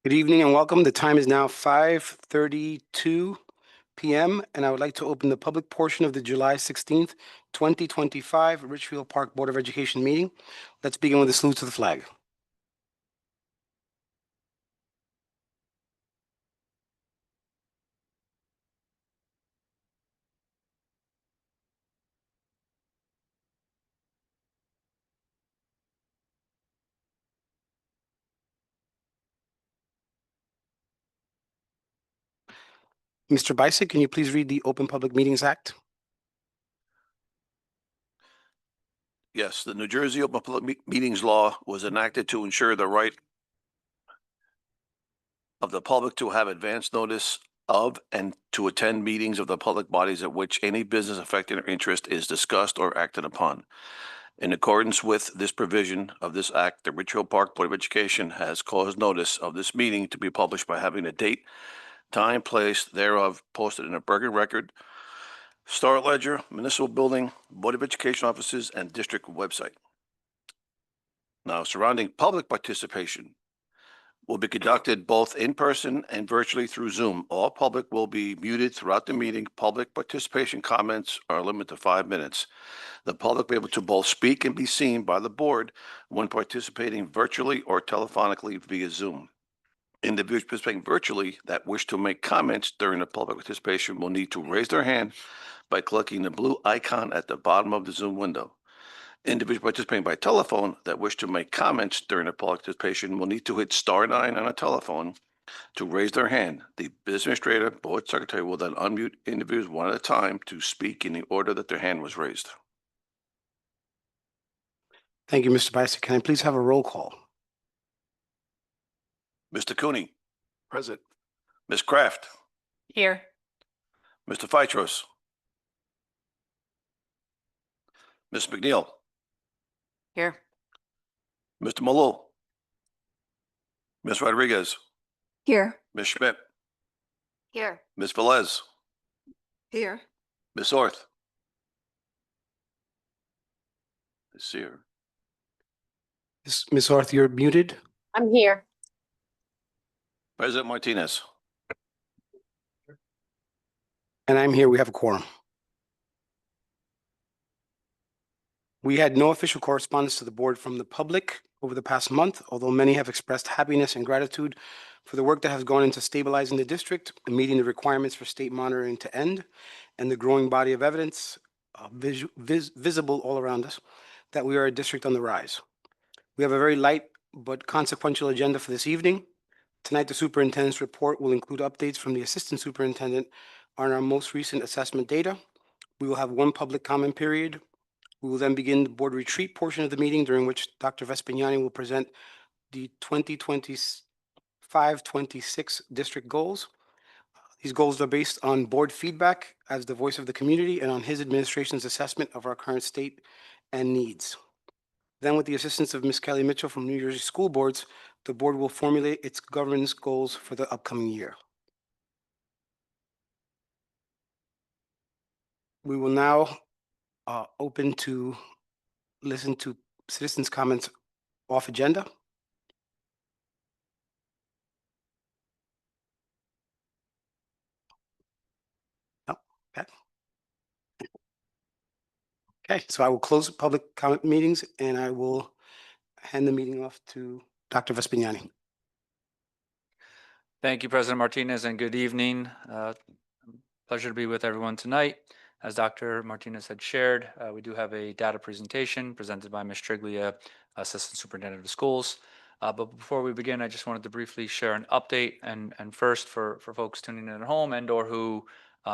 Good evening and welcome. The time is now 5:32 p.m. and I would like to open the public portion of the July 16th, 2025 Richfield Park Board of Education meeting. Let's begin with a salute to the flag. Mr. Bisick, can you please read the Open Public Meetings Act? Yes, the New Jersey Open Public Meetings Law was enacted to ensure the right of the public to have advance notice of and to attend meetings of the public bodies at which any business affecting their interest is discussed or acted upon. In accordance with this provision of this act, the Richfield Park Board of Education has caused notice of this meeting to be published by having a date, time, place thereof posted in a Bergen Record, Star Ledger, Municipal Building, Board of Education offices, and district website. Now, surrounding public participation will be conducted both in person and virtually through Zoom. All public will be muted throughout the meeting. Public participation comments are limited to 5 minutes. The public will be able to both speak and be seen by the board when participating virtually or telephonically via Zoom. Individuals participating virtually that wish to make comments during the public participation will need to raise their hand by clicking the blue icon at the bottom of the Zoom window. Individuals participating by telephone that wish to make comments during the public participation will need to hit *9 on a telephone to raise their hand. The business administrator, board secretary will then unmute individuals one at a time to speak in the order that their hand was raised. Thank you, Mr. Bisick. Can I please have a roll call? Mr. Cooney. Present. Ms. Kraft. Here. Mr. Feitros. Ms. McNeil. Here. Mr. Malou. Ms. Rodriguez. Here. Ms. Schmidt. Here. Ms. Velez. Here. Ms. Orth. Ms. Sear. Ms. Orth, you're muted. I'm here. President Martinez. And I'm here. We have a quorum. We had no official correspondence to the board from the public over the past month, although many have expressed happiness and gratitude for the work that has gone into stabilizing the district and meeting the requirements for state monitoring to end, and the growing body of evidence visible all around us that we are a district on the rise. We have a very light but consequential agenda for this evening. Tonight, the superintendent's report will include updates from the assistant superintendent on our most recent assessment data. We will have one public comment period. We will then begin the board retreat portion of the meeting, during which Dr. Vespignani will present the 2025-26 district goals. These goals are based on board feedback as the voice of the community and on his administration's assessment of our current state and needs. Then, with the assistance of Ms. Kelly Mitchell from New Jersey School Boards, the board will formulate its governance goals for the upcoming year. We will now open to listen to citizens' comments off agenda. No, okay. Okay, so I will close public comment meetings and I will hand the meeting off to Dr. Vespignani. Thank you, President Martinez, and good evening. Pleasure to be with everyone tonight. As Dr. Martinez had shared, we do have a data presentation presented by Ms. Triglia, Assistant Superintendent of Schools. But before we begin, I just wanted to briefly share an update. And first, for folks tuning in at home and or who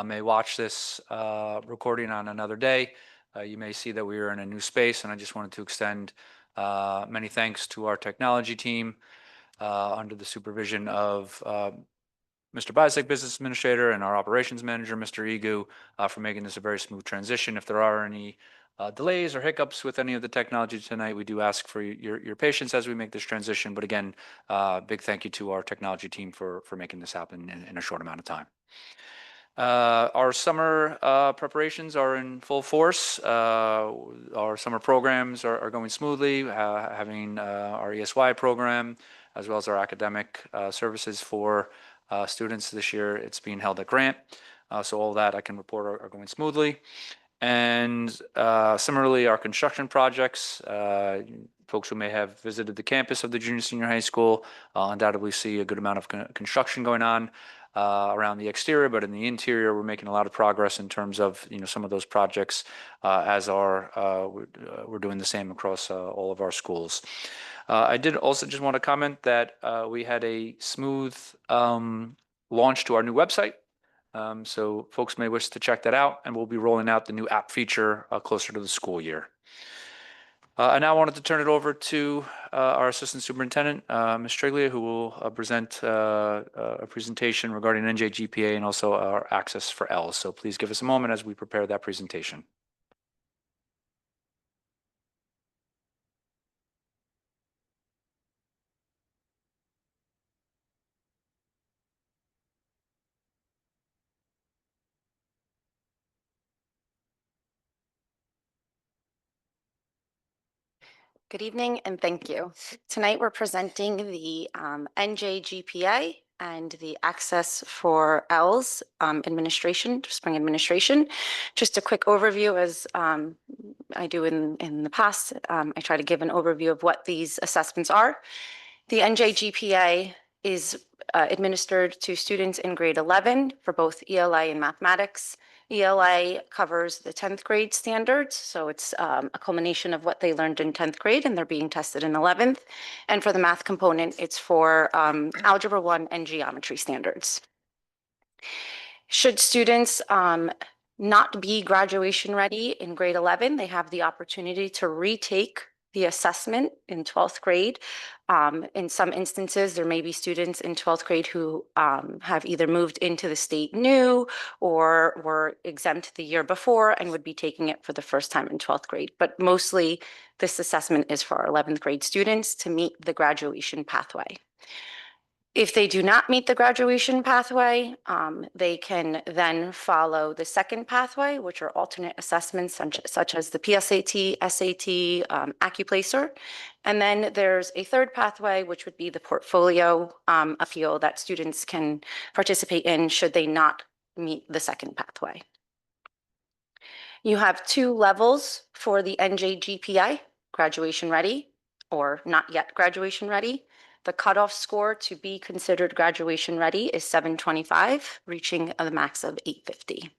may watch this recording on another day, you may see that we are in a new space, and I just wanted to extend many thanks to our technology team under the supervision of Mr. Bisick, Business Administrator, and our Operations Manager, Mr. Igu, for making this a very smooth transition. If there are any delays or hiccups with any of the technology tonight, we do ask for your patience as we make this transition. But again, big thank you to our technology team for making this happen in a short amount of time. Our summer preparations are in full force. Our summer programs are going smoothly, having our ESY program as well as our academic services for students this year. It's being held at Grant. So all that I can report are going smoothly. And similarly, our construction projects, folks who may have visited the campus of the junior senior high school undoubtedly see a good amount of construction going on around the exterior, but in the interior, we're making a lot of progress in terms of some of those projects, we're doing the same across all of our schools. I did also just want to comment that we had a smooth launch to our new website. So folks may wish to check that out, and we'll be rolling out the new app feature closer to the school year. I now wanted to turn it over to our Assistant Superintendent, Ms. Triglia, who will present a presentation regarding NJGPA and also our access for L's. So please give us a moment as we prepare that presentation. Good evening and thank you. Tonight we're presenting the NJGPA and the Access for L's administration, spring administration. Just a quick overview, as I do in the past. I try to give an overview of what these assessments are. The NJGPA is administered to students in grade 11 for both ELA and mathematics. ELA covers the 10th grade standards, so it's a culmination of what they learned in 10th grade, and they're being tested in 11th. And for the math component, it's for Algebra 1 and geometry standards. Should students not be graduation ready in grade 11, they have the opportunity to retake the assessment in 12th grade. In some instances, there may be students in 12th grade who have either moved into the state new or were exempt the year before and would be taking it for the first time in 12th grade. But mostly this assessment is for our 11th grade students to meet the graduation pathway. If they do not meet the graduation pathway, they can then follow the second pathway, which are alternate assessments such as the PSAT, SAT, AccuPlacer. And then there's a third pathway, which would be the portfolio appeal that students can participate in should they not meet the second pathway. You have two levels for the NJGPA, graduation ready or not yet graduation ready. The cutoff score to be considered graduation ready is 725, reaching a max of 850.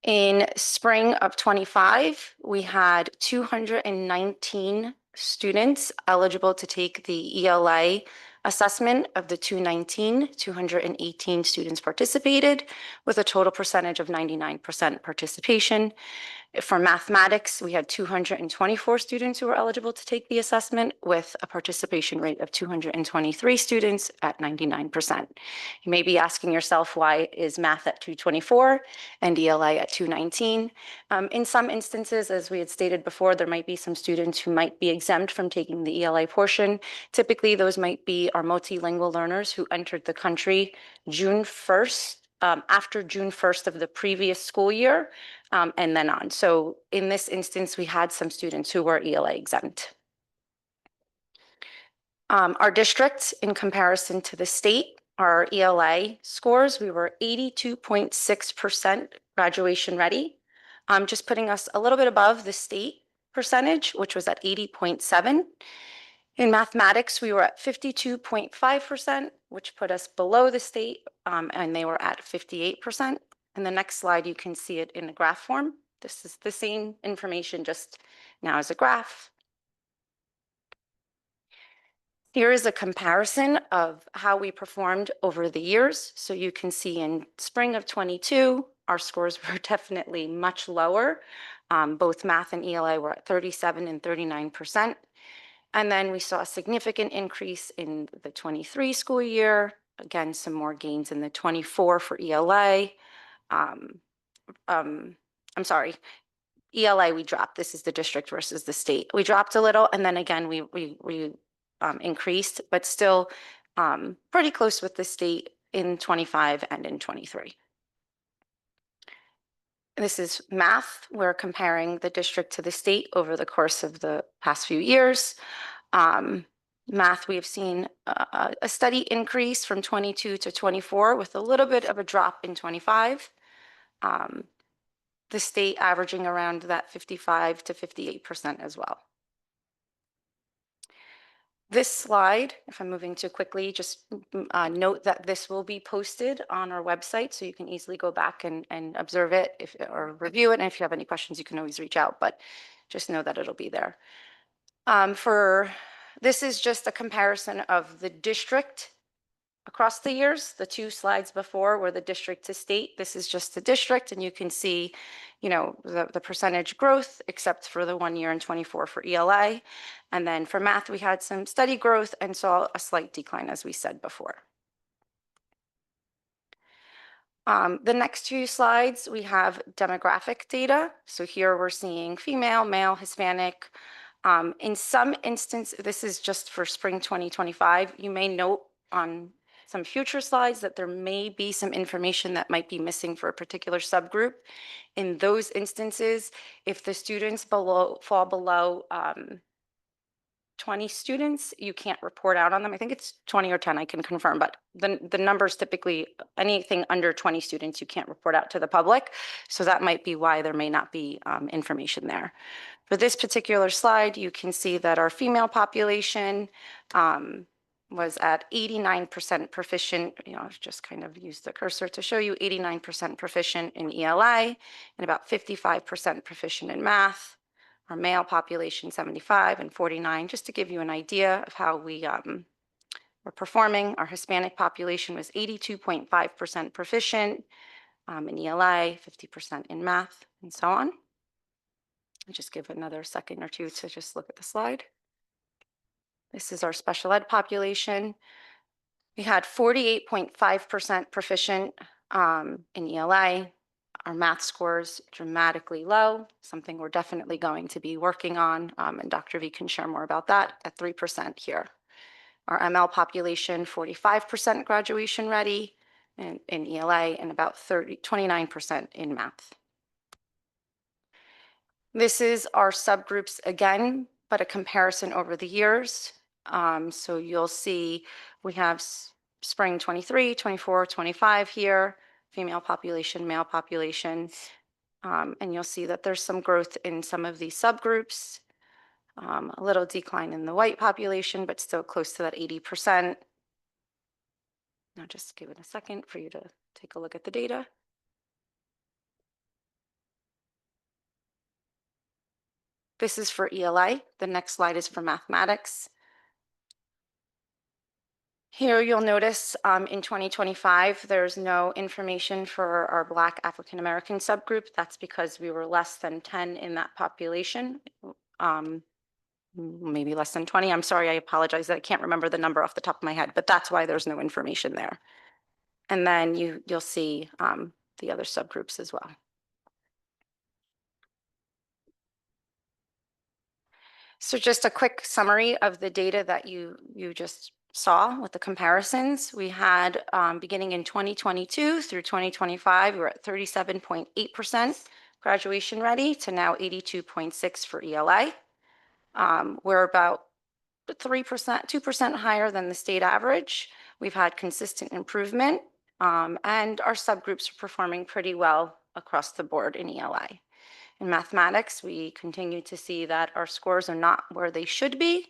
In spring of 25, we had 219 students eligible to take the ELA assessment. Of the 218 students participated with a total percentage of 99% participation. For mathematics, we had 224 students who were eligible to take the assessment with a participation rate of 223 students at 99%. You may be asking yourself, why is math at 224 and ELA at 219? In some instances, as we had stated before, there might be some students who might be exempt from taking the ELA portion. Typically, those might be our multilingual learners who entered the country June 1st, after June 1st of the previous school year, and then on. So in this instance, we had some students who were ELA exempt. Our district, in comparison to the state, our ELA scores, we were 82.6% graduation ready, just putting us a little bit above the state percentage, which was at 80.7%. In mathematics, we were at 52.5%, which put us below the state, and they were at 58%. In the next slide, you can see it in a graph form. This is the same information, just now as a graph. Here is a comparison of how we performed over the years. So you can see in spring of 22, our scores were definitely much lower. Both math and ELA were at 37 and 39%. And then we saw a significant increase in the 23 school year. Again, some more gains in the 24 for ELA. I'm sorry, ELA we dropped. This is the district versus the state. We dropped a little, and then again we increased, but still pretty close with the state in 25 and in 23. This is math. We're comparing the district to the state over the course of the past few years. Math, we have seen a steady increase from 22 to 24 with a little bit of a drop in 25. The state averaging around that 55 to 58% as well. This slide, if I'm moving too quickly, just note that this will be posted on our website, so you can easily go back and observe it or review it. And if you have any questions, you can always reach out, but just know that it'll be there. This is just a comparison of the district across the years. The two slides before were the district to state. This is just the district, and you can see, you know, the percentage growth, except for the 1 year in 24 for ELA. And then for math, we had some steady growth and saw a slight decline, as we said before. The next two slides, we have demographic data. So here we're seeing female, male, Hispanic. In some instances, this is just for spring 2025. You may note on some future slides that there may be some information that might be missing for a particular subgroup. In those instances, if the students fall below 20 students, you can't report out on them. I think it's 20 or 10, I can confirm, but the numbers typically, anything under 20 students, you can't report out to the public. So that might be why there may not be information there. For this particular slide, you can see that our female population was at 89% proficient. You know, I've just kind of used the cursor to show you 89% proficient in ELA and about 55% proficient in math. Our male population 75 and 49, just to give you an idea of how we were performing. Our Hispanic population was 82.5% proficient in ELA, 50% in math, and so on. I'll just give another second or two to just look at the slide. This is our special ed population. We had 48.5% proficient in ELA. Our math scores dramatically low, something we're definitely going to be working on, and Dr. V can share more about that at 3% here. Our ML population, 45% graduation ready in ELA and about 29% in math. This is our subgroups again, but a comparison over the years. So you'll see we have spring 23, 24, 25 here, female population, male population. And you'll see that there's some growth in some of these subgroups, a little decline in the white population, but still close to that 80%. Now just give it a second for you to take a look at the data. This is for ELA. The next slide is for mathematics. Here you'll notice in 2025, there's no information for our Black African American subgroup. That's because we were less than 10 in that population, maybe less than 20. I'm sorry, I apologize that I can't remember the number off the top of my head, but that's why there's no information there. And then you'll see the other subgroups as well. So just a quick summary of the data that you just saw with the comparisons. We had beginning in 2022 through 2025, we were at 37.8% graduation ready to now 82.6% for ELA. We're about 3%, 2% higher than the state average. We've had consistent improvement and our subgroups are performing pretty well across the board in ELA. In mathematics, we continue to see that our scores are not where they should be.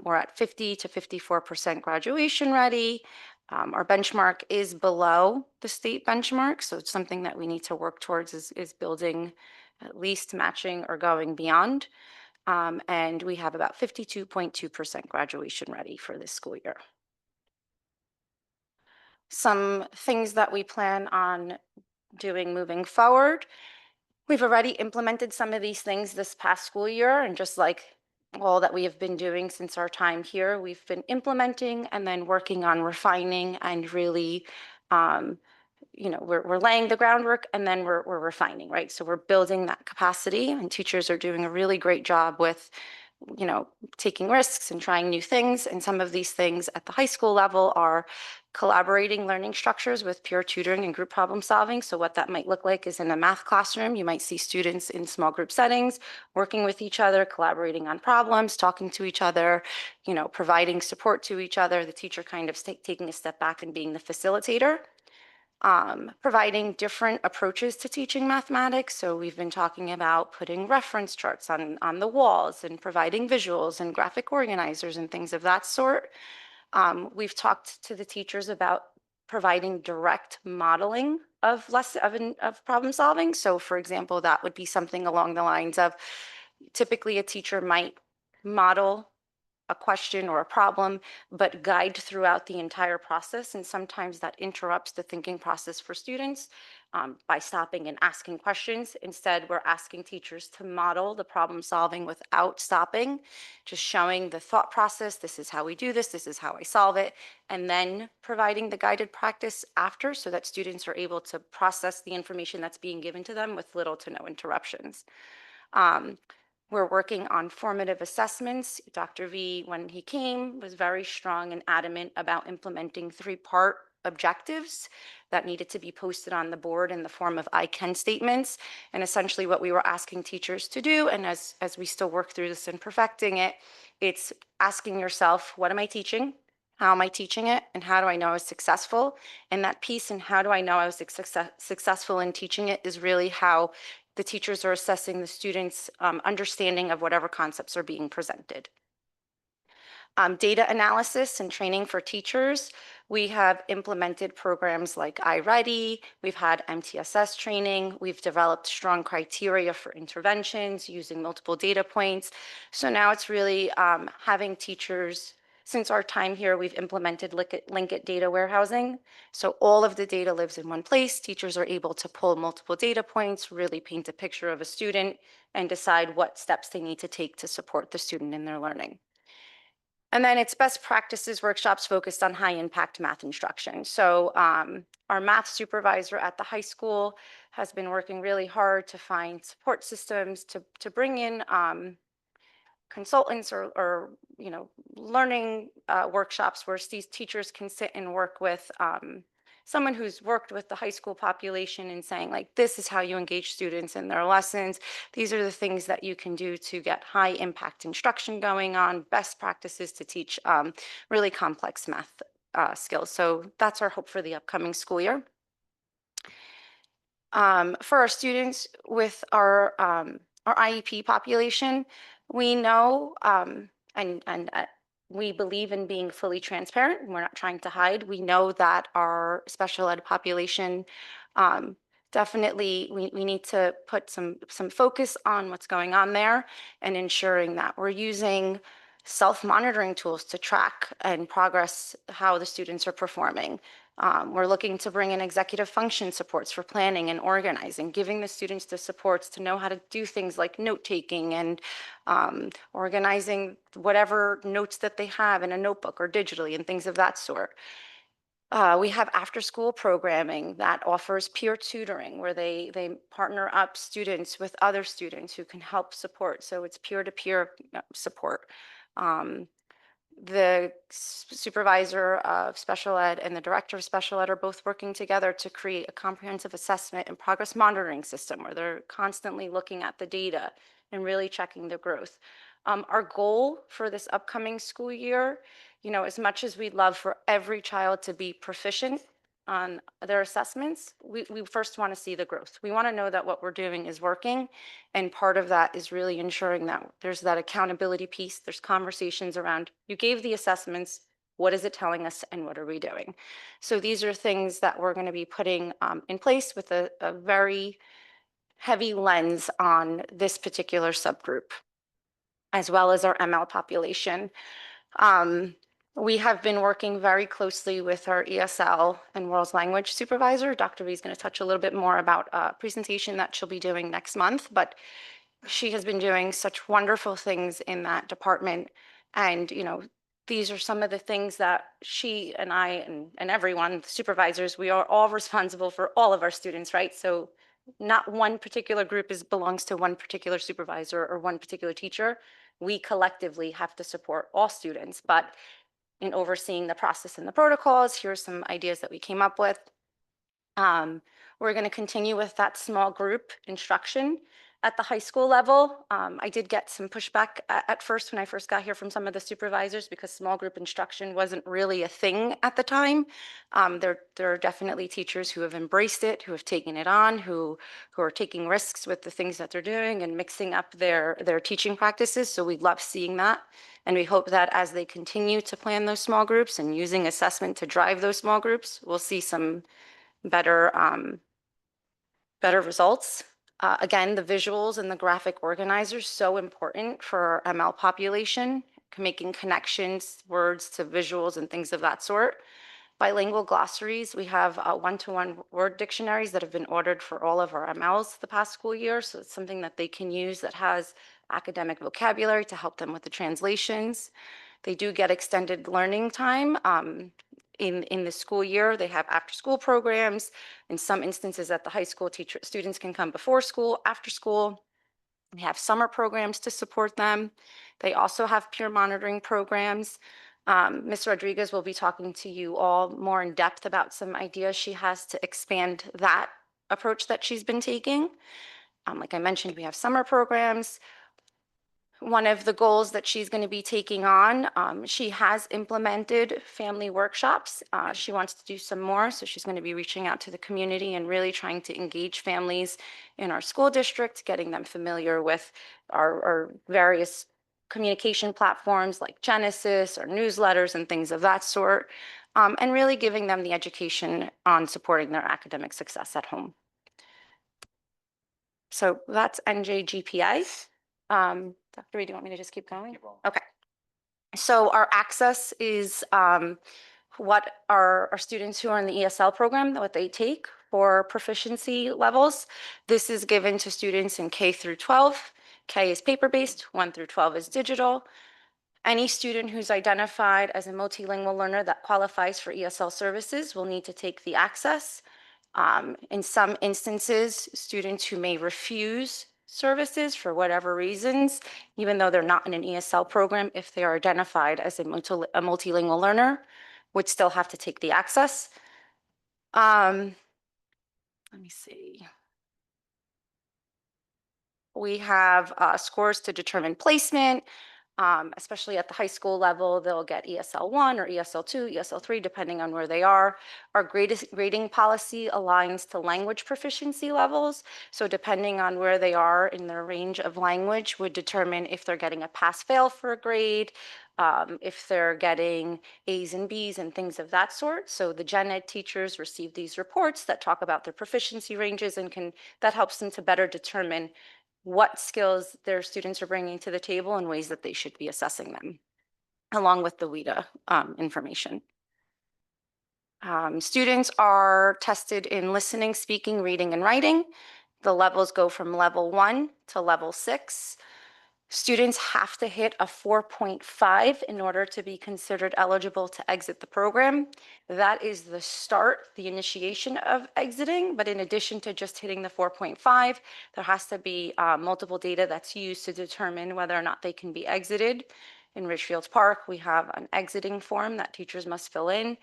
We're at 50 to 54% graduation ready. Our benchmark is below the state benchmark, so it's something that we need to work towards is building at least matching or going beyond. And we have about 52.2% graduation ready for this school year. Some things that we plan on doing moving forward. We've already implemented some of these things this past school year, and just like all that we have been doing since our time here, we've been implementing and then working on refining and really, you know, we're laying the groundwork and then we're refining, right? So we're building that capacity, and teachers are doing a really great job with taking risks and trying new things. And some of these things at the high school level are collaborating learning structures with peer tutoring and group problem solving. So what that might look like is in a math classroom, you might see students in small group settings, working with each other, collaborating on problems, talking to each other, providing support to each other, the teacher kind of taking a step back and being the facilitator. Providing different approaches to teaching mathematics. So we've been talking about putting reference charts on the walls and providing visuals and graphic organizers and things of that sort. We've talked to the teachers about providing direct modeling of problem solving. So for example, that would be something along the lines of typically a teacher might model a question or a problem, but guide throughout the entire process. And sometimes that interrupts the thinking process for students by stopping and asking questions. Instead, we're asking teachers to model the problem solving without stopping, just showing the thought process. This is how we do this. This is how I solve it. And then providing the guided practice after so that students are able to process the information that's being given to them with little to no interruptions. We're working on formative assessments. Dr. V, when he came, was very strong and adamant about implementing 3-part objectives that needed to be posted on the board in the form of I can statements. And essentially what we were asking teachers to do, and as we still work through this and perfecting it, it's asking yourself, what am I teaching? How am I teaching it? And how do I know I was successful? And that piece, and how do I know I was successful in teaching it, is really how the teachers are assessing the students' understanding of whatever concepts are being presented. Data analysis and training for teachers. We have implemented programs like iReady. We've had MTSS training. We've developed strong criteria for interventions using multiple data points. So now it's really having teachers. Since our time here, we've implemented Linkit data warehousing. So all of the data lives in one place. Teachers are able to pull multiple data points, really paint a picture of a student, and decide what steps they need to take to support the student in their learning. And then it's best practices workshops focused on high impact math instruction. So our math supervisor at the high school has been working really hard to find support systems to bring in consultants or learning workshops where these teachers can sit and work with someone who's worked with the high school population and saying, like, this is how you engage students in their lessons. These are the things that you can do to get high impact instruction going on, best practices to teach really complex math skills. So that's our hope for the upcoming school year. For our students with our IEP population, we know and we believe in being fully transparent. We're not trying to hide. We know that our special ed population, definitely we need to put some focus on what's going on there and ensuring that we're using self-monitoring tools to track and progress how the students are performing. We're looking to bring in executive function supports for planning and organizing, giving the students the supports to know how to do things like note-taking and organizing whatever notes that they have in a notebook or digitally and things of that sort. We have after-school programming that offers peer tutoring where they partner up students with other students who can help support. So it's peer-to-peer support. The supervisor of special ed and the director of special ed are both working together to create a comprehensive assessment and progress monitoring system where they're constantly looking at the data and really checking the growth. Our goal for this upcoming school year, as much as we'd love for every child to be proficient on their assessments, we first want to see the growth. We want to know that what we're doing is working. And part of that is really ensuring that there's that accountability piece. There's conversations around, you gave the assessments, what is it telling us and what are we doing? So these are things that we're going to be putting in place with a very heavy lens on this particular subgroup, as well as our ML population. We have been working very closely with our ESL and World Language supervisor. Dr. V is going to touch a little bit more about a presentation that she'll be doing next month, but she has been doing such wonderful things in that department. And, these are some of the things that she and I and everyone, the supervisors, we are all responsible for all of our students, right? So not one particular group belongs to one particular supervisor or one particular teacher. we collectively have to support all students. But in overseeing the process and the protocols, here's some ideas that we came up with. We're going to continue with that small group instruction at the high school level. I did get some pushback at first when I first got here from some of the supervisors because small group instruction wasn't really a thing at the time. There are definitely teachers who have embraced it, who have taken it on, who are taking risks with the things that they're doing and mixing up their teaching practices. So we love seeing that. And we hope that as they continue to plan those small groups and using assessment to drive those small groups, we'll see some better results. Again, the visuals and the graphic organizers so important for our ML population, making connections, words to visuals and things of that sort. Bilingual glossaries, we have one-to-one word dictionaries that have been ordered for all of our MLs the past school year. So it's something that they can use that has academic vocabulary to help them with the translations. They do get extended learning time. In the school year, they have after-school programs. In some instances at the high school, students can come before school, after school. They have summer programs to support them. They also have peer monitoring programs. Ms. Rodriguez will be talking to you all more in depth about some ideas she has to expand that approach that she's been taking. Like I mentioned, we have summer programs. One of the goals that she's going to be taking on, she has implemented family workshops. She wants to do some more, so she's going to be reaching out to the community and really trying to engage families in our school district, getting them familiar with our various communication platforms like Genesis or newsletters and things of that sort, and really giving them the education on supporting their academic success at home. So that's NJGPA. Dr. Reed, do you want me to just keep going? Okay. So our access is what our students who are in the ESL program, what they take for proficiency levels. This is given to students in K through 12. K is paper-based, 1 through 12 is digital. Any student who's identified as a multilingual learner that qualifies for ESL services will need to take the access. In some instances, students who may refuse services for whatever reasons, even though they're not in an ESL program, if they are identified as a multilingual learner, would still have to take the access. Let me see. We have scores to determine placement. Especially at the high school level, they'll get ESL 1 or ESL 2, ESL 3, depending on where they are. Our grading policy aligns to language proficiency levels. So depending on where they are in their range of language would determine if they're getting a pass-fail for a grade, if they're getting A's and B's and things of that sort. So the gen ed teachers receive these reports that talk about their proficiency ranges and that helps them to better determine what skills their students are bringing to the table and ways that they should be assessing them, along with the WIDA information. Students are tested in listening, speaking, reading, and writing. The levels go from level 1 to level 6. Students have to hit a 4.5 in order to be considered eligible to exit the program. That is the start, the initiation of exiting, but in addition to just hitting the 4.5, there has to be multiple data that's used to determine whether or not they can be exited. In Richfield Park, we have an exiting form that teachers must fill in,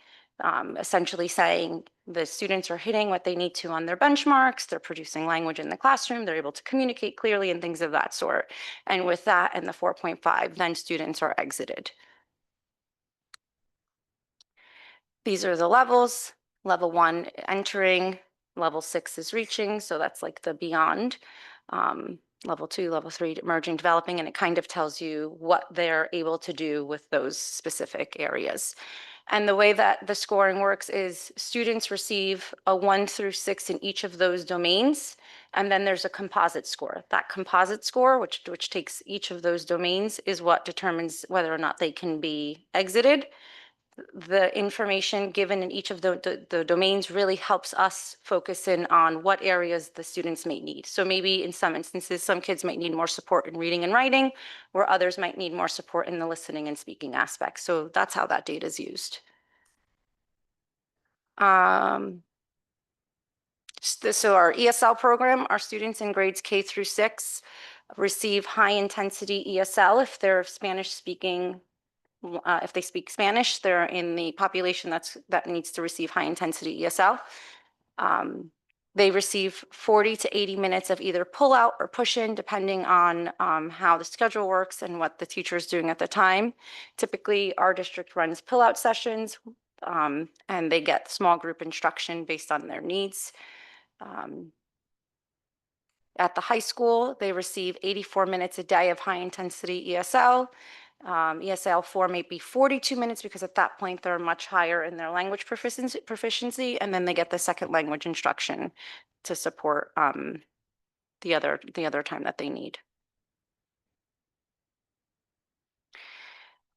essentially saying the students are hitting what they need to on their benchmarks, they're producing language in the classroom, they're able to communicate clearly and things of that sort. And with that and the 4.5, then students are exited. These are the levels. Level 1 entering, level 6 is reaching, so that's like the beyond. Level 2, level 3, emerging, developing, and it kind of tells you what they're able to do with those specific areas. And the way that the scoring works is students receive a 1 through 6 in each of those domains, and then there's a composite score. That composite score, which takes each of those domains, is what determines whether or not they can be exited. The information given in each of the domains really helps us focus in on what areas the students may need. So maybe in some instances, some kids might need more support in reading and writing, where others might need more support in the listening and speaking aspects. So that's how that data is used. So our ESL program, our students in grades K through 6 receive high-intensity ESL if they're Spanish-speaking. If they speak Spanish, they're in the population that needs to receive high-intensity ESL. They receive 40 to 80 minutes of either pull-out or push-in, depending on how the schedule works and what the teacher is doing at the time. Typically, our district runs pull-out sessions, and they get small group instruction based on their needs. At the high school, they receive 84 minutes a day of high-intensity ESL. ESL 4 may be 42 minutes because at that point they're much higher in their language proficiency, and then they get the second language instruction to support the other time that they need.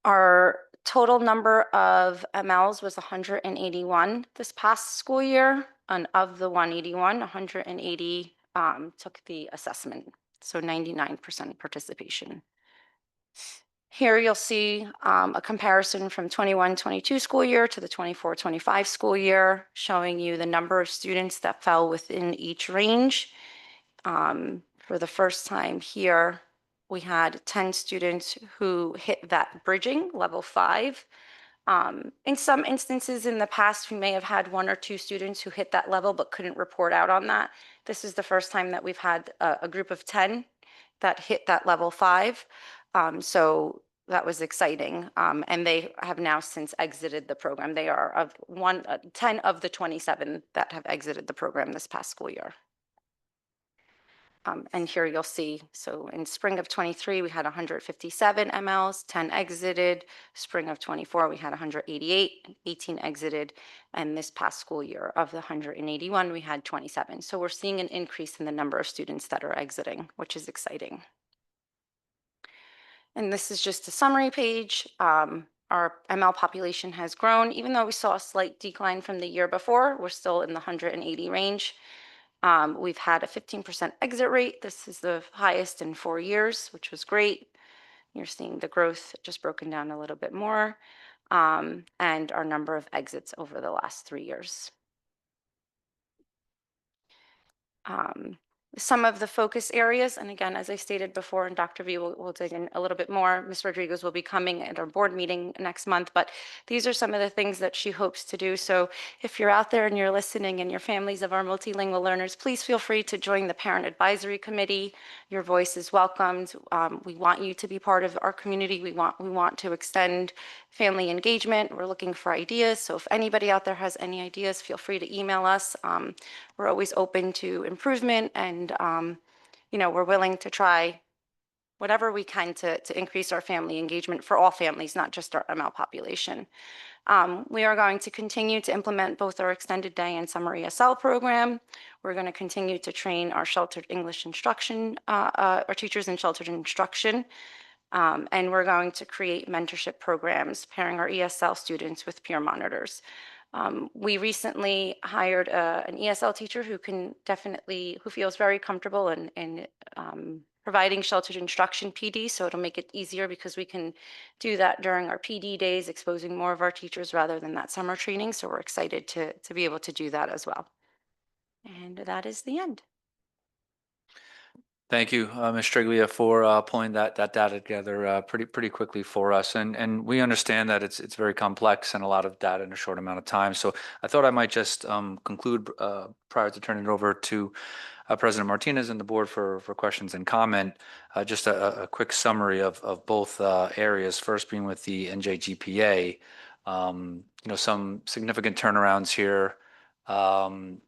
Our total number of MLs was 181 this past school year, and of the 181, 180 took the assessment, so 99% participation. Here you'll see a comparison from 21-22 school year to the 24-25 school year, showing you the number of students that fell within each range. For the first time here, we had 10 students who hit that bridging, level 5. In some instances in the past, we may have had 1 or 2 students who hit that level but couldn't report out on that. This is the first time that we've had a group of 10 that hit that level 5. So that was exciting. And they have now since exited the program. They are 10 of the 27 that have exited the program this past school year. And here you'll see, so in spring of 23, we had 157 MLs, 10 exited. Spring of 24, we had 188, 18 exited. And this past school year of the 181, we had 27. So we're seeing an increase in the number of students that are exiting, which is exciting. And this is just a summary page. Our ML population has grown. Even though we saw a slight decline from the year before, we're still in the 180 range. We've had a 15% exit rate. This is the highest in 4 years, which was great. You're seeing the growth just broken down a little bit more, and our number of exits over the last 3 years. Some of the focus areas, and again, as I stated before, and Dr. V will dig in a little bit more. Ms. Rodriguez will be coming at our board meeting next month, but these are some of the things that she hopes to do. So if you're out there and you're listening and your families of our multilingual learners, please feel free to join the Parent Advisory Committee. Your voice is welcomed. We want you to be part of our community. We want to extend family engagement. We're looking for ideas. So if anybody out there has any ideas, feel free to email us. We're always open to improvement, and we're willing to try whatever we can to increase our family engagement for all families, not just our ML population. We are going to continue to implement both our extended day and summer ESL program. We're going to continue to train our sheltered English instruction, our teachers in sheltered instruction. And we're going to create mentorship programs, pairing our ESL students with peer monitors. We recently hired an ESL teacher who feels very comfortable in providing sheltered instruction PD, so it'll make it easier because we can do that during our PD days, exposing more of our teachers rather than that summer training. So we're excited to be able to do that as well. And that is the end. Thank you, Ms. Striglia, for pulling that data together pretty quickly for us. And we understand that it's very complex and a lot of data in a short amount of time. So I thought I might just conclude prior to turning it over to President Martinez and the board for questions and comment. Just a quick summary of both areas. First being with the NJGPA, some significant turnarounds here.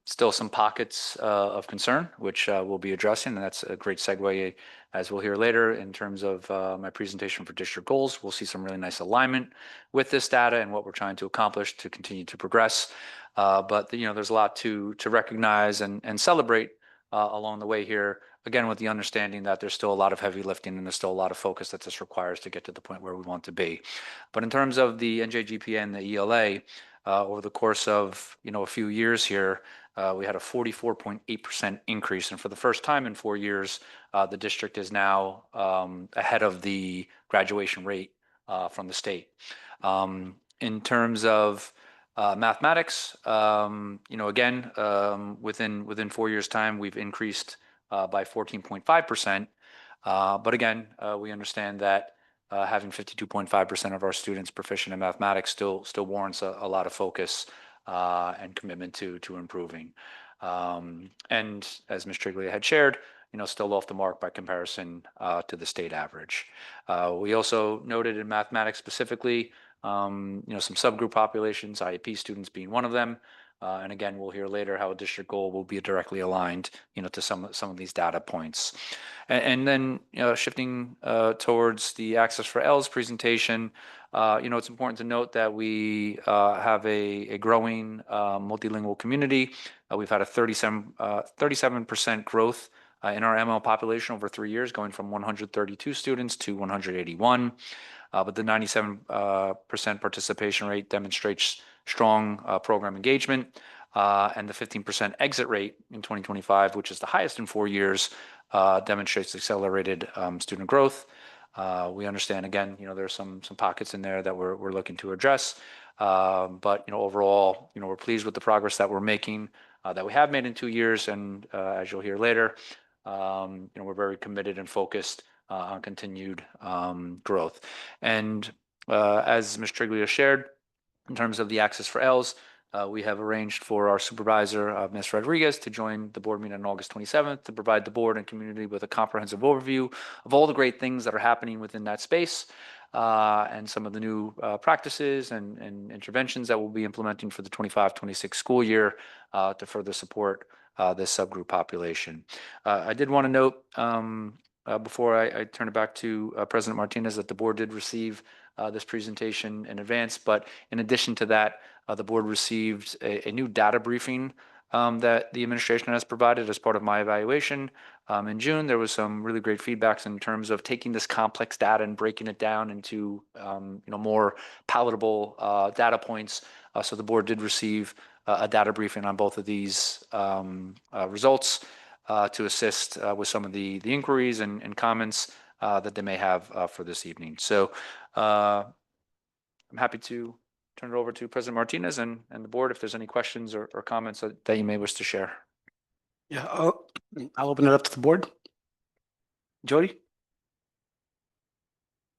Still some pockets of concern, which we'll be addressing, and that's a great segue, as we'll hear later, in terms of my presentation for district goals. We'll see some really nice alignment with this data and what we're trying to accomplish to continue to progress. But there's a lot to recognize and celebrate along the way here. Again, with the understanding that there's still a lot of heavy lifting and there's still a lot of focus that this requires to get to the point where we want to be. But in terms of the NJGPA and the ELA, over the course of a few years here, we had a 44.8% increase, and for the first time in 4 years, the district is now ahead of the graduation rate from the state. In terms of mathematics, again, within 4 years' time, we've increased by 14.5%. But again, we understand that having 52.5% of our students proficient in mathematics still warrants a lot of focus and commitment to improving. And as Ms. Triglia had shared, still off the mark by comparison to the state average. We also noted in mathematics specifically, some subgroup populations, IEP students being one of them. And again, we'll hear later how a district goal will be directly aligned, to some of these data points. And then, shifting towards the Access for ELS presentation, it's important to note that we have a growing multilingual community. We've had a 37% growth in our ML population over 3 years, going from 132 students to 181. But the 97% participation rate demonstrates strong program engagement, and the 15% exit rate in 2025, which is the highest in 4 years, demonstrates accelerated student growth. We understand, again, there's some pockets in there that we're looking to address. But overall, we're pleased with the progress that we're making, that we have made in 2 years, and as you'll hear later, we're very committed and focused on continued growth. And as Ms. Triglia shared, in terms of the Access for ELS, we have arranged for our supervisor, Ms. Rodriguez, to join the board meeting on August 27th to provide the board and community with a comprehensive overview of all the great things that are happening within that space, and some of the new practices and interventions that we'll be implementing for the 25-26 school year to further support this subgroup population. I did want to note, before I turn it back to President Martinez, that the board did receive this presentation in advance. But in addition to that, the board received a new data briefing that the administration has provided as part of my evaluation. In June, there was some really great feedbacks in terms of taking this complex data and breaking it down into more palatable data points. So the board did receive a data briefing on both of these results to assist with some of the inquiries and comments that they may have for this evening. So I'm happy to turn it over to President Martinez and the board if there's any questions or comments that you may wish to share. Yeah, I'll open it up to the board. Jody?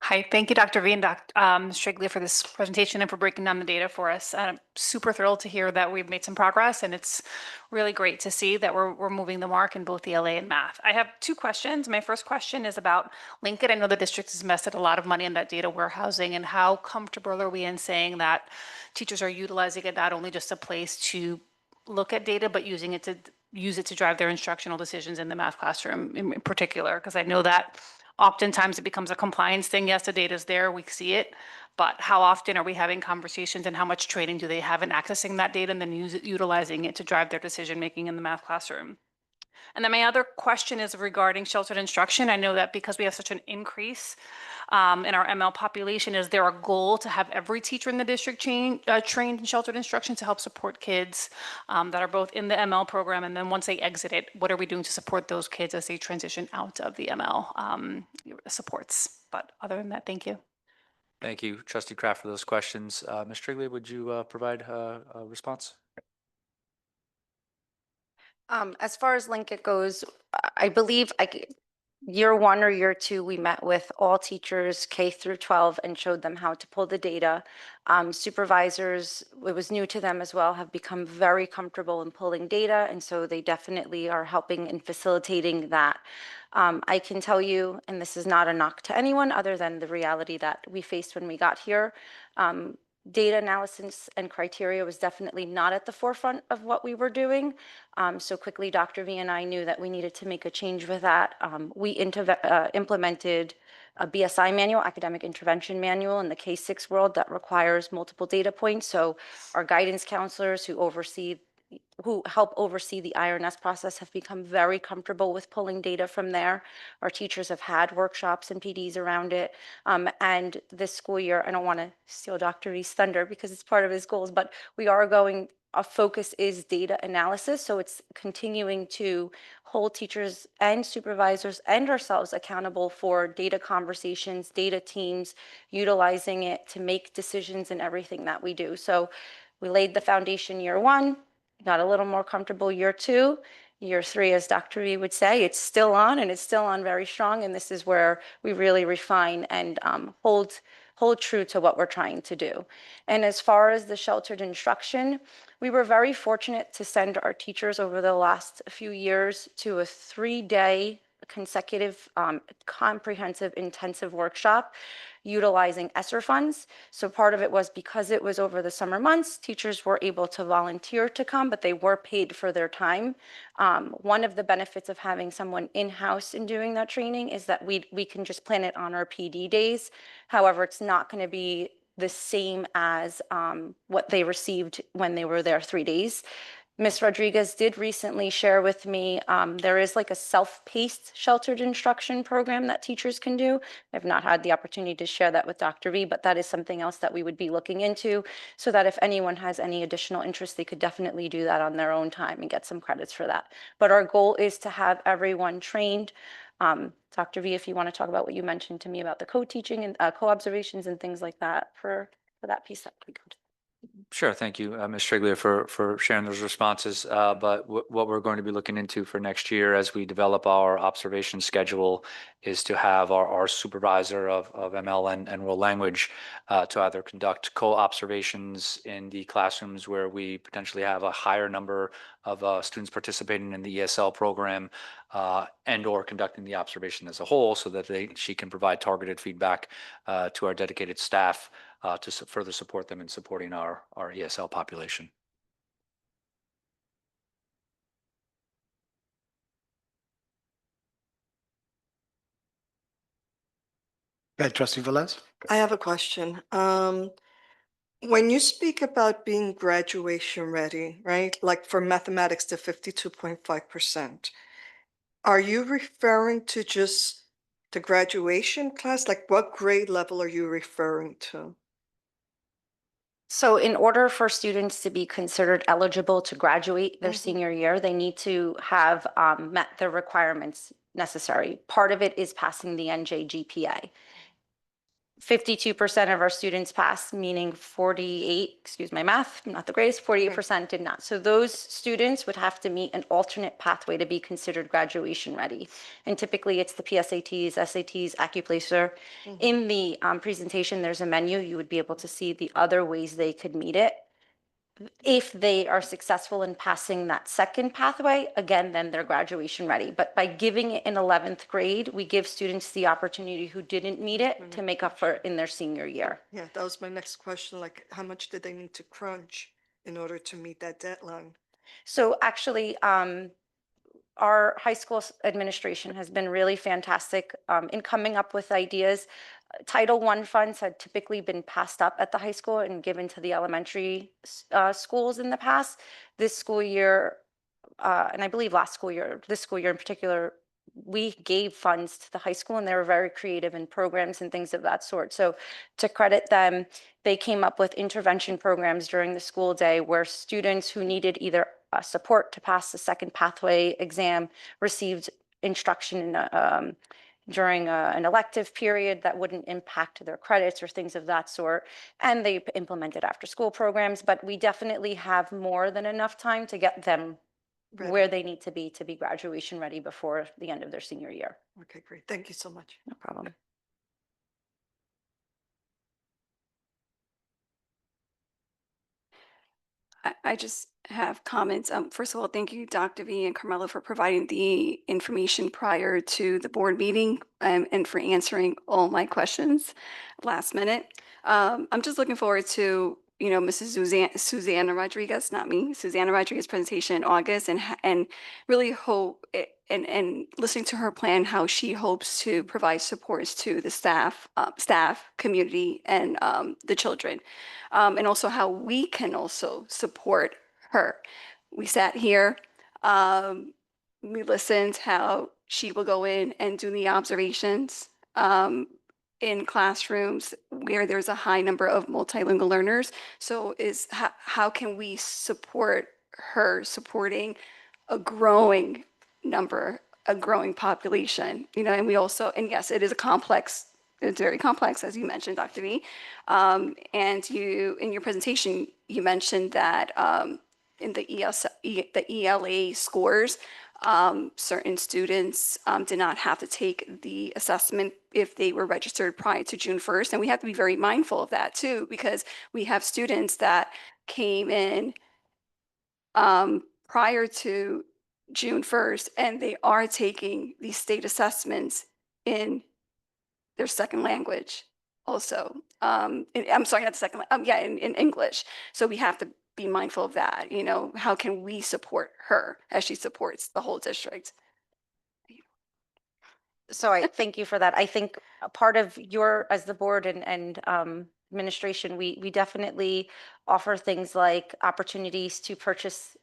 Hi, thank you, Dr. V and Dr. Striglia for this presentation and for breaking down the data for us. I'm super thrilled to hear that we've made some progress, and it's really great to see that we're moving the mark in both ELA and math. I have 2 questions. My first question is about Linkit. I know the district has invested a lot of money in that data warehousing, and how comfortable are we in saying that teachers are utilizing it not only just a place to look at data, but use it to drive their instructional decisions in the math classroom in particular? Because I know that oftentimes it becomes a compliance thing. Yes, the data is there, we see it, but how often are we having conversations and how much training do they have in accessing that data and then utilizing it to drive their decision making in the math classroom? And then my other question is regarding sheltered instruction. I know that because we have such an increase in our ML population, is there a goal to have every teacher in the district trained in sheltered instruction to help support kids that are both in the ML program, and then once they exit it, what are we doing to support those kids as they transition out of the ML supports? But other than that, thank you. Thank you, Trustee Kraft, for those questions. Ms. Triglia, would you provide a response? As far as Linkit goes, I believe year 1 or year 2, we met with all teachers K through 12 and showed them how to pull the data. Supervisors, it was new to them as well, have become very comfortable in pulling data, and so they definitely are helping in facilitating that. I can tell you, and this is not a knock to anyone other than the reality that we faced when we got here, data analysis and criteria was definitely not at the forefront of what we were doing. So quickly, Dr. V and I knew that we needed to make a change with that. We implemented a BSI manual, academic intervention manual, in the K-6 world that requires multiple data points. So our guidance counselors who help oversee the IRNS process have become very comfortable with pulling data from there. Our teachers have had workshops and PDs around it. And this school year, I don't want to steal Dr. V's thunder because it's part of his goals, but our focus is data analysis. So it's continuing to hold teachers and supervisors and ourselves accountable for data conversations, data teams, utilizing it to make decisions in everything that we do. So we laid the foundation year 1, got a little more comfortable year 2. year 3, as Dr. V would say. It's still on, and it's still on very strong. And this is where we really refine and hold true to what we're trying to do. And as far as the sheltered instruction, we were very fortunate to send our teachers over the last few years to a 3-day consecutive comprehensive intensive workshop utilizing ESSER funds. So part of it was because it was over the summer months, teachers were able to volunteer to come, but they were paid for their time. One of the benefits of having someone in-house and doing that training is that we can just plan it on our PD days. However, it's not going to be the same as what they received when they were there 3 days. Ms. Rodriguez did recently share with me, there is like a self-paced sheltered instruction program that teachers can do. I've not had the opportunity to share that with Dr. V, but that is something else that we would be looking into so that if anyone has any additional interest, they could definitely do that on their own time and get some credits for that. But our goal is to have everyone trained. Dr. V, if you want to talk about what you mentioned to me about the co-teaching and co-observations and things like that for that piece, that would be good. Sure. Thank you, Ms. Striglia, for sharing those responses. But what we're going to be looking into for next year as we develop our observation schedule is to have our supervisor of ML and world language to either conduct co-observations in the classrooms where we potentially have a higher number of students participating in the ESL program and or conducting the observation as a whole so that she can provide targeted feedback to our dedicated staff to further support them in supporting our ESL population. Go ahead, Trustee Velez. I have a question. When you speak about being graduation ready, right? Like for mathematics to 52.5%, are you referring to just the graduation class? Like what grade level are you referring to? So in order for students to be considered eligible to graduate their senior year, they need to have met the requirements necessary. Part of it is passing the NJ GPA. 52% of our students passed, meaning 48, excuse my math, not the greatest, 48% did not. So those students would have to meet an alternate pathway to be considered graduation ready. And typically it's the PSATs, SATs, Accuplacer. In the presentation, there's a menu. You would be able to see the other ways they could meet it. If they are successful in passing that second pathway, again, then they're graduation ready. But by giving it in 11th grade, we give students the opportunity who didn't meet it to make up for it in their senior year. Yeah, that was my next question. Like how much did they need to crunch in order to meet that deadline? So actually, our high school administration has been really fantastic in coming up with ideas. Title I funds had typically been passed up at the high school and given to the elementary schools in the past. This school year, and I believe this school year in particular, we gave funds to the high school and they were very creative in programs and things of that sort. So to credit them, they came up with intervention programs during the school day where students who needed either support to pass the second pathway exam received instruction during an elective period that wouldn't impact their credits or things of that sort. And they implemented after school programs, but we definitely have more than enough time to get them where they need to be graduation ready before the end of their senior year. Okay, great. Thank you so much. No problem. I just have comments. First of all, thank you, Dr. V and Carmela, for providing the information prior to the board meeting and for answering all my questions last minute. I'm just looking forward to, Mrs. Susanna Rodriguez, not me, Susanna Rodriguez presentation in August and really hope and listening to her plan, how she hopes to provide supports to the staff, community, and the children. And also how we can also support her. We sat here, we listened how she will go in and do the observations in classrooms where there's a high number of multilingual learners. So how can we support her supporting a growing number, a growing population, and we also, and yes, it is a complex. It's very complex, as you mentioned, Dr. V. And you, in your presentation, you mentioned that in the ELA scores, certain students did not have to take the assessment if they were registered prior to June 1st. And we have to be very mindful of that too, because we have students that came in prior to June 1st, and they are taking these state assessments in their second language also. I'm sorry, not the second, in English. So we have to be mindful of that. You know, how can we support her as she supports the whole district? So I thank you for that. I think a part of your, as the board and administration, we definitely offer things like opportunities to purchase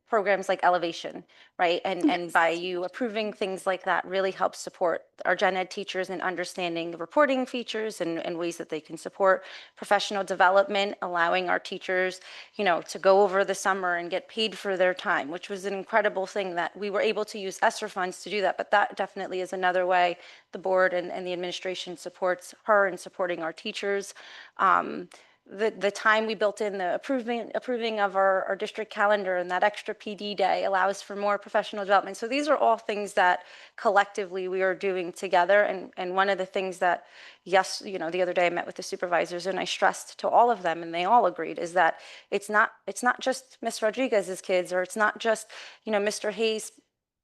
programs like Elevation, right? And by you approving things like that really helps support our gen ed teachers in understanding the reporting features and ways that they can support professional development, allowing our teachers, you know, to go over the summer and get paid for their time, which was an incredible thing that we were able to use ESSER funds to do that. But that definitely is another way the board and the administration supports her and supporting our teachers. The time we built in the approving of our district calendar and that extra PD day allows for more professional development. So these are all things that collectively we are doing together. And one of the things that, yes, you know, the other day I met with the supervisors and I stressed to all of them and they all agreed is that it's not just Miss Rodriguez's kids, or it's not just, you know, Mr. Hayes'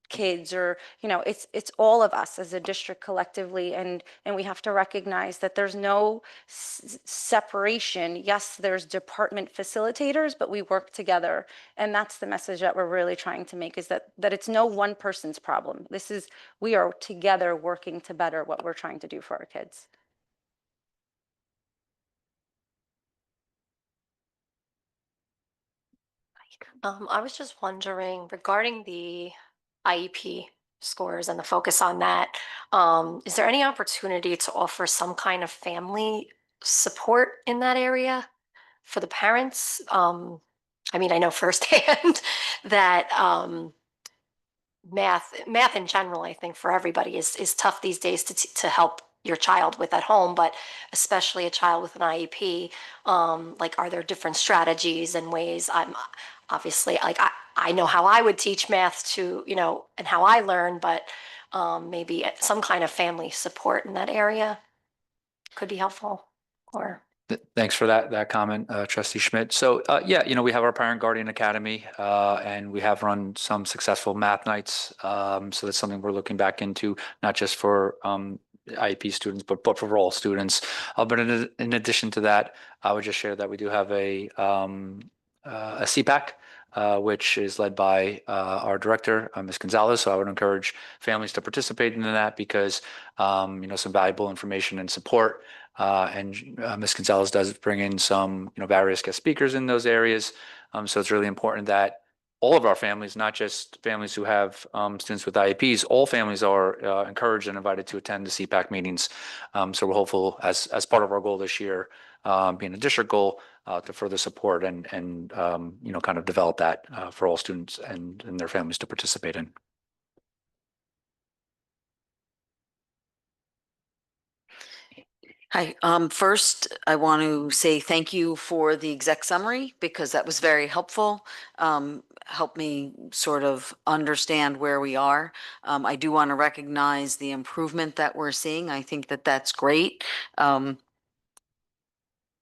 kids, or, you know, it's all of us as a district collectively, and we have to recognize that there's no separation. Yes, there's department facilitators, but we work together, and that's the message that we're really trying to make, is that it's no one person's problem. We are together working to better what we're trying to do for our kids. I was just wondering regarding the IEP scores and the focus on that, is there any opportunity to offer some kind of family support in that area for the parents? I mean, I know firsthand that math in general, I think for everybody is tough these days to help your child with at home, but especially a child with an IEP. Like, are there different strategies and ways? I'm obviously, like, I know how I would teach math to, you know, and how I learn, but maybe some kind of family support in that area could be helpful. Or Thanks for that comment, Trustee Schmidt. So yeah, you know, we have our Parent Guardian Academy, and we have run some successful math nights. So that's something we're looking back into, not just for IEP students, but for all students. But in addition to that, I would just share that we do have a CPAC, which is led by our director, Ms. Gonzalez. So I would encourage families to participate in that, because you know, some valuable information and support. And Ms. Gonzalez does bring in some, you know, various guest speakers in those areas. So it's really important that all of our families, not just families who have students with IEPs, all families are encouraged and invited to attend the CPAC meetings. So we're hopeful, as part of our goal this year, being a district goal, to further support and you know, kind of develop that for all students and their families to participate in. Hi. First, I want to say thank you for the exec summary, because that was very helpful. Helped me sort of understand where we are. I do want to recognize the improvement that we're seeing. I think that that's great.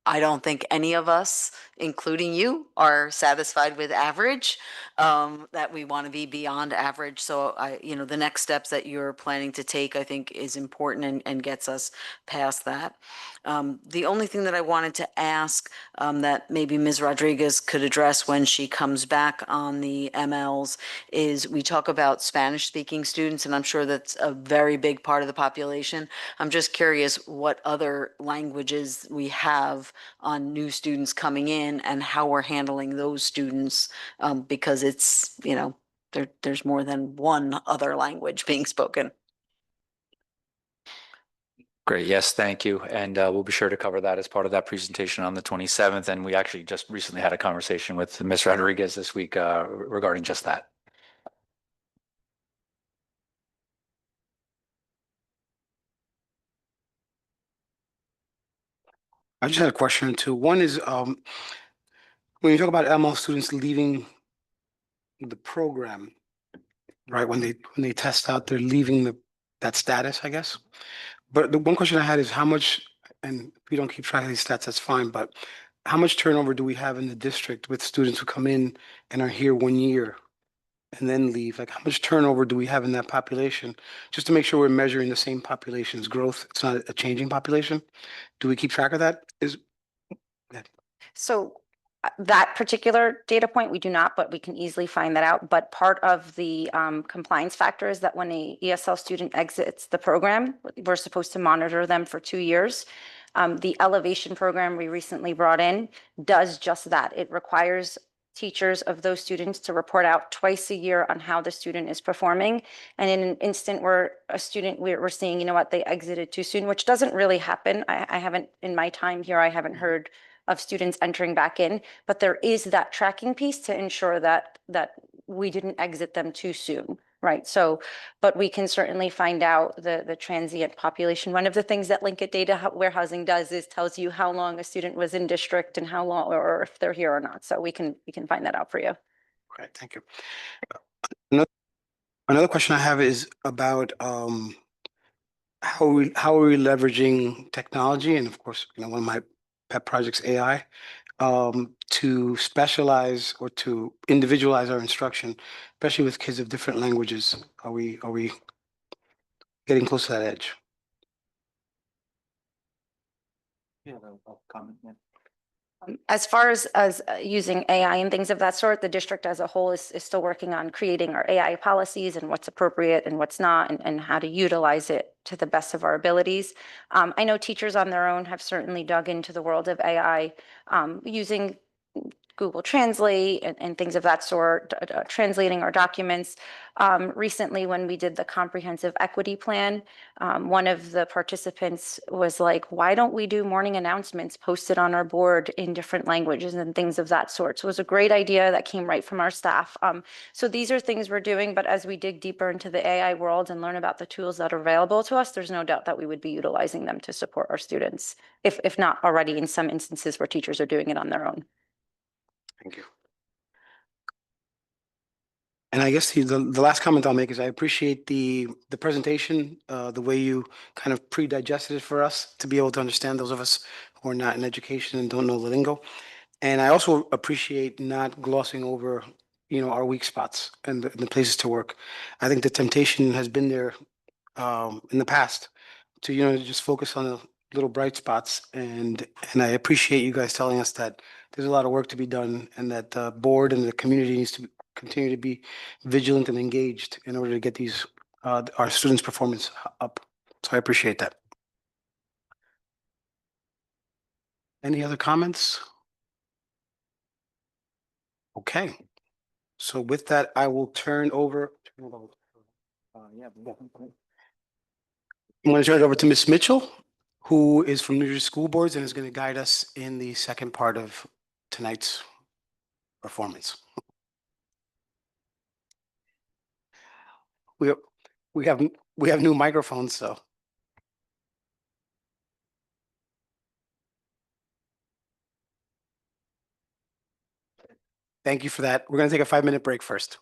I don't think any of us, including you, are satisfied with average, that we want to be beyond average. So you know, the next steps that you're planning to take, I think, is important and gets us past that. The only thing that I wanted to ask, that maybe Ms. Rodriguez could address when she comes back on the MLs, is we talk about Spanish speaking students, and I'm sure that's a very big part of the population. I'm just curious what other languages we have on new students coming in and how we're handling those students, because it's, you know, there's more than one other language being spoken. Great. Yes, thank you. And we'll be sure to cover that as part of that presentation on the 27th. And we actually just recently had a conversation with Ms. Rodriguez this week regarding just that. I just had a question or two. One is, when you talk about ML students leaving the program, right? When they test out, they're leaving that status, I guess. But the one question I had is how much, and if you don't keep track of these stats, that's fine, but how much turnover do we have in the district with students who come in and are here 1 year and then leave? Like, how much turnover do we have in that population? Just to make sure we're measuring the same population's growth. It's not a changing population. Do we keep track of that? So that particular data point, we do not, but we can easily find that out. But part of the compliance factor is that when a ESL student exits the program, we're supposed to monitor them for 2 years. The elevation program we recently brought in does just that. It requires teachers of those students to report out twice a year on how the student is performing. And in an instant where a student, we're seeing, you know what, they exited too soon, which doesn't really happen. I haven't, in my time here, I haven't heard of students entering back in, but there is that tracking piece to ensure that we didn't exit them too soon, right? So, but we can certainly find out the transient population. One of the things that Linkit Data Warehousing does is tells you how long a student was in district and how long, or if they're here or not. So we can find that out for you. Okay, thank you. Another question I have is about how are we leveraging technology, and of course, one of my pet projects, AI, to specialize or to individualize our instruction, especially with kids of different languages. Are we getting close to that edge? Yeah, I'll comment. As far as using AI and things of that sort, the district as a whole is still working on creating our AI policies and what's appropriate and what's not, and how to utilize it to the best of our abilities. I know teachers on their own have certainly dug into the world of AI, using Google Translate and things of that sort, translating our documents. Recently, when we did the comprehensive equity plan, one of the participants was like, why don't we do morning announcements posted on our board in different languages and things of that sort? So it was a great idea that came right from our staff. So these are things we're doing, but as we dig deeper into the AI world and learn about the tools that are available to us, there's no doubt that we would be utilizing them to support our students, if not already in some instances where teachers are doing it on their own. Thank you. And I guess the last comment I'll make is I appreciate the presentation, the way you kind of pre-digested it for us to be able to understand those of us who are not in education and don't know the lingo. And I also appreciate not glossing over, our weak spots and the places to work. I think the temptation has been there in the past to, just focus on the little bright spots. And I appreciate you guys telling us that there's a lot of work to be done and that the board and the community needs to continue to be vigilant and engaged in order to get these our students' performance up. So I appreciate that. Any other comments? Okay. So with that, I will turn over. I'm going to turn it over to Ms. Mitchell, who is from New Jersey School Boards and is going to guide us in the second part of tonight's performance. We we have we have new microphones, so. Thank you for that. We're going to take a 5-minute break first.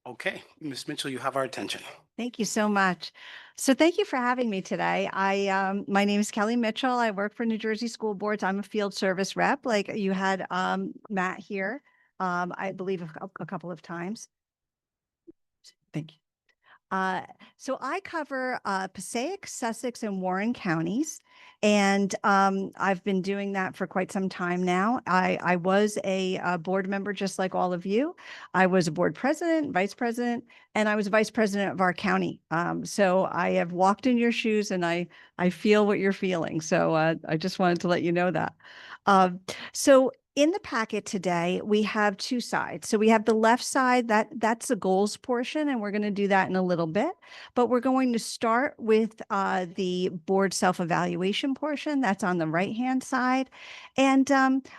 Okay, Ms. Mitchell, you have our attention. Thank you so much. So thank you for having me today. My name is Kelly Mitchell. I work for New Jersey School Boards. I'm a field service rep, like you had Matt here, I believe a couple of times. Thank you. So I cover Passaic, Sussex, and Warren counties, and I've been doing that for quite some time now. I was a board member just like all of you. I was a board president, vice president, and I was vice president of our county. So I have walked in your shoes, and I feel what you're feeling. So I just wanted to let you know that. So in the packet today, we have two sides. So we have the left side, that's the goals portion, and we're going to do that in a little bit. But we're going to start with the board self-evaluation portion. That's on the right-hand side. And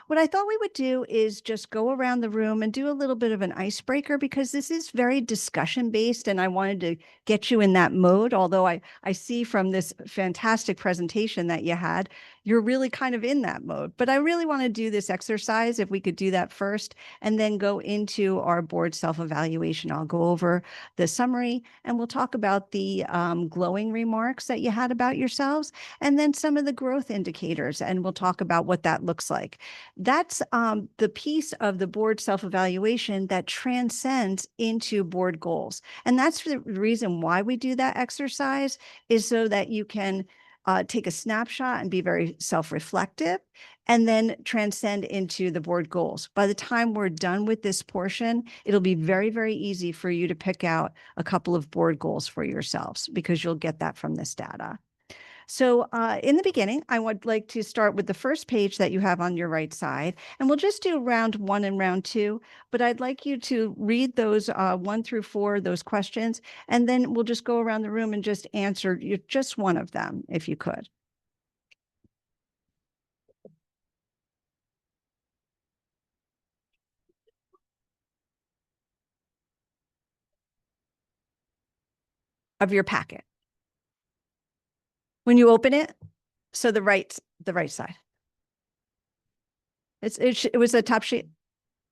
what I thought we would do is just go around the room and do a little bit of an icebreaker, because this is very discussion-based, and I wanted to get you in that mode. Although I see from this fantastic presentation that you had, you're really kind of in that mode. But I really want to do this exercise, if we could do that first, and then go into our board self-evaluation. I'll go over the summary, and we'll talk about the glowing remarks that you had about yourselves, and then some of the growth indicators, and we'll talk about what that looks like. That's the piece of the board self-evaluation that transcends into board goals. And that's the reason why we do that exercise, is so that you can take a snapshot and be very self-reflective, and then transcend into the board goals. By the time we're done with this portion, it'll be very, very easy for you to pick out a couple of board goals for yourselves, because you'll get that from this data. So in the beginning, I would like to start with the first page that you have on your right side, and we'll just do round 1 and round 2, but I'd like you to read those 1 through 4, those questions, and then we'll just go around the room and just answer just one of them, if you could. Of your packet. When you open it, so the right side. It was the top sheet.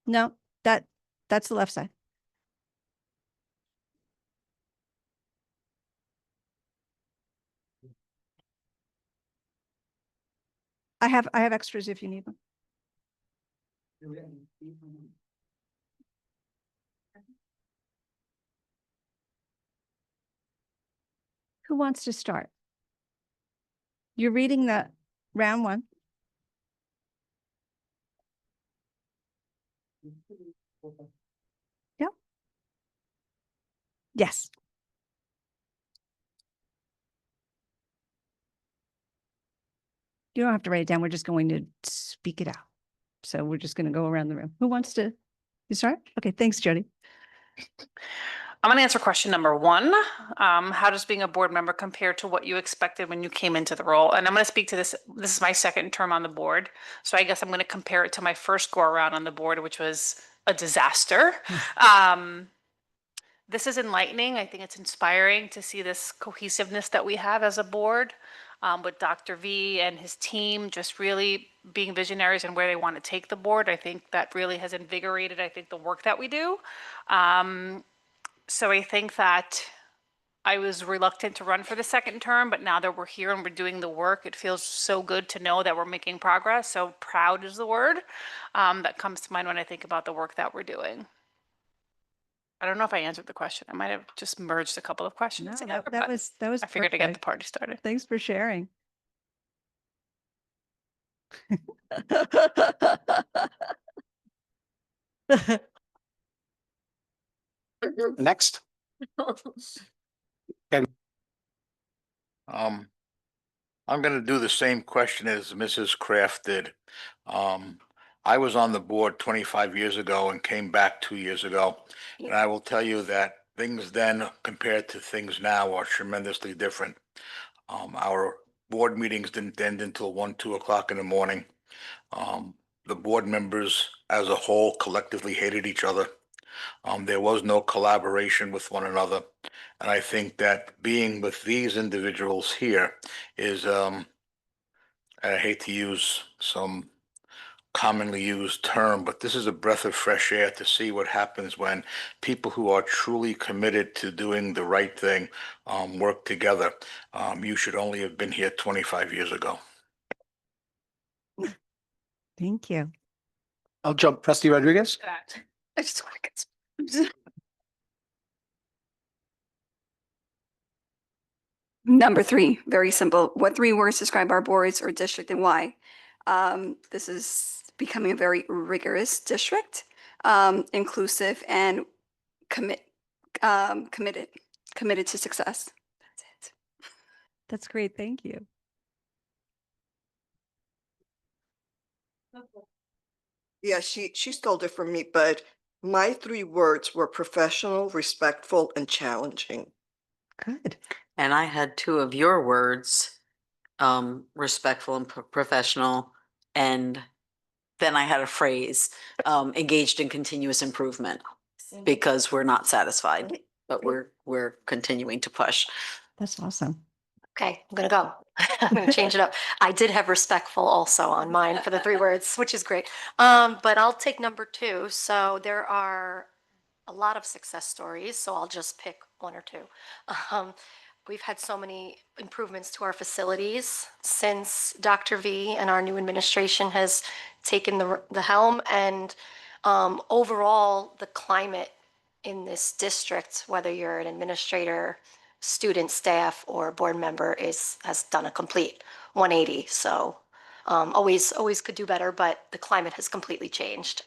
No, that's the left side. I have extras if you need them. Who wants to start? You're reading the round 1. Yeah. Yes. You don't have to write it down. We're just going to speak it out. So we're just going to go around the room. Who wants to start? Okay, thanks, Jody. I'm going to answer question number 1. How does being a board member compare to what you expected when you came into the role? And I'm going to speak to this. This is my second term on the board. So I guess I'm going to compare it to my first go around on the board, which was a disaster. This is enlightening. I think it's inspiring to see this cohesiveness that we have as a board, with Dr. V and his team just really being visionaries and where they want to take the board. I think that really has invigorated, I think, the work that we do. So I think that I was reluctant to run for the second term, but now that we're here and we're doing the work, it feels so good to know that we're making progress. So proud is the word that comes to mind when I think about the work that we're doing. I don't know if I answered the question. I might have just merged a couple of questions. No, together, that but was I figured to get the perfect. party started. Thanks for sharing. Next. I'm going to do the same question as Mrs. Kraft did. I was on the board 25 years ago and came back 2 years ago. And I will tell you that things then compared to things now are tremendously different. Our board meetings didn't end until 1, 2 o'clock in the morning. The board members as a whole collectively hated each other. There was no collaboration with one another. And I think that being with these individuals here is, I hate to use some commonly used term, but this is a breath of fresh air to see what happens when people who are truly committed to doing the right thing work together. You should only have been here 25 years ago. Thank you. I'll jump. Trustee Rodriguez? I just want to get. Number 3, very simple. What 3 words describe our boards or district and why? This is becoming a very rigorous district, inclusive and committed to success. That's it. That's great. Thank you. Yeah, she stole it from me, but my 3 words were professional, respectful, and challenging. Good. And I had 2 of your words, respectful and professional. And then I had a phrase, engaged in continuous improvement, because we're not satisfied, but we're continuing to push. That's awesome. Okay, I'm gonna go. I'm gonna change it up. I did have respectful also on mine for the 3 words, which is great. But I'll take number 2. So there are a lot of success stories, so I'll just pick 1 or 2. We've had so many improvements to our facilities since Dr. V and our new administration has taken the helm, and overall, the climate in this district, whether you're an administrator, student, staff, or board member, has done a complete 180. So always could do better, but the climate has completely changed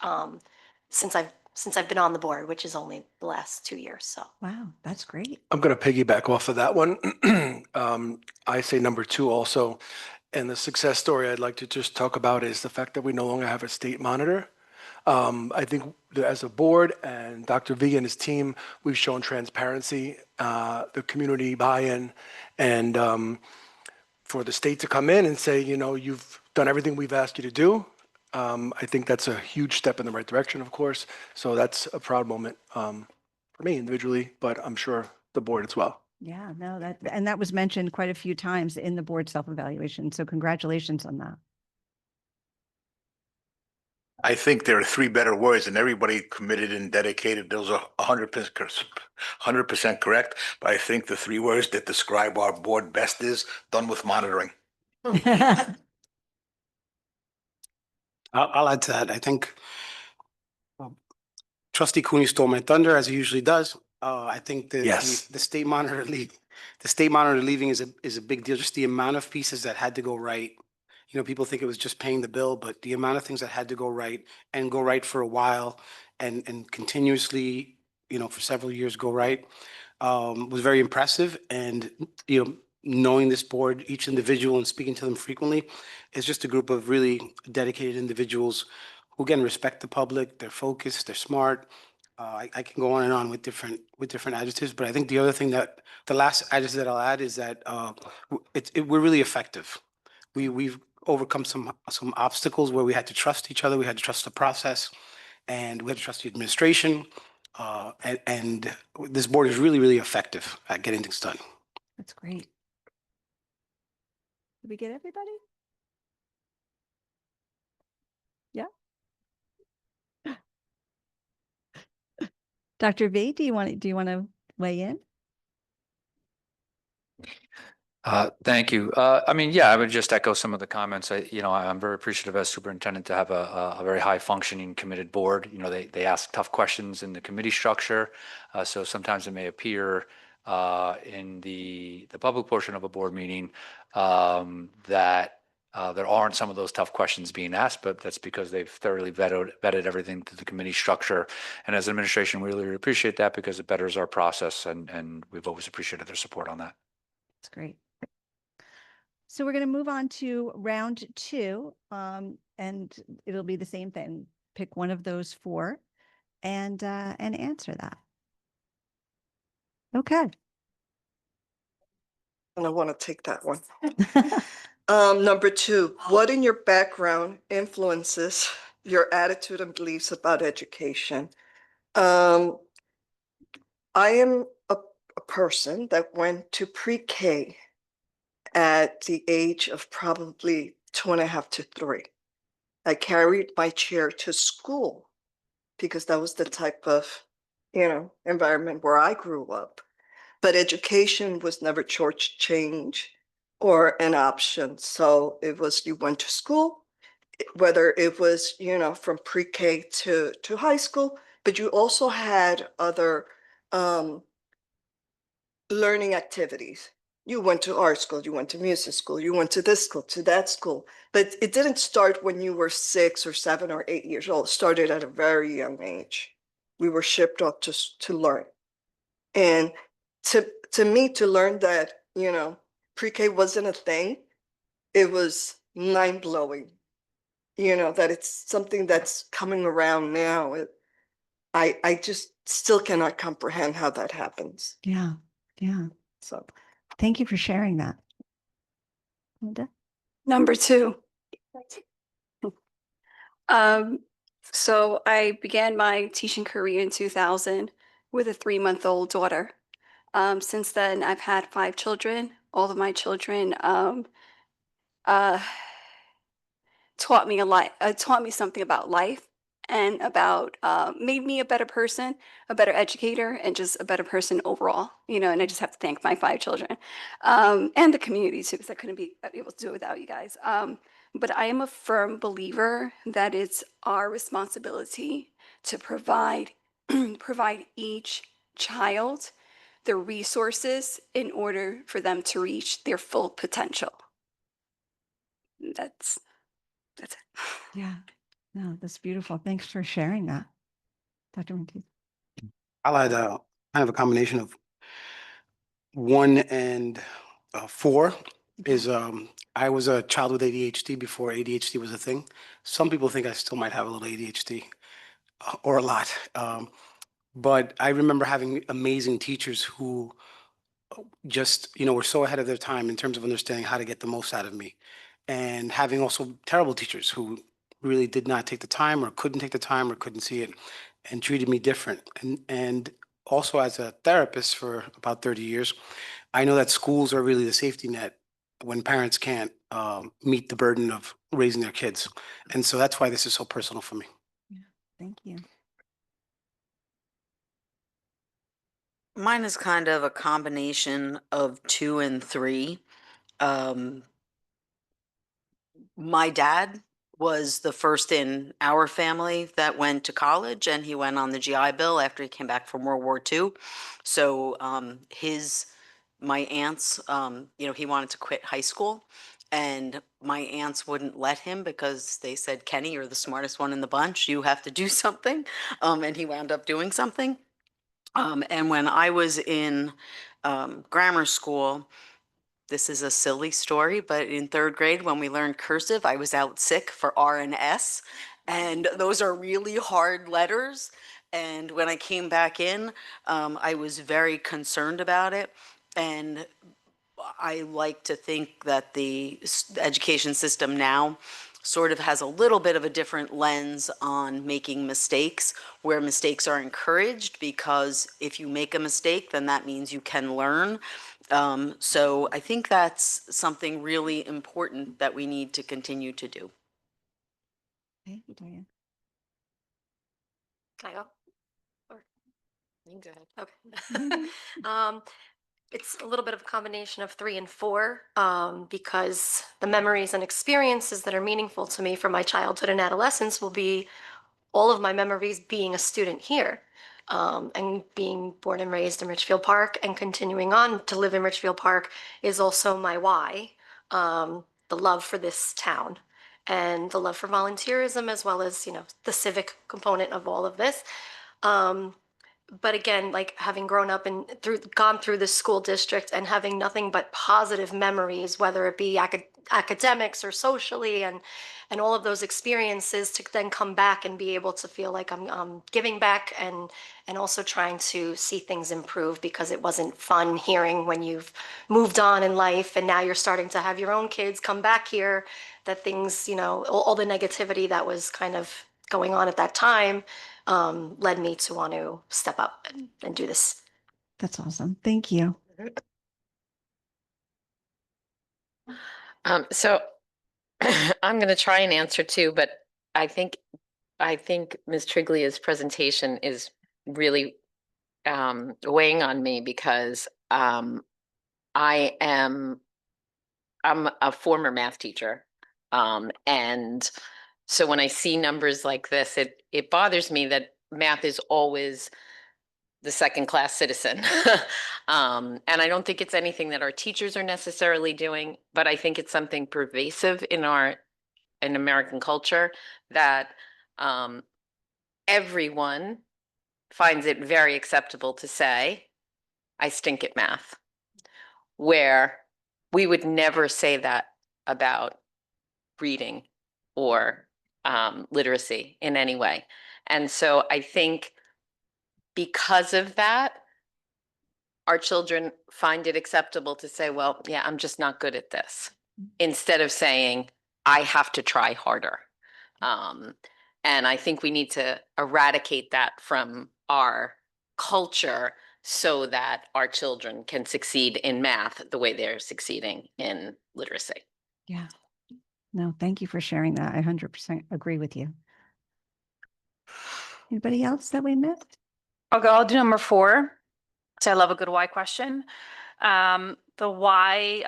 since I've been on the board, which is only the last 2 years. So Wow, that's great. I'm going to piggyback off of that one. I say number 2 also. And the success story I'd like to just talk about is the fact that we no longer have a state monitor. I think that as a board and Dr. V and his team, we've shown transparency, the community buy-in, and for the state to come in and say, you know, you've done everything we've asked you to do. I think that's a huge step in the right direction, of course. So that's a proud moment for me individually, but I'm sure the board as well. Yeah, no, that was mentioned quite a few times in the board self-evaluation. So congratulations on that. I think there are 3 better words, and everybody committed and dedicated. Those are 100% correct. But I think the 3 words that describe our board best is done with monitoring. I'll add to that. I think Trustee Cooney stole my thunder, as he usually does. I think that Yes. the state monitor leaving is a big deal. Just the amount of pieces that had to go right. You know, people think it was just paying the bill, but the amount of things that had to go right and go right for a while and continuously, you know, for several years go right, was very impressive. And, you know, knowing this board, each individual and speaking to them frequently, is just a group of really dedicated individuals who, again, respect the public. They're focused, they're smart. I can go on and on with different adjectives, but I think the other thing that the last adjective that I'll add is that we're really effective. We've overcome some obstacles where we had to trust each other, we had to trust the process, and we had to trust the administration. And this board is really effective at getting things done. That's great. Did we get everybody? Yeah. Dr. V, do you want to weigh in? Thank you. I mean, yeah, I would just echo some of the comments. I'm very appreciative as superintendent to have a very high functioning, committed board. You know, they ask tough questions in the committee structure. So sometimes it may appear in the public portion of a board meeting that there aren't some of those tough questions being asked, but that's because they've thoroughly vetted everything through the committee structure. And as an administration, we really appreciate that because it betters our process, and we've always appreciated their support on that. That's great. So we're going to move on to round 2, and it'll be the same thing. Pick one of those 4 and answer that. Okay. And I want to take that one. Number 2, what in your background influences your attitude and beliefs about education? I am a person that went to pre-K at the age of probably 2.5 to 3. I carried my chair to school because that was the type of, environment where I grew up. But education was never shortchanged or an option. So it was you went to school, whether it was, from pre-K to high school, but you also had other learning activities. You went to art school, you went to music school, you went to this school, to that school. But it didn't start when you were 6 or 7 or 8 years old. It started at a very young age. We were shipped off to learn. And to me, to learn that, pre-K wasn't a thing, it was mind-blowing. That it's something that's coming around now. I just still cannot comprehend how that happens. Yeah. Yeah. So Thank you for sharing that. Linda? Number 2. So I began my teaching career in 2000 with a 3-month-old daughter. Since then, I've had 5 children. All of my children uh, taught me taught me something about life and about made me a better person, a better educator, and just a better person overall. And I just have to thank my 5 children and the community too, because I couldn't be able to do it without you guys. But I am a firm believer that it's our responsibility to provide provide each child the resources in order for them to reach their full potential. That's it. Yeah. No, that's beautiful. Thanks for sharing that. Dr. Martinez. I'll add kind of a combination of 1 and 4 is I was a child with ADHD before ADHD was a thing. Some people think I still might have a little ADHD or a lot. But I remember having amazing teachers who just, were so ahead of their time in terms of understanding how to get the most out of me. And having also terrible teachers who really did not take the time or couldn't take the time or couldn't see it and treated me different. And also as a therapist for about 30 years, I know that schools are really the safety net when parents can't meet the burden of raising their kids. And so that's why this is so personal for me. Yeah. Thank you. Mine is kind of a combination of 2 and 3. My dad was the first in our family that went to college, and he went on the GI Bill after he came back from World War II. So my aunts, he wanted to quit high school, and my aunts wouldn't let him because they said, Kenny, you're the smartest one in the bunch. You have to do something. And he wound up doing something. And when I was in grammar school, this is a silly story, but in 3rd grade, when we learned cursive, I was out sick for R and S, and those are really hard letters. And when I came back in, I was very concerned about it. And I like to think that the education system now sort of has a little bit of a different lens on making mistakes, where mistakes are encouraged, because if you make a mistake, then that means you can learn. So I think that's something really important that we need to continue to do. Okay, Victoria. Can I go? Or you go ahead. Okay. Mhm. It's a little bit of a combination of 3 and 4, because the memories and experiences that are meaningful to me from my childhood and adolescence will be all of my memories being a student here, and being born and raised in Richfield Park and continuing on to live in Richfield Park is also my why. The love for this town and the love for volunteerism, as well as, the civic component of all of this. But again, like having grown up and gone through the school district and having nothing but positive memories, whether it be academics or socially, and all of those experiences, to then come back and be able to feel like I'm giving back, and also trying to see things improve, because it wasn't fun hearing when you've moved on in life and now you're starting to have your own kids come back here, that things, all the negativity that was kind of going on at that time led me to want to step up and do this. That's awesome. Thank you. So I'm going to try and answer too, but I think Ms. Triglia's presentation is really weighing on me because I'm a former math teacher. And so when I see numbers like this, it bothers me that math is always the second class citizen. And I don't think it's anything that our teachers are necessarily doing, but I think it's something pervasive in American culture that everyone finds it very acceptable to say, I stink at math, where we would never say that about reading or literacy in any way. And so I think because of that, our children find it acceptable to say, well, yeah, I'm just not good at this, instead of saying, I have to try harder. And I think we need to eradicate that from our culture so that our children can succeed in math the way they're succeeding in literacy. Yeah. No, thank you for sharing that. I 100% agree with you. Anybody else that we missed? I'll do number 4. So I love a good why question. The why,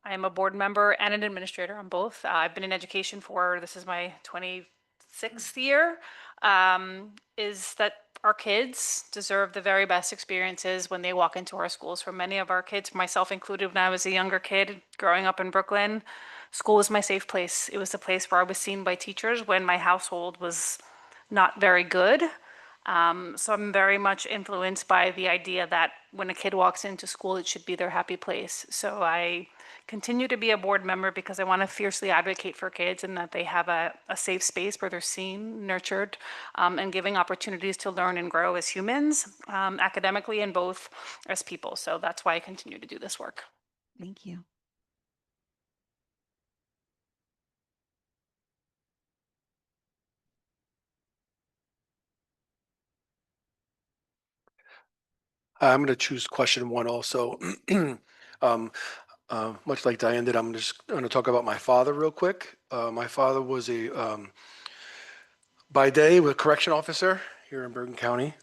I'm a board member and an administrator on both. I've been in education this is my 26th year, is that our kids deserve the very best experiences when they walk into our schools. For many of our kids, myself included, when I was a younger kid growing up in Brooklyn, school was my safe place. It was the place where I was seen by teachers when my household was not very good. So I'm very much influenced by the idea that when a kid walks into school, it should be their happy place. So I continue to be a board member because I want to fiercely advocate for kids and that they have a safe space where they're seen, nurtured, and giving opportunities to learn and grow as humans, academically and both as people. So that's why I continue to do this work. Thank you. I'm going to choose question 1 also. Much like Diane did, I'm just going to talk about my father real quick. My father was by day, a correction officer here in Bergen County,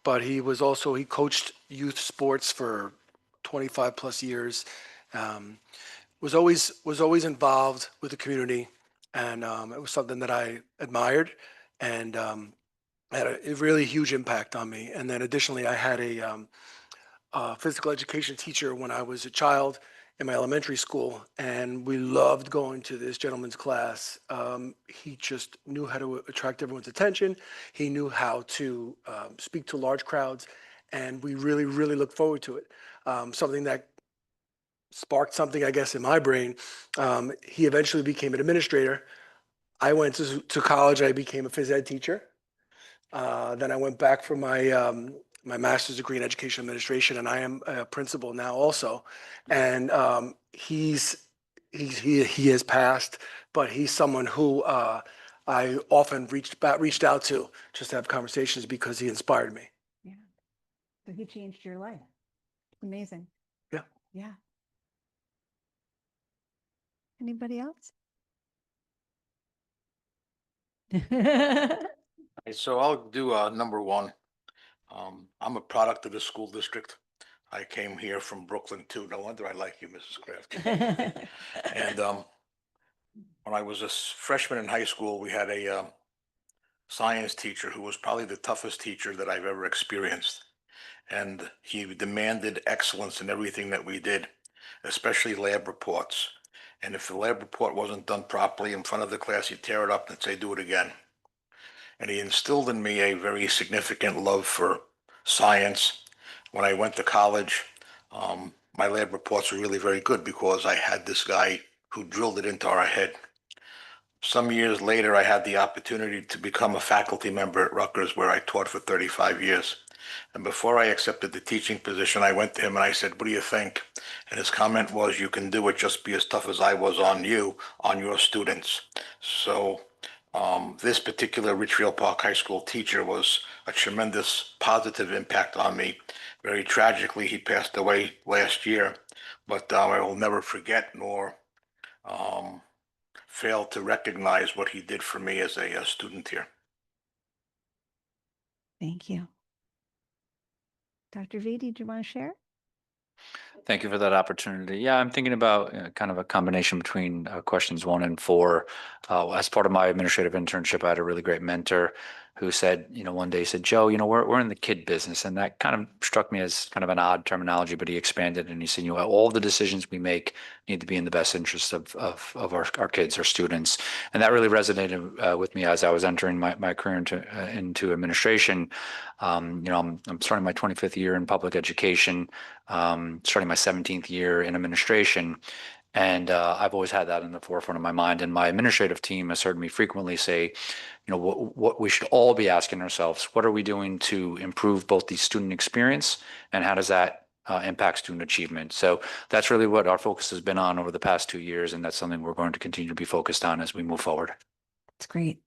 but he coached youth sports for 25 plus years. Was always involved with the community, and it was something that I admired, and had a really huge impact on me. And then additionally, I had a physical education teacher when I was a child in my elementary school, and we loved going to this gentleman's class. He just knew how to attract everyone's attention. He knew how to speak to large crowds, and we really, really looked forward to it. Something that sparked something, I guess, in my brain. He eventually became an administrator. I went to college. I became a phys ed teacher. Then I went back for my master's degree in education administration, and I am a principal now also. And he has passed, but he's someone who I often reached out to just to have conversations because he inspired me. Yeah. So he changed your life. Amazing. Yeah. Yeah. Anybody else? So I'll do number 1. I'm a product of the school district. I came here from Brooklyn too. No wonder I like you, Mrs. Kraft. And when I was a freshman in high school, we had a science teacher who was probably the toughest teacher that I've ever experienced. And he demanded excellence in everything that we did, especially lab reports. And if the lab report wasn't done properly in front of the class, he'd tear it up and say, do it again. And he instilled in me a very significant love for science. When I went to college, my lab reports were really very good because I had this guy who drilled it into our head. Some years later, I had the opportunity to become a faculty member at Rutgers, where I taught for 35 years. And before I accepted the teaching position, I went to him and I said, what do you think? And his comment was, you can do it, just be as tough as I was on you, on your students. So this particular Richfield Park High School teacher was a tremendous positive impact on me. Very tragically, he passed away last year, but I will never forget nor fail to recognize what he did for me as a student here. Thank you. Dr. V, did you want to share? Thank you for that opportunity. Yeah, I'm thinking about kind of a combination between questions 1 and 4. As part of my administrative internship, I had a really great mentor who said, one day he said, Joe, we're in the kid business. And that kind of struck me as kind of an odd terminology, but he expanded and he said, all the decisions we make need to be in the best interest of our kids, our students. And that really resonated with me as I was entering my career into administration. I'm starting my 25th year in public education, starting my 17th year in administration. And I've always had that in the forefront of my mind. And my administrative team has heard me frequently say, what we should all be asking ourselves, what are we doing to improve both the student experience and how does that impact student achievement? So that's really what our focus has been on over the past 2 years. And that's something we're going to continue to be focused on as we move forward. That's great.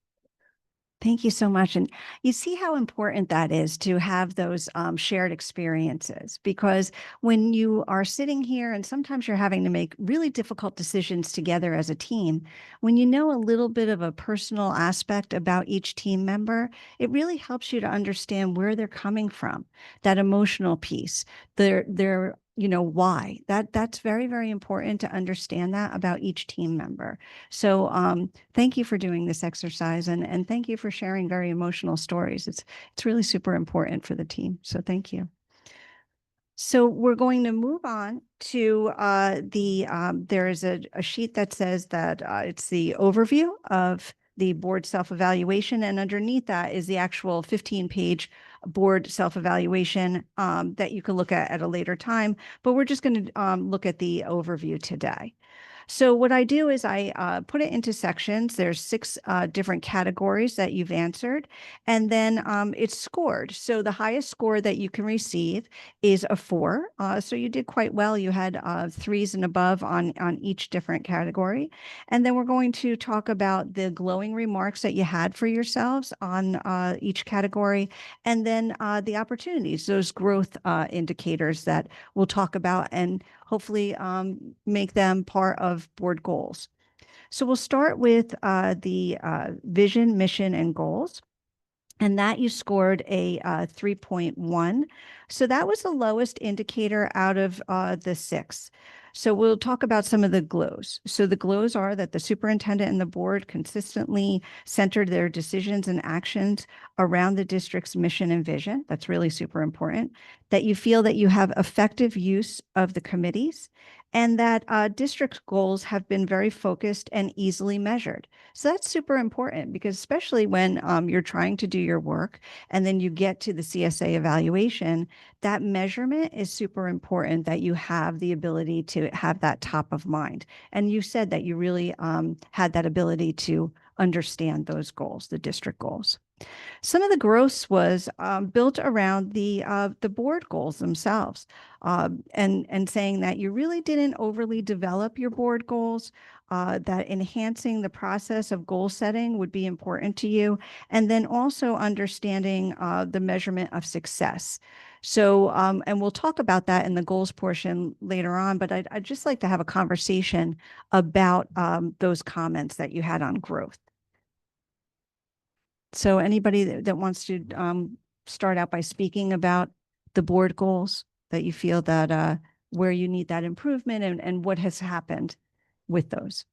Thank you so much. And you see how important that is to have those shared experiences, because when you are sitting here and sometimes you're having to make really difficult decisions together as a team, when you know a little bit of a personal aspect about each team member, it really helps you to understand where they're coming from, that emotional piece, their why. That's very, very important to understand that about each team member. So thank you for doing this exercise, and thank you for sharing very emotional stories. It's really super important for the team. So thank you. So we're going to move on to there is a sheet that says that it's the overview of the board self-evaluation, and underneath that is the actual 15-page board self-evaluation that you can look at a later time. But we're just going to look at the overview today. So what I do is I put it into sections. There's 6 different categories that you've answered, and then it's scored. So the highest score that you can receive is a 4. So you did quite well. You had 3s and above on each different category. And then we're going to talk about the glowing remarks that you had for yourselves on each category, and then the opportunities, those growth indicators that we'll talk about, and hopefully make them part of board goals. So we'll start with the vision, mission, and goals. And that you scored a 3.1. So that was the lowest indicator out of the 6. So we'll talk about some of the glows. So the glows are that the superintendent and the board consistently centered their decisions and actions around the district's mission and vision. That's really super important. That you feel that you have effective use of the committees, and that district goals have been very focused and easily measured. So that's super important, because especially when you're trying to do your work and then you get to the CSA evaluation, that measurement is super important, that you have the ability to have that top of mind. And you said that you really had that ability to understand those goals, the district goals. Some of the growth was built around the board goals themselves, and saying that you really didn't overly develop your board goals, that enhancing the process of goal setting would be important to you, and then also understanding the measurement of success. So, and we'll talk about that in the goals portion later on, but I'd just like to have a conversation about those comments that you had on growth. So anybody that wants to start out by speaking about the board goals that you feel that where you need that improvement, and what has happened with those.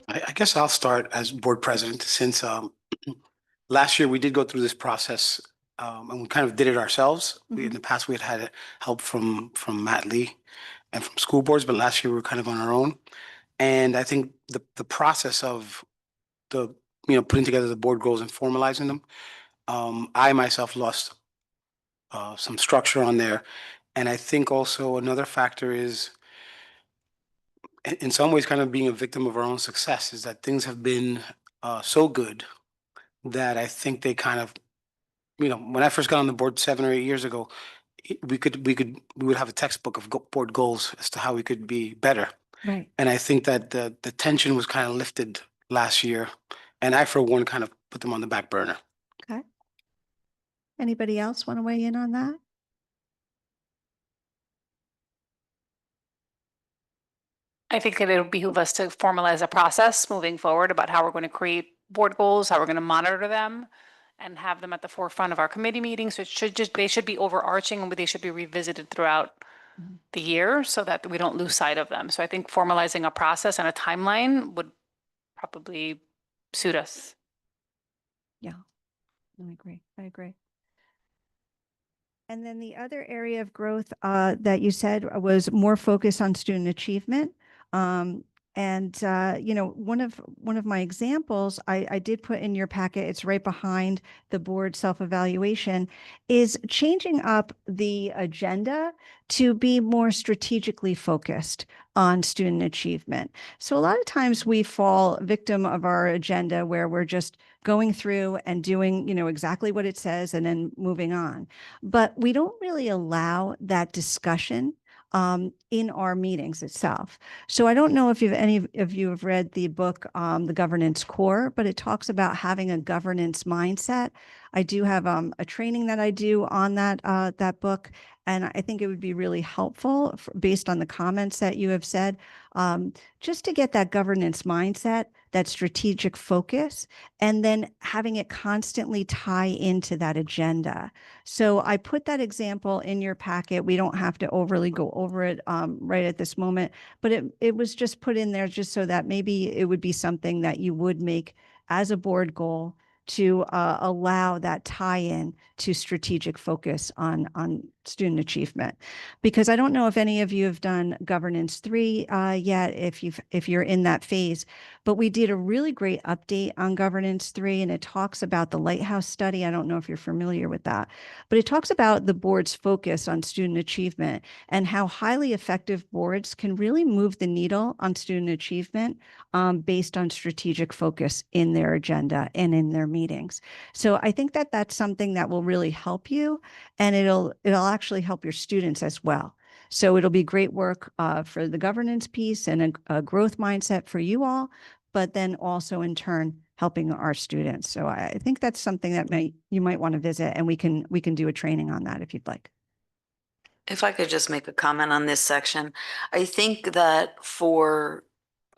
I guess I'll start as board president, since last year we did go through this process, and we kind of did it ourselves. In the past, we had help from Matt Lee and from school boards, but last year we were kind of on our own. And I think the process of the putting together the board goals and formalizing them, I myself lost some structure on there. And I think also another factor is, in some ways, kind of being a victim of our own success, is that things have been so good that I think they kind of, when I first got on the board 7 or 8 years ago, we would have a textbook of board goals as to how we could be better. Right. And I think that the tension was kind of lifted last year, and I, for one, kind of put them on the back burner. Okay. Anybody else want to weigh in on that? I think that it'll behoove us to formalize a process moving forward about how we're going to create board goals, how we're going to monitor them, and have them at the forefront of our committee meetings. So they should be overarching, and they should be revisited throughout the year so that we don't lose sight of them. So I think formalizing a process and a timeline would probably suit us. Yeah, I agree. I agree. And then the other area of growth that you said was more focus on student achievement. You know, one of my examples I did put in your packet, it's right behind the board self-evaluation, is changing up the agenda to be more strategically focused on student achievement. So a lot of times we fall victim of our agenda where we're just going through and doing, you know, exactly what it says and then moving on. But we don't really allow that discussion in our meetings itself. So I don't know if any of you have read the book, The Governance Core, but it talks about having a governance mindset. I do have a training that I do on that book, and I think it would be really helpful based on the comments that you have said, just to get that governance mindset, that strategic focus, and then having it constantly tie into that agenda. So I put that example in your packet. We don't have to overly go over it right at this moment, but it was just put in there just so that maybe it would be something that you would make as a board goal to allow that tie-in to strategic focus on student achievement. Because I don't know if any of you have done Governance 3 yet, if you're in that phase, but we did a really great update on Governance 3, and it talks about the Lighthouse study. I don't know if you're familiar with that, but it talks about the board's focus on student achievement and how highly effective boards can really move the needle on student achievement based on strategic focus in their agenda and in their meetings. So I think that that's something that will really help you, and it'll actually help your students as well. So it'll be great work for the governance piece and a growth mindset for you all, but then also in turn helping our students. So I think that's something that you might want to visit, and we can do a training on that if you'd like. If I could just make a comment on this section, I think that for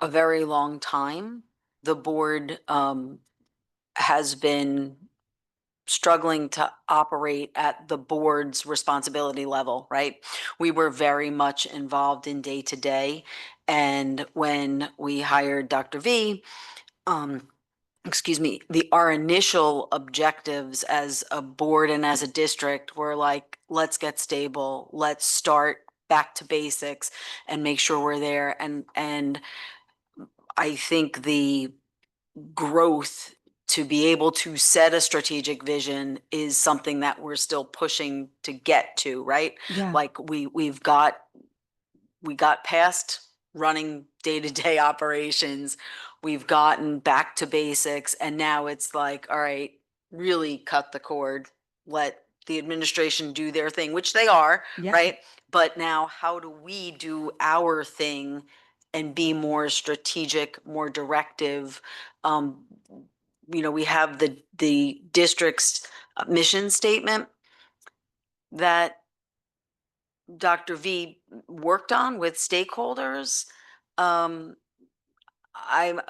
a very long time, the board has been struggling to operate at the board's responsibility level, right? We were very much involved in day to day. And when we hired Dr. V, our initial objectives as a board and as a district were like, let's get stable, let's start back to basics and make sure we're there. And I think the growth to be able to set a strategic vision is something that we're still pushing to get to, right? Yeah. Like we got past running day-to-day operations. We've gotten back to basics, and now it's like, all right, really cut the cord, let the administration do their thing, which they are, Yeah. right? But now how do we do our thing and be more strategic, more directive? You know, we have the district's mission statement that Dr. V worked on with stakeholders. I'm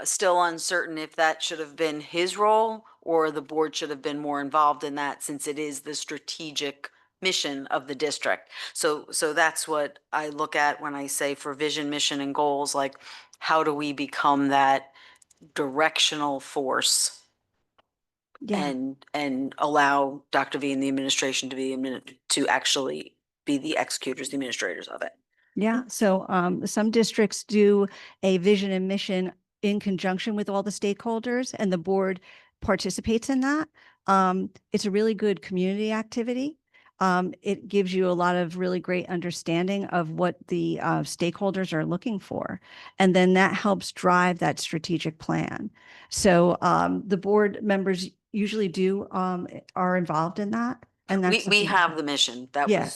still uncertain if that should have been his role or the board should have been more involved in that, since it is the strategic mission of the district. So that's what I look at when I say for vision, mission, and goals, like how do we become that directional force? Yeah. And allow Dr. V and the administration to actually be the executors, the administrators of it. Yeah. So some districts do a vision and mission in conjunction with all the stakeholders, and the board participates in that. It's a really good community activity. It gives you a lot of really great understanding of what the stakeholders are looking for. And then that helps drive that strategic plan. So the board members usually are involved in that. And that's We have the mission that Yeah.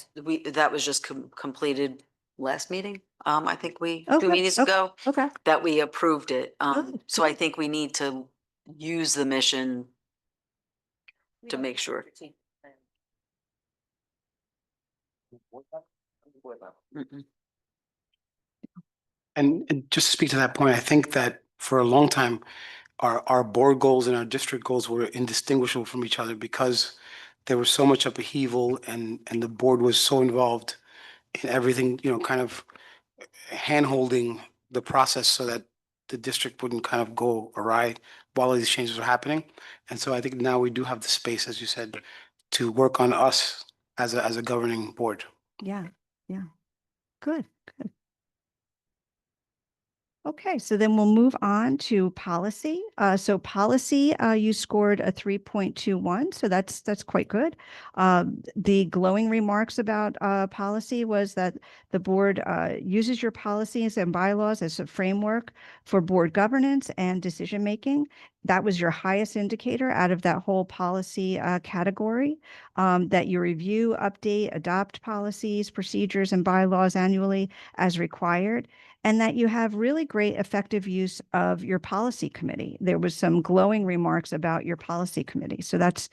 was just completed last meeting. I think two Okay, meetings okay, ago okay. that we approved it. Good, So I think we need to use the mission to make sure. Mm-mm. And just to speak to that point, I think that for a long time, our board goals and our district goals were indistinguishable from each other because there was so much upheaval and the board was so involved in everything, kind of hand-holding the process so that the district wouldn't kind of go awry while these changes are happening. And so I think now we do have the space, as you said, to work on us as a governing board. Yeah, yeah. Good, good. Okay, so then we'll move on to policy. So policy, you scored a 3.21, so that's quite good. The glowing remarks about policy was that the board uses your policies and bylaws as a framework for board governance and decision making. That was your highest indicator out of that whole policy category. That you review, update, adopt policies, procedures, and bylaws annually as required, and that you have really great effective use of your policy committee. There was some glowing remarks about your policy committee. So that's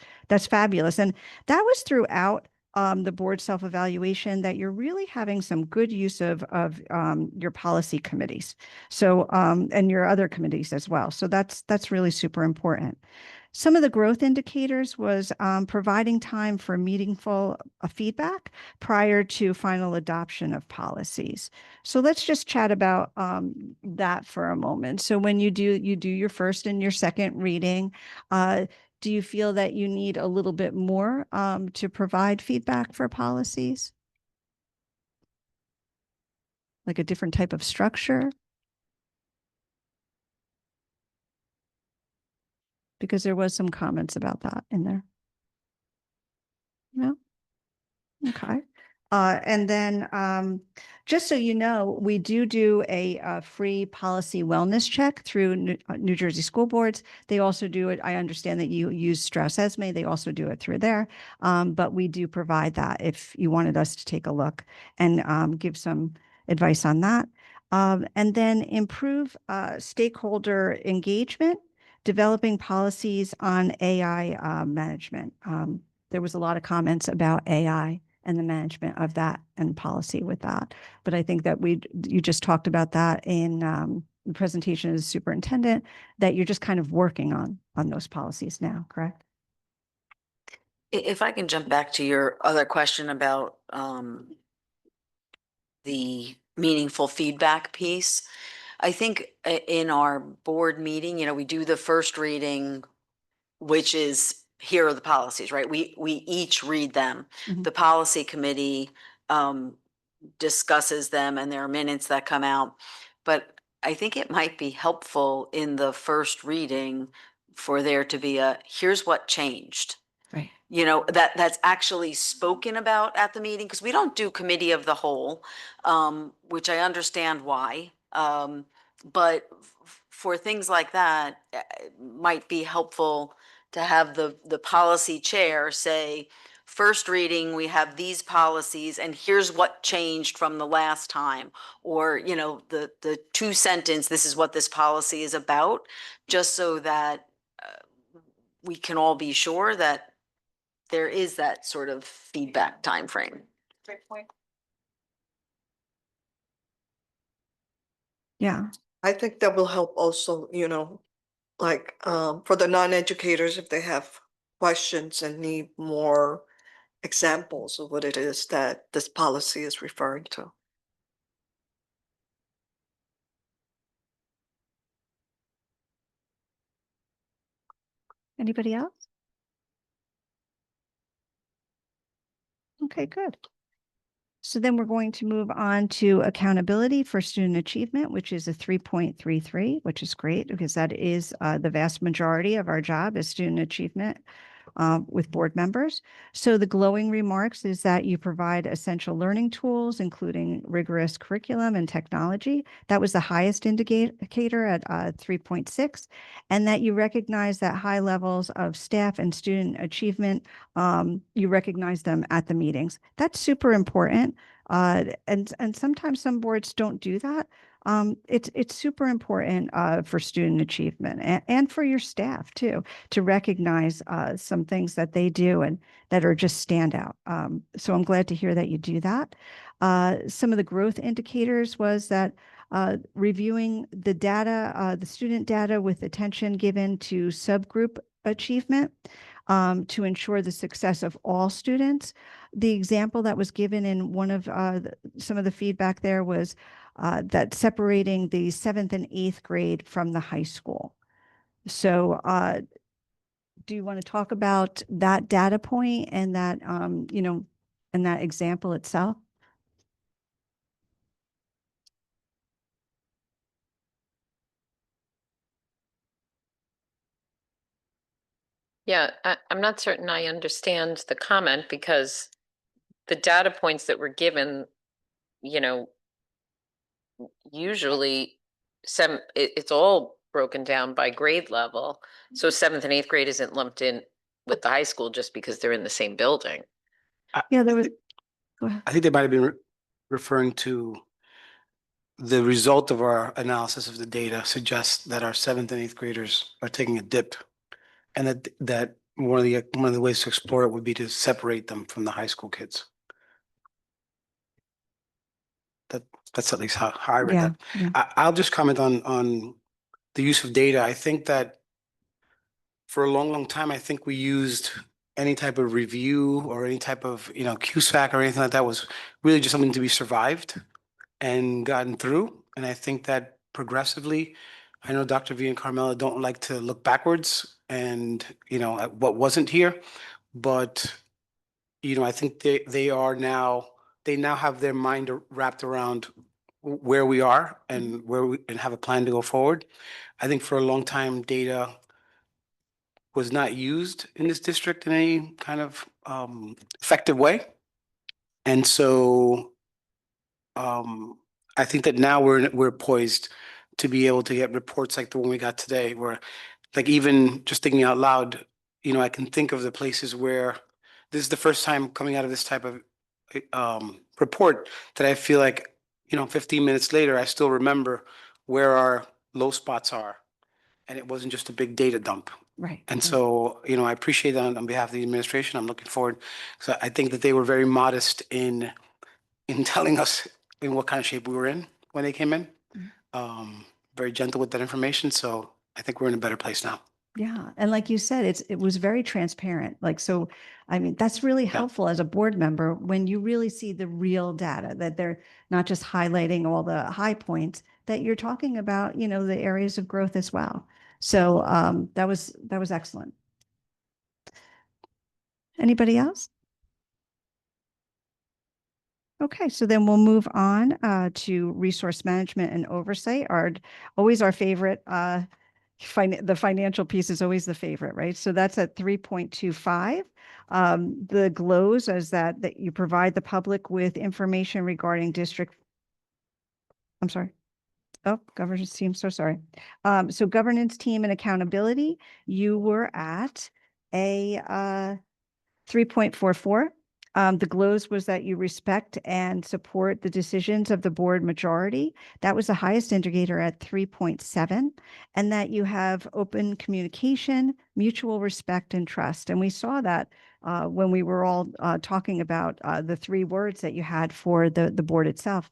fabulous. And that was throughout the board self-evaluation, that you're really having some good use of your policy committees. So and your other committees as well. So that's really super important. Some of the growth indicators was providing time for meaningful feedback prior to final adoption of policies. So let's just chat about that for a moment. So when you do your first and your second reading, do you feel that you need a little bit more to provide feedback for policies? Like a different type of structure? Because there was some comments about that in there. No? Okay. And then just so you know, we do a free policy wellness check through New Jersey school boards. They also do it. I understand that you use Strauss Esme. They also do it through there. But we do provide that if you wanted us to take a look and give some advice on that. And then improve stakeholder engagement, developing policies on AI management. There was a lot of comments about AI and the management of that and policy with that. But I think that you just talked about that in the presentation as superintendent, that you're just kind of working on those policies now, correct? If I can jump back to your other question about the meaningful feedback piece. I think in our board meeting, we do the first reading, which is, here are the policies, right? We each read them. Mhm. The policy committee discusses them and there are minutes that come out. But I think it might be helpful in the first reading for there to be here's what changed. Right. That's actually spoken about at the meeting, because we don't do committee of the whole, which I understand why. But for things like that, it might be helpful to have the policy chair say, first reading, we have these policies and here's what changed from the last time. Or, the 2-sentence, this is what this policy is about, just so that we can all be sure that there is that sort of feedback time frame. Great point. Yeah. I think that will help also, like for the non-educators, if they have questions and need more examples of what it is that this policy is referring to. Anybody else? Okay, good. So then we're going to move on to accountability for student achievement, which is a 3.33, which is great because that is the vast majority of our job is student achievement with board members. So the glowing remarks is that you provide essential learning tools, including rigorous curriculum and technology. That was the highest indicator at 3.6, and that you recognize that high levels of staff and student achievement, you recognize them at the meetings. That's super important. And sometimes some boards don't do that. It's super important for student achievement and for your staff too, to recognize some things that they do and that are just standout. So I'm glad to hear that you do that. Some of the growth indicators was that reviewing the data, the student data with attention given to subgroup achievement to ensure the success of all students. The example that was given in one of some of the feedback there was that separating the 7th and 8th grade from the high school. So do you want to talk about that data point and that, and that example itself? Yeah, I'm not certain I understand the comment because the data points that were given, usually it's all broken down by grade level. So 7th and 8th grade isn't lumped in with the high school just because they're in the same building. Yeah, there was, go ahead. I think they might have been referring to the result of our analysis of the data suggests that our 7th and 8th graders are taking a dip. And that one of the ways to explore it would be to separate them from the high school kids. That's at least how I read Yeah, that. yeah. I'll just comment on the use of data. I think that for a long time, I think we used any type of review or any type of, CUSAC or anything like that was really just something to be survived and gotten through. And I think that progressively, I know Dr. V and Carmela don't like to look backwards and, at what wasn't here, but, I think they now have their mind wrapped around where we are and and have a plan to go forward. I think for a long time, data was not used in this district in any kind of effective way. And so I think that now we're poised to be able to get reports like the one we got today, where like even just thinking out loud, I can think of the places where this is the first time coming out of this type of report that I feel like, 15 minutes later, I still remember where our low spots are. And it wasn't just a big data dump. Right. And right. so, I appreciate that on behalf of the administration. I'm looking forward. So I think that they were very modest in telling us in what kind of shape we were in when they came in. Very gentle with that information. So I think we're in a better place now. Yeah. And like you said, it was very transparent. Like, so, I mean, that's really helpful as a board member when you really see the real data, that they're not just highlighting all the high points, that you're talking about, the areas of growth as well. So that was excellent. Anybody else? Okay, so then we'll move on to resource management and oversight. Always our favorite. The financial piece is always the favorite, right? So that's at 3.25. The GLOS is that you provide the public with information regarding district. I'm sorry. Oh, governance team. So sorry. So governance team and accountability, you were at a 3.44. The GLOS was that you respect and support the decisions of the board majority. That was the highest indicator at 3.7, and that you have open communication, mutual respect, and trust. And we saw that when we were all talking about the 3 words that you had for the board itself.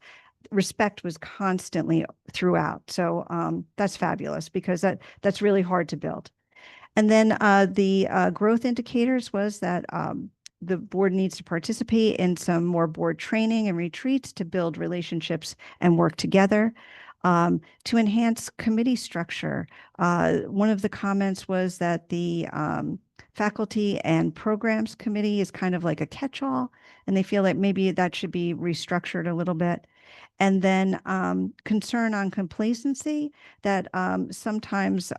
Respect was constantly throughout. So that's fabulous because that's really hard to build. And then the growth indicators was that the board needs to participate in some more board training and retreats to build relationships and work together. To enhance committee structure, one of the comments was that the faculty and programs committee is kind of like a catch-all, and they feel like maybe that should be restructured a little bit. And then concern on complacency, that sometimes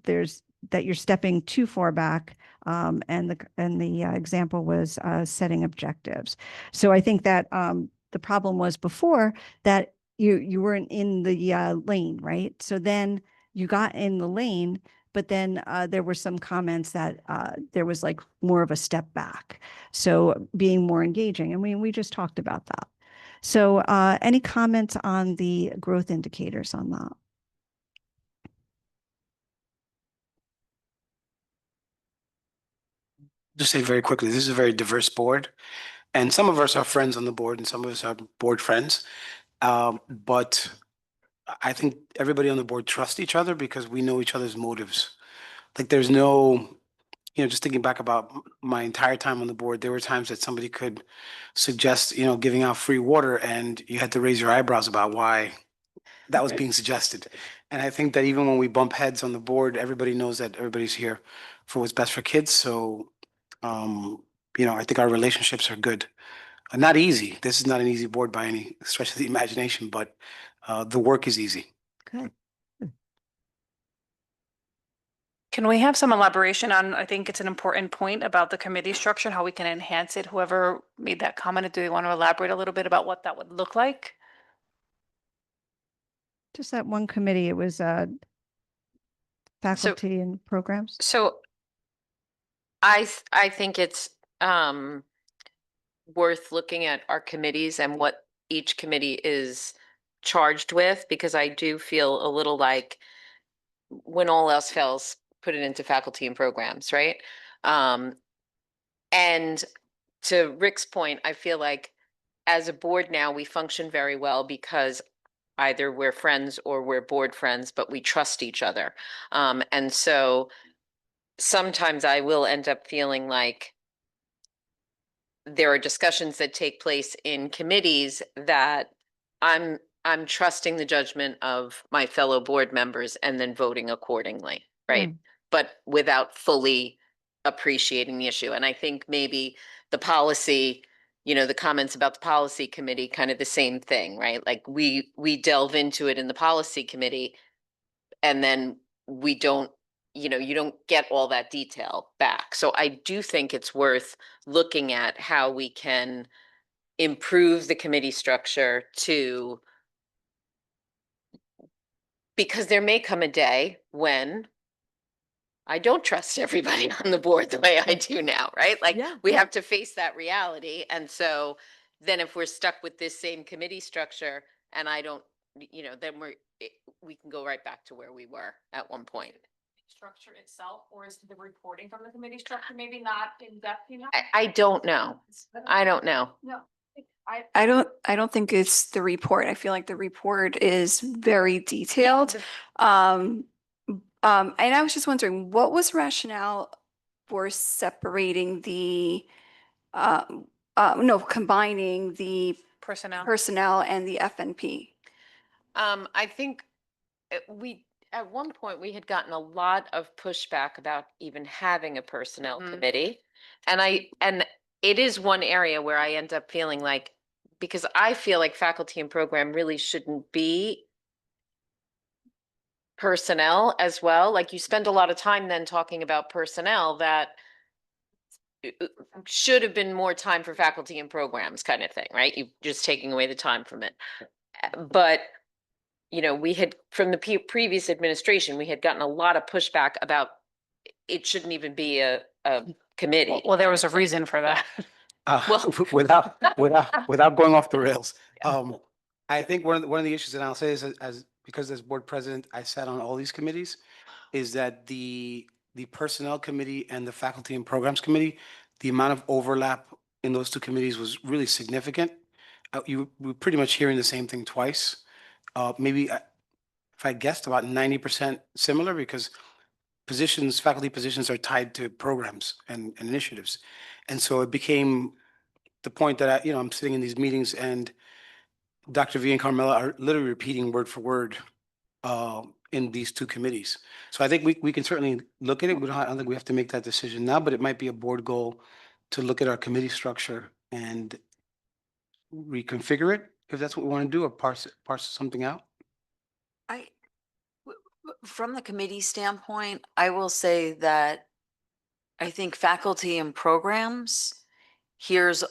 there's that you're stepping too far back, and the example was setting objectives. So I think that the problem was before that you weren't in the lane, right? So then you got in the lane, but then there were some comments that there was like more of a step back. So being more engaging, and we just talked about that. So any comments on the growth indicators on that? Just say very quickly, this is a very diverse board. And some of us are friends on the board and some of us are board friends. But I think everybody on the board trusts each other because we know each other's motives. Like there's no, just thinking back about my entire time on the board, there were times that somebody could suggest, giving out free water and you had to raise your eyebrows about why that was being suggested. And I think that even when we bump heads on the board, everybody knows that everybody's here for what's best for kids. So, I think our relationships are good. Not easy. This is not an easy board by any stretch of the imagination, but the work is easy. Good. Can we have some elaboration on, I think it's an important point about the committee structure, and how we can enhance it? Whoever made that comment, do they want to elaborate a little bit about what that would look like? Just that one committee, it was faculty and programs. So I think it's worth looking at our committees and what each committee is charged with, because I do feel a little like when all else fails, put it into faculty and programs, right? And to Rick's point, I feel like as a board now, we function very well because either we're friends or we're board friends, but we trust each other. And so sometimes I will end up feeling like there are discussions that take place in committees that I'm trusting the judgment of my fellow board members and then voting accordingly, right? But without fully appreciating the issue. And I think maybe the policy, the comments about the policy committee, kind of the same thing, right? Like we delve into it in the policy committee and then we don't, you don't get all that detail back. So I do think it's worth looking at how we can improve the committee structure because there may come a day when I don't trust everybody on the board the way I do now, right? Like we have to face that reality. And so then if we're stuck with this same committee structure and I don't, then we can go right back to where we were at one point. Structure itself, or is the reporting from the committee structure maybe not in depth enough? I don't know. I don't know. No. I don't think it's the report. I feel like the report is very detailed. And I was just wondering, what was rationale for separating combining the personnel and the FNP? I think at one point we had gotten a lot of pushback about even having a personnel committee. And it is one area where I end up feeling like, because I feel like faculty and program really shouldn't be personnel as well. Like you spend a lot of time then talking about personnel that should have been more time for faculty and programs kind of thing, right? You're just taking away the time from it. But we had, from the previous administration, we had gotten a lot of pushback about it shouldn't even be a committee. Well, there was a reason for that. Without going off the rails, I think one of the issues, and I'll say this as because as board president, I sat on all these committees, is that the personnel committee and the faculty and programs committee, the amount of overlap in those two committees was really significant. You were pretty much hearing the same thing twice. Maybe if I guessed, about 90% similar, because faculty positions are tied to programs and initiatives. And so it became the point that I'm sitting in these meetings and Dr. V and Carmela are literally repeating word for word in these two committees. So I think we can certainly look at it. I don't think we have to make that decision now, but it might be a board goal to look at our committee structure and reconfigure it, if that's what we want to do, or parse something out. From the committee standpoint, I will say that I think faculty and programs hears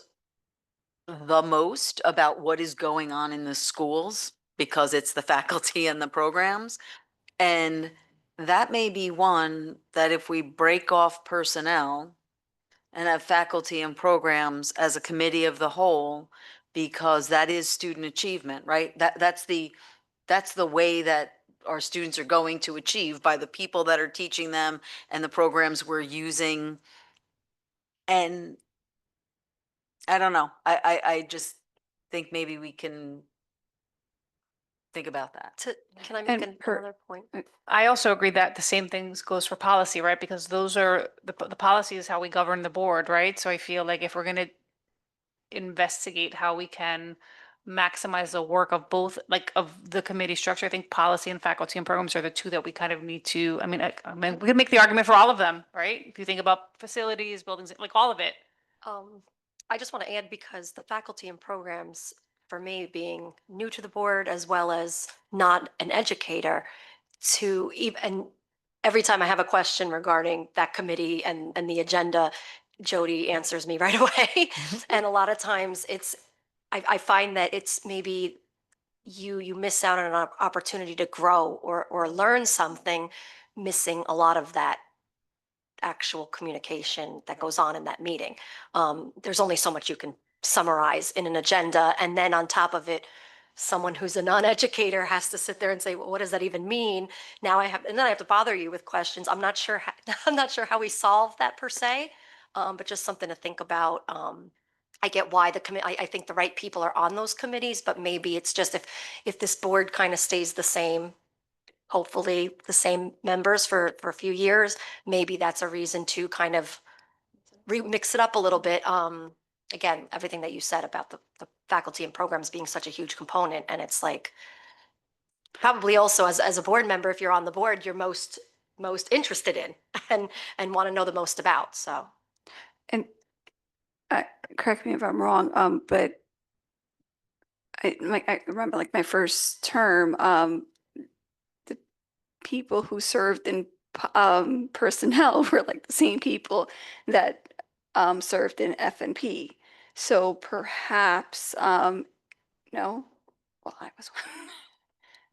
the most about what is going on in the schools because it's the faculty and the programs. And that may be one that if we break off personnel and have faculty and programs as a committee of the whole, because that is student achievement, right? That's the way that our students are going to achieve, by the people that are teaching them and the programs we're using. And I don't know, I just think maybe we can think about that. Can I make And per- another point? I also agree that the same things goes for policy, right? Because those are, the policy is how we govern the board, right? So I feel like if we're going to investigate how we can maximize the work of both, like of the committee structure, I think policy and faculty and programs are the two that we kind of need to, I mean, we could make the argument for all of them, right? If you think about facilities, buildings, like all of it. I just want to add, because the faculty and programs, for me, being new to the board as well as not an educator, to even, and every time I have a question regarding that committee and the agenda, Jody answers me right away. And a lot of times I find that it's maybe you miss out on an opportunity to grow or learn something, missing a lot of that actual communication that goes on in that meeting. There's only so much you can summarize in an agenda, and then on top of it, someone who's a non-educator has to sit there and say, well, what does that even mean? Now and then I have to bother you with questions. I'm not sure I'm not sure how we solve that per se, but just something to think about. I get why the committee, I think the right people are on those committees, but maybe it's just if this board kind of stays the same, hopefully the same members for a few years, maybe that's a reason to kind of mix it up a little bit. Again, everything that you said about the faculty and programs being such a huge component, and it's like, probably also as a board member, if you're on the board, you're most interested in and want to know the most about, so. And correct me if I'm wrong, but I remember like my first term, the people who served in personnel were like the same people that served in F&P. So perhaps, no, well, I was.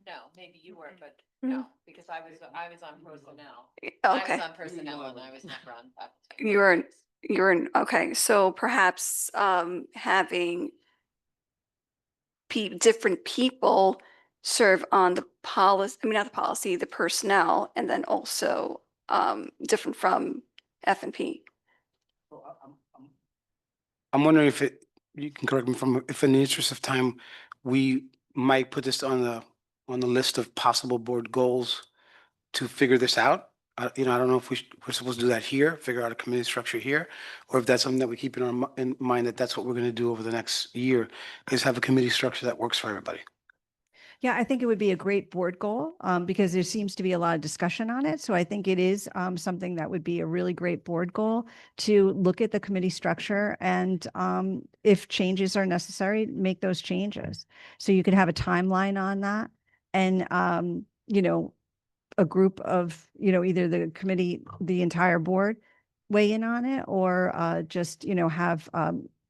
No, maybe you were, but no, because I was on personnel. Okay. on personnel and I was never on faculty. You're in, okay, so perhaps having different people serve on the policy, I mean, not the policy, the personnel, and then also different from F&P. I'm wondering if you can correct me if in the interest of time, we might put this on the list of possible board goals to figure this out. I don't know if we're supposed to do that here, figure out a committee structure here, or if that's something that we keep in mind that that's what we're going to do over the next year, is have a committee structure that works for everybody. Yeah, I think it would be a great board goal because there seems to be a lot of discussion on it. So I think it is something that would be a really great board goal to look at the committee structure and if changes are necessary, make those changes. So you could have a timeline on that and, a group of, either the committee, the entire board weigh in on it or just, have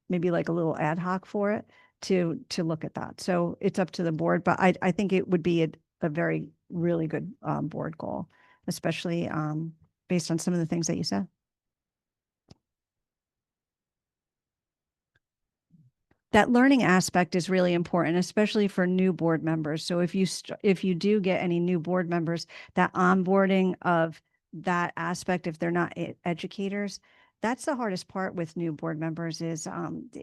maybe like a little ad hoc for it to look at that. So it's up to the board, but I think it would be a very, really good board goal, especially based on some of the things that you said. That learning aspect is really important, especially for new board members. So if you do get any new board members, that onboarding of that aspect, if they're not educators, that's the hardest part with new board members is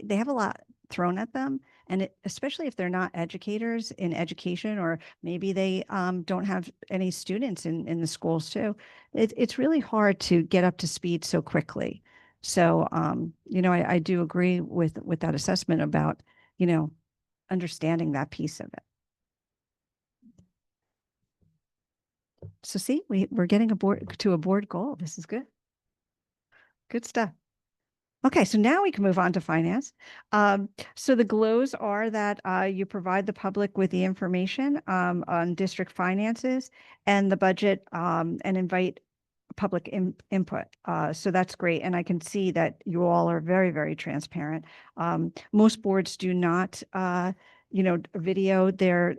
they have a lot thrown at them. And especially if they're not educators in education, or maybe they don't have any students in the schools too, it's really hard to get up to speed so quickly. So, I do agree with that assessment about, understanding that piece of it. So see, we're getting to a board goal. This is good. Good stuff. Okay, so now we can move on to finance. So the GLOWs are that you provide the public with the information on district finances and the budget and invite public input. So that's great. And I can see that you all are very, very transparent. Most boards do not, video their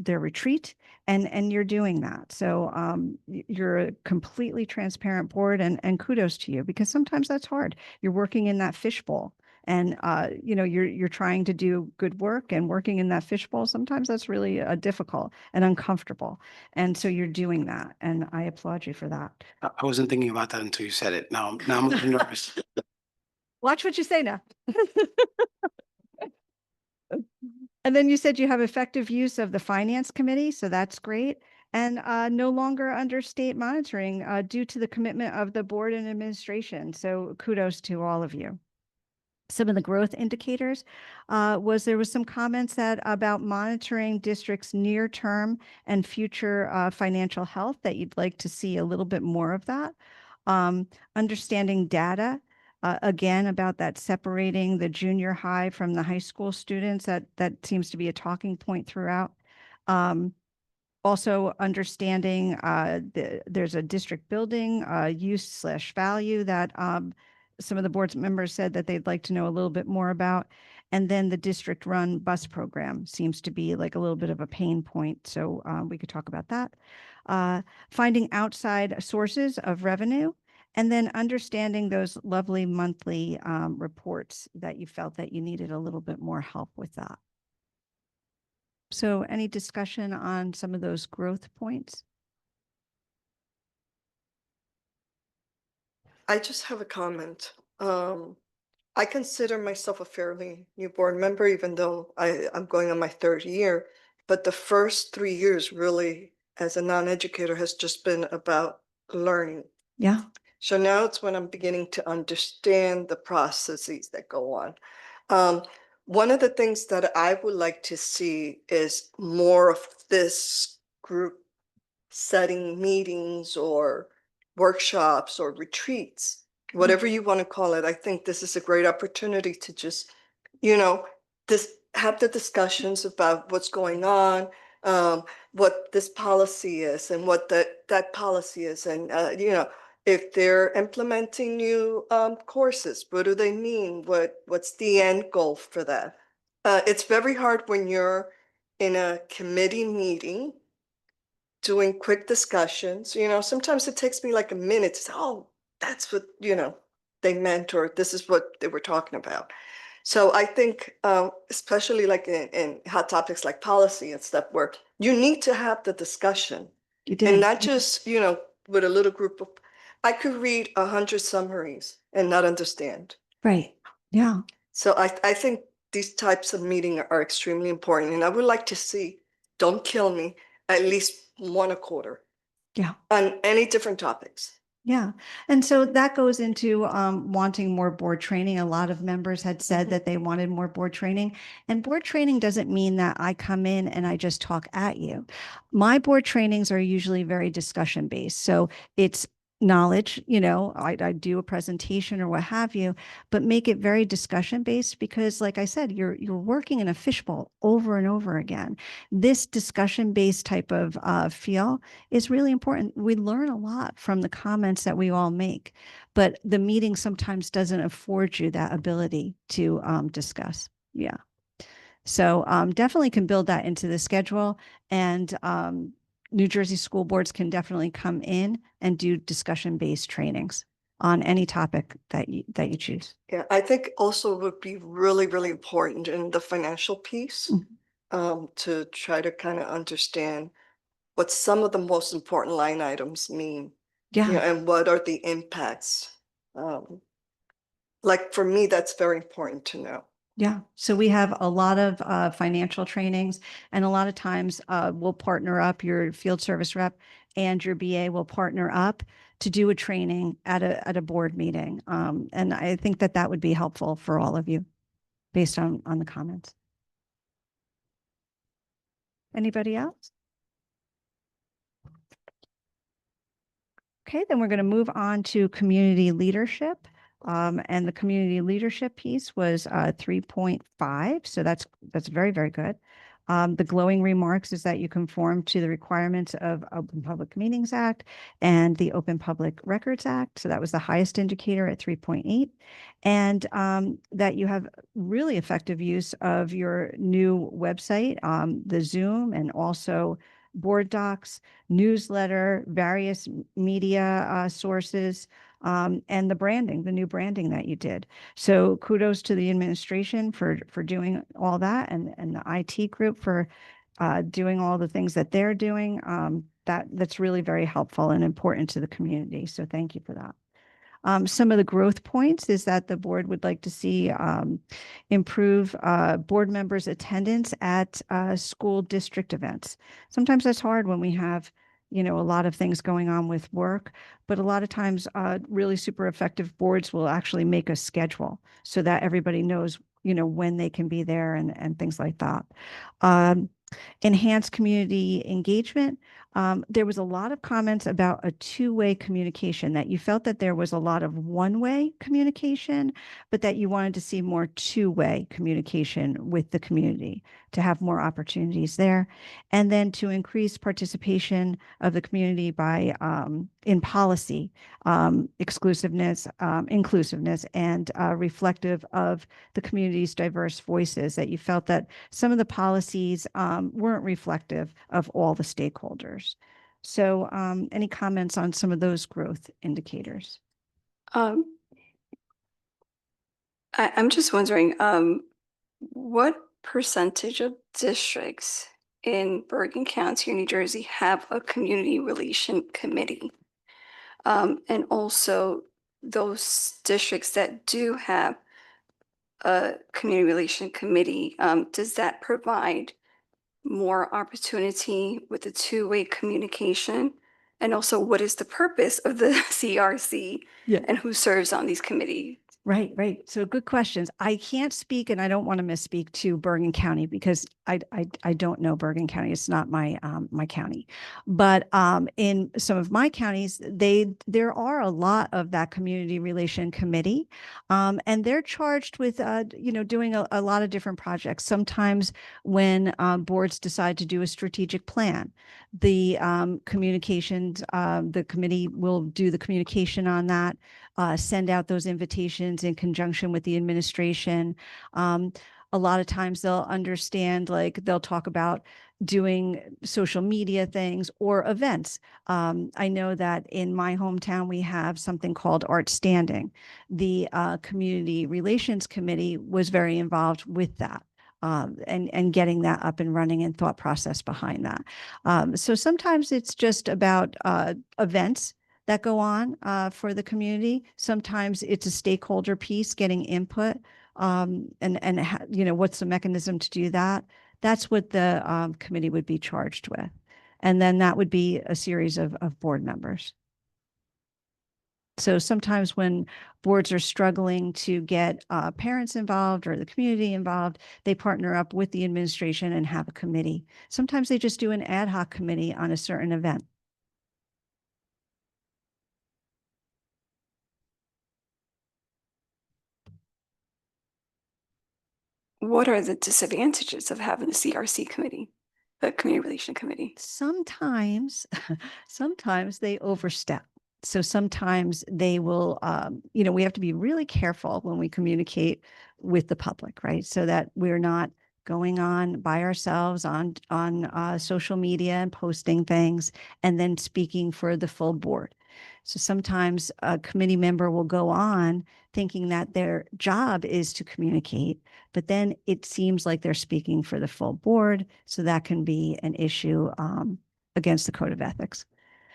retreat, and you're doing that. So you're a completely transparent board, and kudos to you, because sometimes that's hard. You're working in that fishbowl. And you're trying to do good work, and working in that fishbowl, sometimes that's really difficult and uncomfortable. And so you're doing that, and I applaud you for that. I wasn't thinking about that until you said it. Now I'm a little nervous. And then you said you have effective use of the finance committee, so that's great. And no longer under state monitoring due to the commitment of the board and administration. So kudos to all of you. Some of the growth indicators there was some comments that about monitoring districts' near-term and future financial health that you'd like to see a little bit more of that. Understanding data, again, about that separating the junior high from the high school students, that seems to be a talking point throughout. Also understanding there's a district building use/value that some of the board's members said that they'd like to know a little bit more about. And then the district-run bus program seems to be like a little bit of a pain point. So we could talk about that. Finding outside sources of revenue, and then understanding those lovely monthly reports that you felt that you needed a little bit more help with that. So any discussion on some of those growth points? I just have a comment. I consider myself a fairly new board member, even though I'm going on my third year. But the first 3 years really, as a non-educator, has just been about learning. Yeah. So now it's when I'm beginning to understand the processes that go on. One of the things that I would like to see is more of this group setting meetings or workshops or retreats, whatever you want to call it. I think this is a great opportunity to just, have the discussions about what's going on, what this policy is and what that policy is. And, if they're implementing new courses, what do they mean? What's the end goal for that? It's very hard when you're in a committee meeting doing quick discussions. Sometimes it takes me like a minute to say, oh, that's what, they meant, or this is what they were talking about. So I think, especially like in hot topics like policy and stuff, where you need to have the discussion. You did. And not just, with a little group of, I could read 100 summaries and not understand. Right. Yeah. So I think these types of meetings are extremely important. And I would like to see, don't kill me, at least one a quarter. Yeah. On any different topics. Yeah. And so that goes into wanting more board training. A lot of members had said that they wanted more board training. And board training doesn't mean that I come in and I just talk at you. My board trainings are usually very discussion based. So it's knowledge, I do a presentation or what have you, but make it very discussion based, because like I said, you're working in a fishbowl over and over again. This discussion based type of feel is really important. We learn a lot from the comments that we all make, but the meeting sometimes doesn't afford you that ability to discuss. Yeah. So definitely can build that into the schedule, and New Jersey school boards can definitely come in and do discussion-based trainings on any topic that you choose. Yeah, I think also would be really, really important in the financial piece, to try to kind of understand what some of the most important line items mean. Yeah. And what are the impacts. Like for me, that's very important to know. Yeah. So we have a lot of financial trainings, and a lot of times we'll partner up, your field service rep and your BA will partner up to do a training at a board meeting. And I think that would be helpful for all of you based on the comments. Anybody else? Okay, then we're going to move on to community leadership. And the community leadership piece was 3.5. So that's very, very good. The glowing remarks is that you conform to the requirements of Open Public Meetings Act and the Open Public Records Act. So that was the highest indicator at 3.8. And that you have really effective use of your new website, the Zoom, and also board docs, newsletter, various media sources, and the new branding that you did. So kudos to the administration for doing all that, and the IT group for doing all the things that they're doing. That's really very helpful and important to the community. So thank you for that. Some of the growth points is that the board would like to see improve board members' attendance at school district events. Sometimes that's hard when we have, a lot of things going on with work, but a lot of times really super effective boards will actually make a schedule so that everybody knows, when they can be there and things like that. Enhance community engagement. There was a lot of comments about a two-way communication, that you felt that there was a lot of one-way communication, but that you wanted to see more two-way communication with the community to have more opportunities there. And then to increase participation of the community by in policy, inclusiveness, and reflective of the community's diverse voices, that you felt that some of the policies weren't reflective of all the stakeholders. So any comments on some of those growth indicators? I'm just wondering, what percentage of districts in Bergen County, New Jersey, have a community relation committee? And also those districts that do have a community relation committee, does that provide more opportunity with the two-way communication? And also, what is the purpose of the CRC? Yeah. And who serves on these committees? Right. So good questions. I can't speak, and I don't want to misspeak to Bergen County because I don't know Bergen County. It's not my my county. But in some of my counties, there are a lot of that community relation committee, and they're charged with doing a lot of different projects. Sometimes when boards decide to do a strategic plan, the communications, the committee will do the communication on that. Send out those invitations in conjunction with the administration. A lot of times they'll understand, like they'll talk about doing social media things or events. I know that in my hometown, we have something called Art Standing. The Community Relations Committee was very involved with that. And getting that up and running and thought process behind that. So sometimes it's just about events that go on for the community. Sometimes it's a stakeholder piece, getting input, and what's the mechanism to do that? That's what the committee would be charged with. And then that would be a series of board members. So sometimes when boards are struggling to get parents involved or the community involved, they partner up with the administration and have a committee. Sometimes they just do an ad hoc committee on a certain event. What are the disadvantages of having a CRC committee, the community relation committee? Sometimes they overstep. So sometimes they will, we have to be really careful when we communicate with the public, right? So that we're not going on by ourselves on social media and posting things and then speaking for the full board. So sometimes a committee member will go on thinking that their job is to communicate, but then it seems like they're speaking for the full board. So that can be an issue against the code of ethics.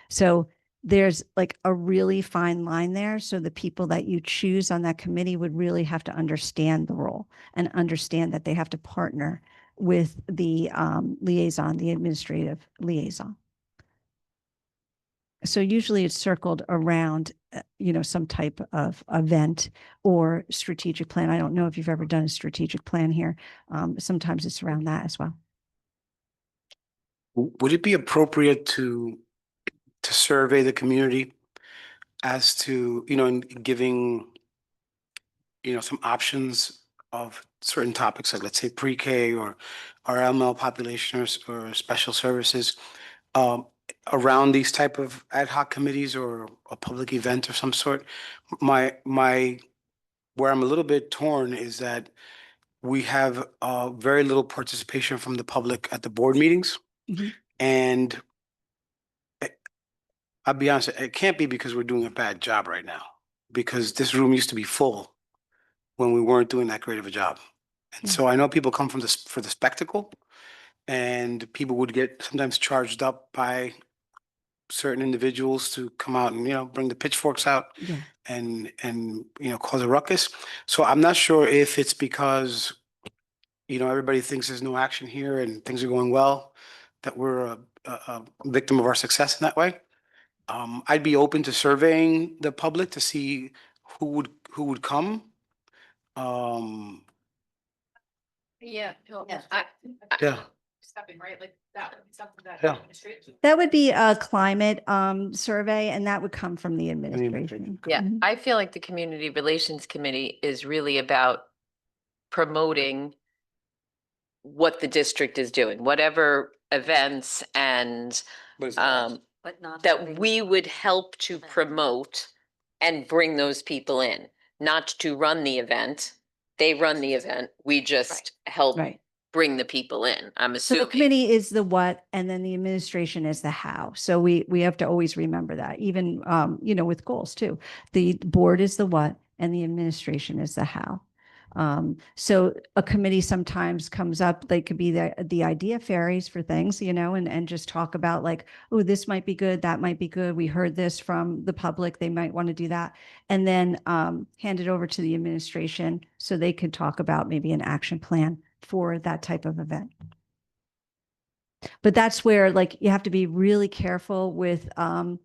So there's like a really fine line there. So the people that you choose on that committee would really have to understand the role and understand that they have to partner with the liaison, the administrative liaison. So usually it's circled around, some type of event or strategic plan. I don't know if you've ever done a strategic plan here. Sometimes it's around that as well. Would it be appropriate to survey the community as to, in giving, some options of certain topics, like let's say pre-K or RML population or special services, around these type of ad hoc committees or a public event of some sort? Where I'm a little bit torn is that we have very little participation from the public at the board meetings. Mhm. And I'll be honest, it can't be because we're doing a bad job right now, because this room used to be full when we weren't doing that great of a job. And so I know people come from this for the spectacle, and people would get sometimes charged up by certain individuals to come out and, bring the pitchforks out. Yeah. cause a ruckus. So I'm not sure if it's because, everybody thinks there's no action here and things are going well, that we're a victim of our success in that way. I'd be open to surveying the public to see who would come. Um, Yeah. yeah, Stepping, right? Like that would be something that Yeah. That would be a climate survey, and that would come from the administration. Yeah, Mhm. I feel like the Community Relations Committee is really about promoting what the district is doing, whatever events and But not that having- we would help to promote and bring those people in, not to run the event. They run the event. We just help Right. bring the people in. I'm So the assuming. committee is the what, and then the administration is the how. So we have to always remember that, even with goals too. The board is the what, and the administration is the how. So a committee sometimes comes up, they could be the idea fairies for things, and just talk about like, oh, this might be good, that might be good. We heard this from the public, they might want to do that. And then hand it over to the administration so they could talk about maybe an action plan for that type of event. But that's where like you have to be really careful with a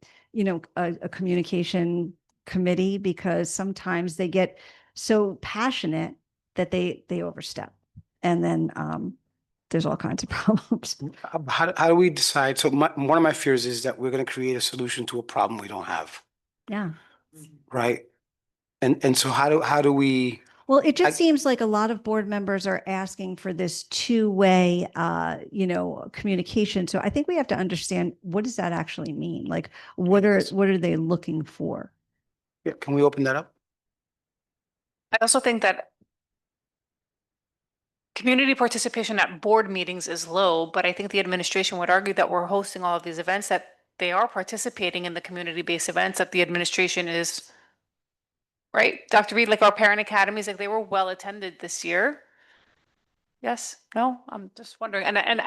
communication committee, because sometimes they get so passionate that they overstep, and then there's all kinds of problems. how do we decide? So one of my fears is that we're going to create a solution to a problem we don't have, Yeah. right? And so how do we? Well, it just I- seems like a lot of board members are asking for this two-way, communication. So I think we have to understand, what does that actually mean? Like, what are they looking for? Yeah, can we open that up? I also think that community participation at board meetings is low, but I think the administration would argue that we're hosting all of these events, that they are participating in the community-based events, that the administration is, right? Dr. Reed, like our parent academies, like they were well attended this year. Yes, no, I'm just wondering. And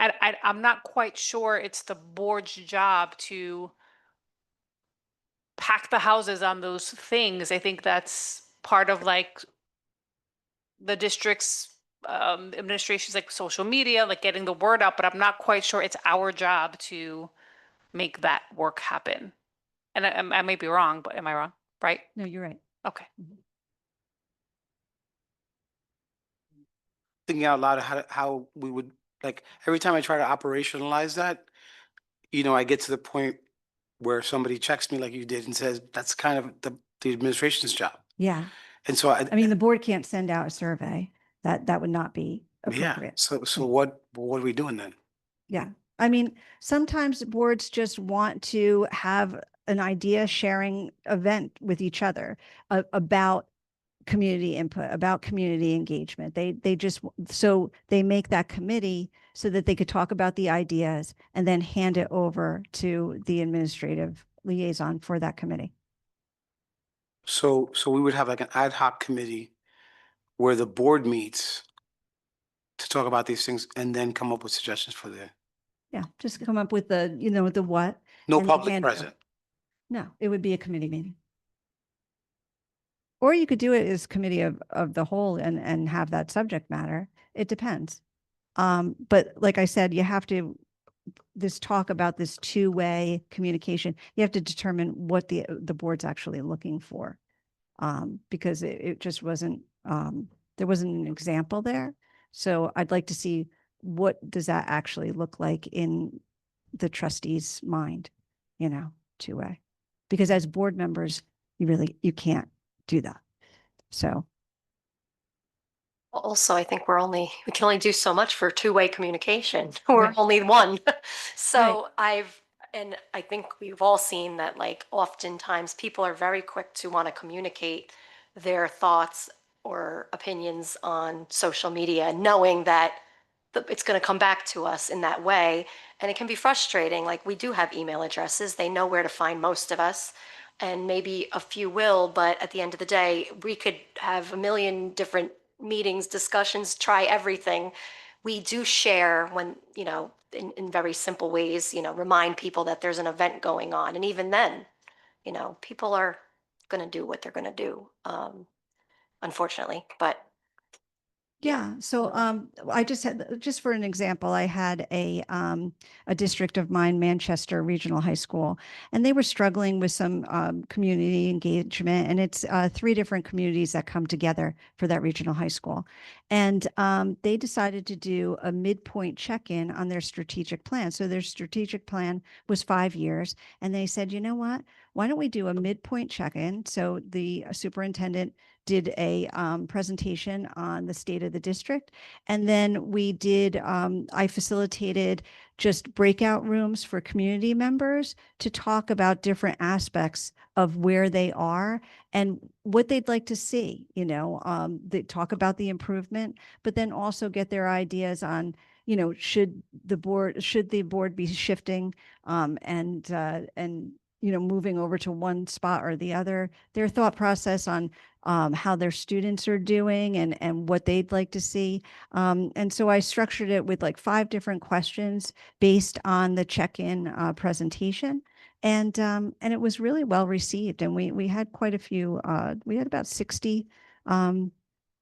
I'm not quite sure it's the board's job to pack the houses on those things. I think that's part of like the district's administration's like social media, like getting the word out, but I'm not quite sure it's our job to make that work happen. And I may be wrong, but am I wrong? Right? No, you're right. Okay. Thinking out loud of how we would, like, every time I try to operationalize that, I get to the point where somebody checks me like you did and says, that's kind of the administration's job. Yeah. And so I mean, the board can't send out a survey. That would not be yeah. appropriate. So what are we doing then? Yeah. I mean, sometimes boards just want to have an idea sharing event with each other about community input, about community engagement. They just, so they make that committee so that they could talk about the ideas and then hand it over to the administrative liaison for that committee. So we would have like an ad hoc committee where the board meets to talk about these things and then come up with suggestions for the, Yeah, just come up with the, the what. no and public hand it over. present. No, it would be a committee meeting. Or you could do it as committee of the whole and have that subject matter. It depends. But like I said, you have to, this talk about this two-way communication, you have to determine what the board's actually looking for. Because it just wasn't, there wasn't an example there. So I'd like to see, what does that actually look like in the trustee's mind, two-way. Because as board members, you can't do that. So, Also, I think we can only do so much for two-way communication. We're Right. only one. So and I think we've all seen that, like, oftentimes people are very quick to want to communicate their thoughts or opinions on social media, knowing that it's going to come back to us in that way. And it can be frustrating. Like, we do have email addresses. They know where to find most of us. And maybe a few will, but at the end of the day, we could have a million different meetings, discussions, try everything. We do share when, in very simple ways, remind people that there's an event going on. And even then, people are going to do what they're going to do, unfortunately. But Yeah, so I just had, just for an example, I had a district of mine, Manchester Regional High School, and they were struggling with some community engagement, and it's 3 different communities that come together for that regional high school. And they decided to do a midpoint check-in on their strategic plan. So their strategic plan was 5 years, and they said, you know what? Why don't we do a midpoint check-in? So the superintendent did a presentation on the state of the district. And then we did, I facilitated just breakout rooms for community members to talk about different aspects of where they are and what they'd like to see, you know, they talk about the improvement, but then also get their ideas on, you know, should the board be shifting and, you know, moving over to one spot or the other, their thought process on how their students are doing and what they'd like to see. And so I structured it with like 5 different questions based on the check-in presentation. And it was really well received. And we had quite a few, we had about 60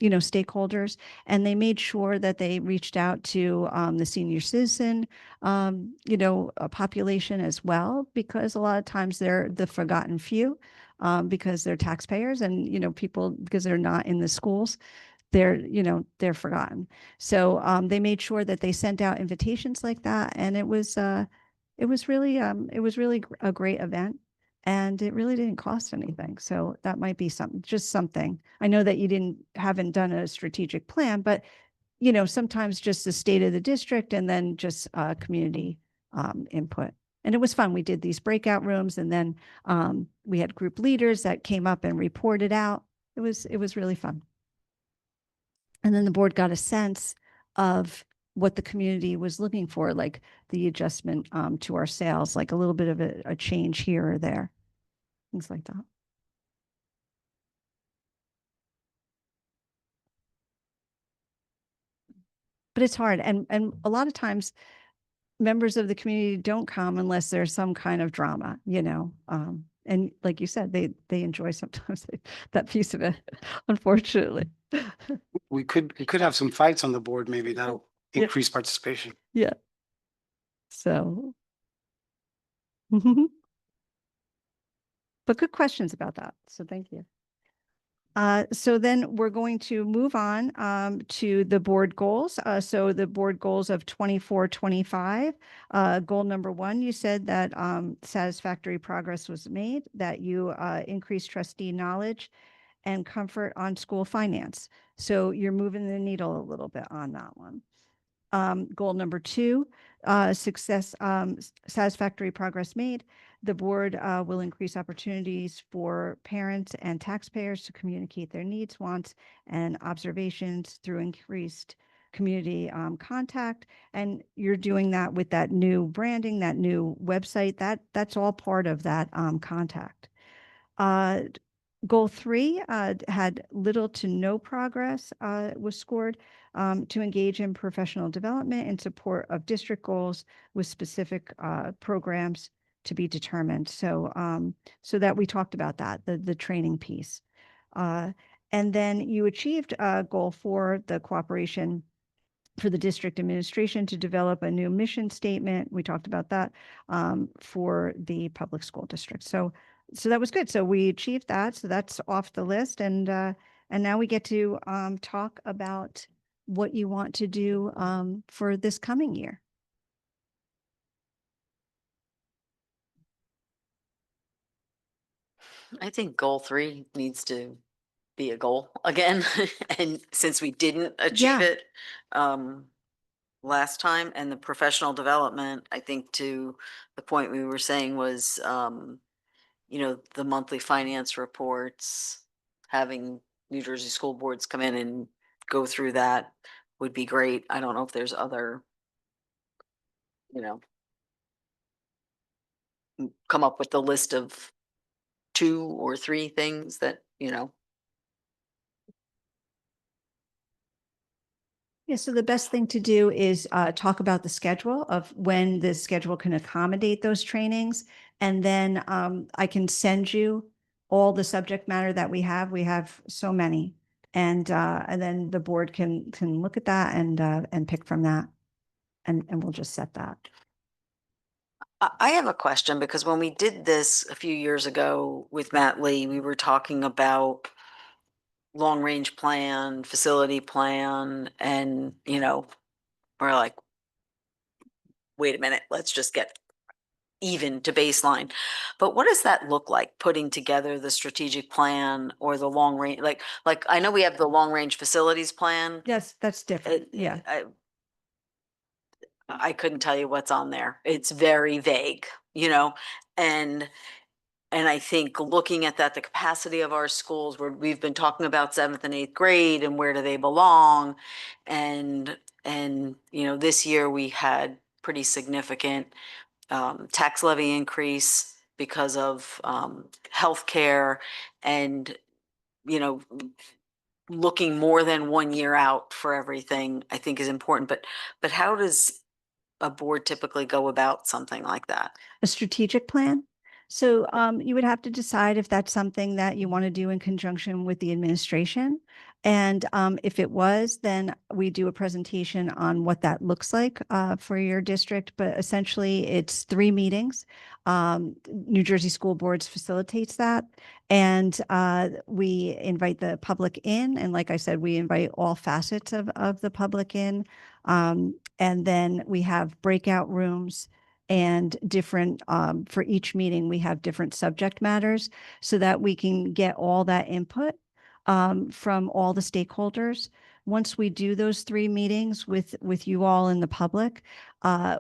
you know, stakeholders, and they made sure that they reached out to the senior citizen, you know, population as well, because a lot of times they're the forgotten few, because they're taxpayers and, you know, people, because they're not in the schools, they're, you know, they're forgotten. So they made sure that they sent out invitations like that. And it was really, a great event. And it really didn't cost anything. So that might be something, just something. I know that you haven't done a strategic plan, but you know, sometimes just the state of the district and then just community input. And it was fun. We did these breakout rooms, and then we had group leaders that came up and reported out. It was really fun. And then the board got a sense of what the community was looking for, like the adjustment to our sales, like a little bit of a change here or there, things like that. But it's hard. And a lot of times members of the community don't come unless there's some kind of drama, you know. And like you said, they enjoy sometimes that piece of it, unfortunately. We could have some fights on the board. Maybe that'll Yeah. increase participation. Yeah. So, but good questions about that. So thank you. So then we're going to move on to the board goals. So the board goals of 24-25. Goal number 1, you said that satisfactory progress was made, that you increased trustee knowledge and comfort on school finance. So you're moving the needle a little bit on that one. Goal number 2, satisfactory progress made. The board will increase opportunities for parents and taxpayers to communicate their needs, wants, and observations through increased community contact. And you're doing that with that new branding, that new website, that's all part of that contact. Goal 3 had little to no progress was scored to engage in professional development in support of district goals with specific programs to be determined. So so that we talked about that, the training piece. And then you achieved goal 4, the cooperation for the district administration to develop a new mission statement. We talked about that for the public school district. So that was good. So we achieved that. So that's off the list. And now we get to talk about what you want to do for this coming year. I think goal 3 needs to be a goal again. And since we didn't achieve Yeah. it last time, and the professional development, I think to the point we were saying was, you know, the monthly finance reports, having New Jersey school boards come in and go through that would be great. I don't know if there's other, you know, come up with the list of 2 or 3 things that, you know. Yeah, so the best thing to do is talk about the schedule of when the schedule can accommodate those trainings. And then I can send you all the subject matter that we have so many. And then the board can look at that and pick from that. And we'll just set that. I have a question because when we did this a few years ago with Matt Lee, we were talking about long-range plan, facility plan, and, we're like, wait a minute, let's just get even to baseline. But what does that look like, putting together the strategic plan or the long range? Like I know we have the long-range facilities plan. Yes, that's different. Yeah. I couldn't tell you what's on there. It's very vague, and I think looking at that, the capacity of our schools, where we've been talking about 7th and 8th grade and where do they belong, and this year we had pretty significant tax levy increase because of healthcare, and looking more than 1 year out for everything, I think is important. But how does a board typically go about something like that? A strategic plan. So you would have to decide if that's something that you want to do in conjunction with the administration. And if it was, then we do a presentation on what that looks like for your district. But essentially, it's 3 meetings. New Jersey School Boards facilitates that. And we invite the public in. And like I said, we invite all facets of the public in. And then we have breakout rooms and different, for each meeting, we have different subject matters so that we can get all that input from all the stakeholders. Once we do those 3 meetings with you all in the public,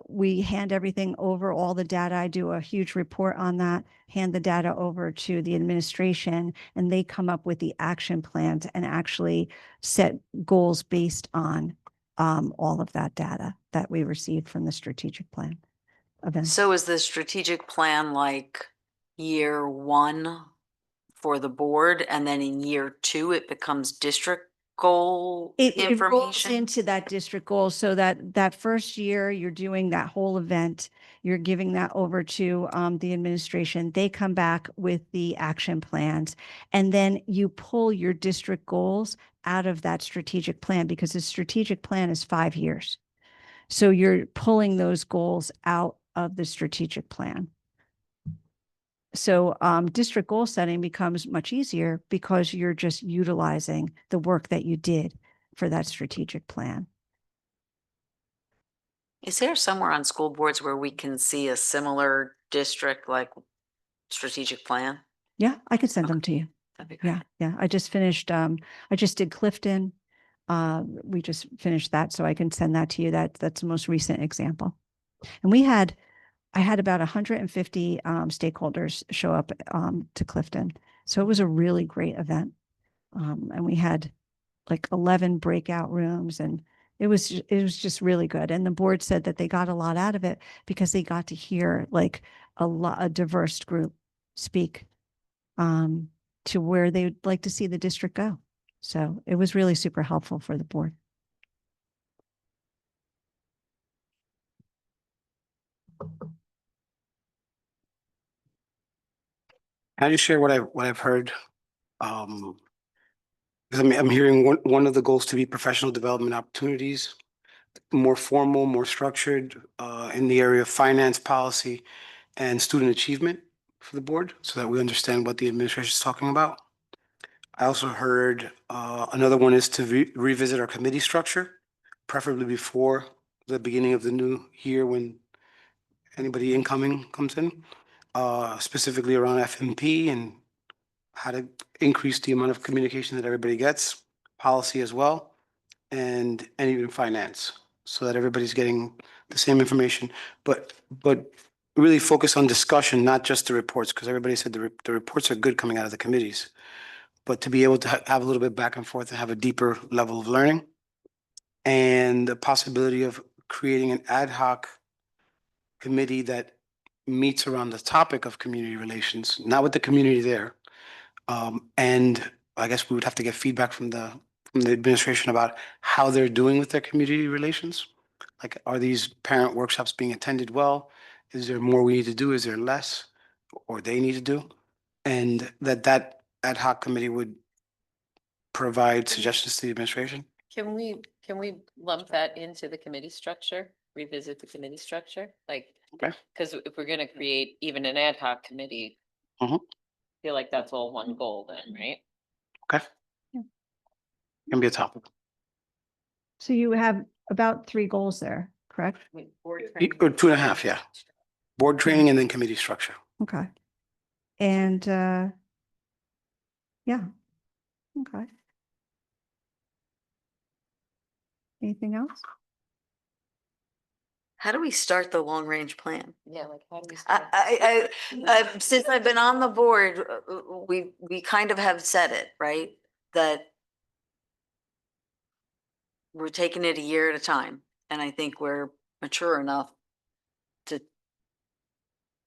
we hand everything over, all the data. I do a huge report on that, hand the data over to the administration, and they come up with the action plans and actually set goals based on all of that data that we received from the strategic plan. Events. So is the strategic plan like year 1 for the board, and then in year 2 it becomes district goal It rolls information? into that district goal, so that first year you're doing that whole event, you're giving that over to the administration. They come back with the action plans, and then you pull your district goals out of that strategic plan, because the strategic plan is 5 years. So you're pulling those goals out of the strategic plan. So district goal setting becomes much easier because you're just utilizing the work that you did for that strategic plan. Is there somewhere on school boards where we can see a similar district like strategic plan? Yeah, I could send them to you. That'd be great. Yeah. I just finished, I just did Clifton. We just finished that, so I can send that to you. That's the most recent example. And I had about 150 stakeholders show up to Clifton. So it was a really great event. And we had like 11 breakout rooms, and it was just really good. And the board said that they got a lot out of it because they got to hear like a diverse group speak to where they would like to see the district go. So it was really super helpful for the board. Can I just share what I've heard? Because I'm hearing one of the goals to be professional development opportunities, more formal, more structured, in the area of finance policy and student achievement for the board, so that we understand what the administration is talking about. I also heard another one is to revisit our committee structure, preferably before the beginning of the new year when anybody incoming comes in, specifically around FMP and how to increase the amount of communication that everybody gets, policy as well, and even finance, so that everybody's getting the same information. But really focus on discussion, not just the reports, because everybody said the reports are good coming out of the committees, but to be able to have a little bit back and forth and have a deeper level of learning, and the possibility of creating an ad hoc committee that meets around the topic of community relations, not with the community there. And I guess we would have to get feedback from the administration about how they're doing with their community relations. Like, are these parent workshops being attended well? Is there more we need to do? Is there less, or they need to do? and that ad hoc committee would provide suggestions to the administration? Can we lump that into the committee structure, revisit the committee structure? Like, Okay. because if we're gonna create even an ad hoc committee, Mhm. feel like that's all one goal then, right? Okay. Can be a topic. So you have about 3 goals there, correct? Or 2.5, yeah. Board training and then committee structure. Okay. And, yeah. Okay. Anything else? How do we start the long range plan? Yeah, like how do we start? Since I've been on the board, we kind of have said it, right? That we're taking it a year at a time. And I think we're mature enough to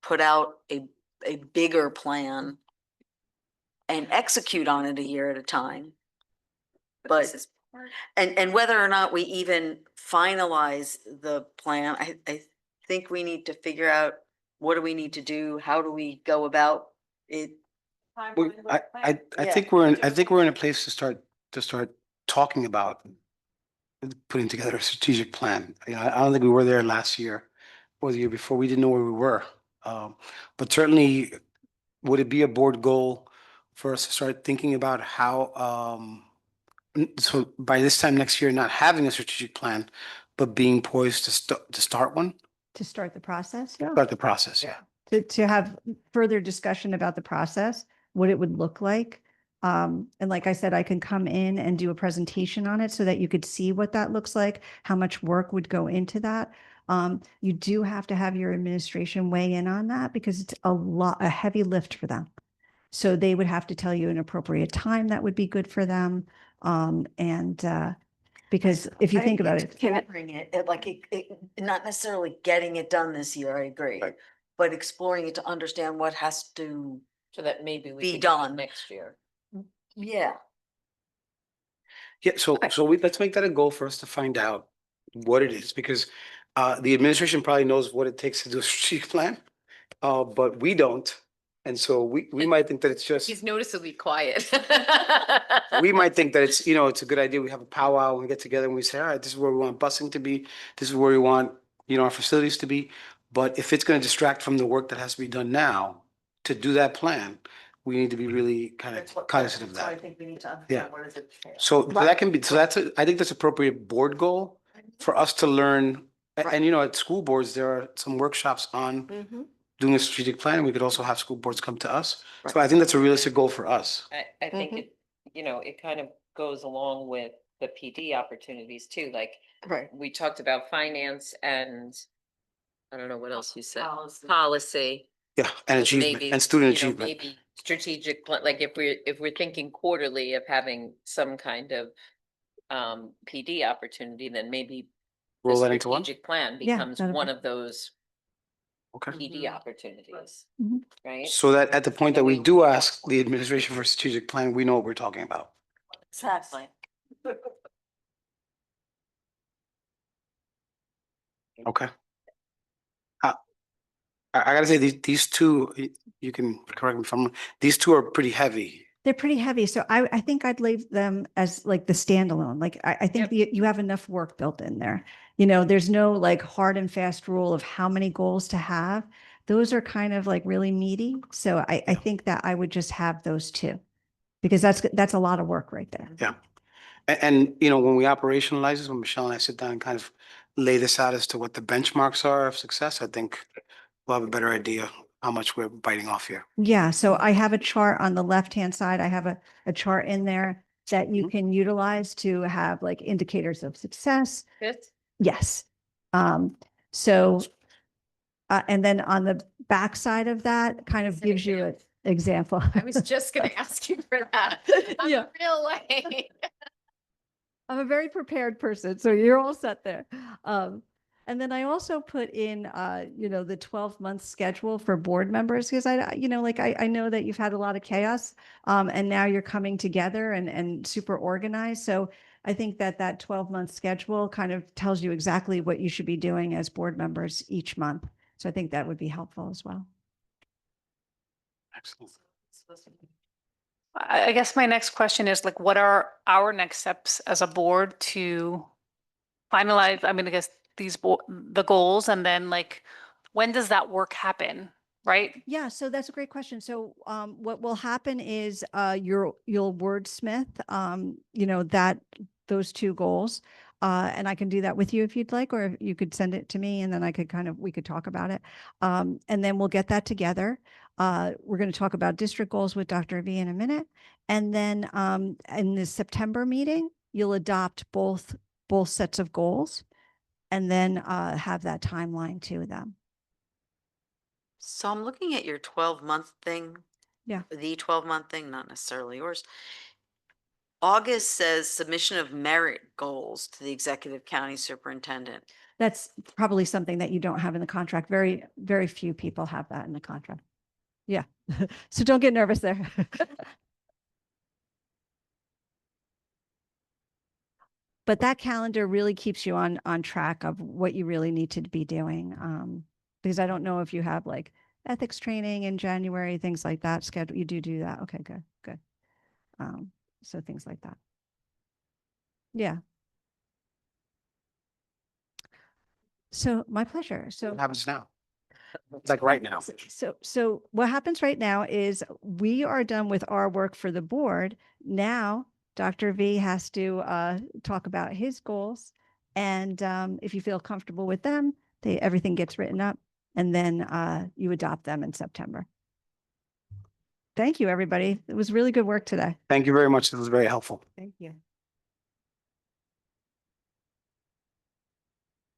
put out a bigger plan and execute on it a year at a time. But, and whether or not we even finalize the plan, I think we need to figure out what do we need to do? How do we go about it? I think I think we're in a place to start talking about putting together a strategic plan. You know, I don't think we were there last year or the year before. We didn't know where we were. But certainly, would it be a board goal for us to start thinking about how, so by this time next year, not having a strategic plan, but being poised to start one, To start the process? Yeah. start the process, yeah. To have further discussion about the process, what it would look like. And like I said, I can come in and do a presentation on it so that you could see what that looks like, how much work would go into that. You do have to have your administration weigh in on that because it's a heavy lift for them. So they would have to tell you an appropriate time that would be good for them. Because if you think about it. Exploring it, like not necessarily getting it done this year, I agree. Right. But exploring it to understand what has to, So that maybe we Be could do it done. next year. yeah. Yeah, so let's make that a goal for us to find out what it is, because the administration probably knows what it takes to do a strategic plan, but we don't. And so we might think that it's just, He's noticeably quiet. we might think that it's, you know, it's a good idea. We have a powwow and we get together and we say, all right, this is where we want busing to be. This is where we want, you know, our facilities to be. But if it's going to distract from the work that has to be done now to do that plan, we need to be really kind of cognizant of So I that. think we need to Yeah. understand what is it. So that can be, so that's, I think that's appropriate board goal for us to learn. And, you know, at school boards, there are some workshops on doing a strategic plan. And we could also have school boards come to us. So I think that's a realistic goal for us. I think it, you know, it kind of goes along with the PD opportunities too, like Right. we talked about finance and I don't know what else you said, Policy. policy. Yeah, and achievement Maybe, and student you know, achievement. maybe strategic, like if we're thinking quarterly of having some kind of PD opportunity, then maybe the Roll that into one. strategic plan Yeah, becomes that'd one be- of those Okay. PD opportunities, Mhm. right? So that at the point that we do ask the administration for a strategic plan, we know what we're talking about. Exactly. Okay. I gotta say, these two, you can correct me if I'm wrong, these two are pretty heavy. They're pretty heavy. So I think I'd leave them as like the standalone. Like I think you have enough work built in there. You know, there's no like hard and fast rule of how many goals to have. Those are kind of like really meaty. So I think that I would just have those two because that's a lot of work right there. Yeah. And, you know, when we operationalize this, when Michelle and I sit down and kind of lay this out as to what the benchmarks are of success, I think we'll have a better idea how much we're biting off here. Yeah. So I have a chart on the left-hand side. I have a chart in there that you can utilize to have like indicators of success. Fifth? Yes. And then on the back side of that kind of It's an gives you an example. I was just gonna ask you for that. I'm Yeah. real late. I'm a very prepared person, so you're all set there. And then I also put in, you know, the 12-month schedule for board members because you know, like I know that you've had a lot of chaos, and now you're coming together and super organized. So I think that 12-month schedule kind of tells you exactly what you should be doing as board members each month. So I think that would be helpful as well. Excellent. I guess my next question is like, what are our next steps as a board to finalize, I guess the goals, and then like, when does that work happen, right? Yeah, so that's a great question. So what will happen is you'll wordsmith that those two goals. And I can do that with you if you'd like, or if you could send it to me and then we could talk about it. And then we'll get that together. We're going to talk about district goals with Dr. V in a minute. And then in the September meeting, you'll adopt both sets of goals and then have that timeline to them. So I'm looking at your 12-month thing. Yeah. The 12-month thing, not necessarily yours. August says submission of merit goals to the executive county superintendent. That's probably something that you don't have in the contract. Very, very few people have that in the contract. Yeah. So don't get nervous there. But that calendar really keeps you on track of what you really need to be doing. Because I don't know if you have like ethics training in January, things like that schedule. You do that. Okay, good, good. So things like that. Yeah. So my pleasure. So What happens now? Like right now. So what happens right now is we are done with our work for the board. Now, Dr. V has to talk about his goals. And if you feel comfortable with them, everything gets written up and then you adopt them in September. Thank you, everybody. It was really good work today. Thank you very much. This was very helpful. Thank you.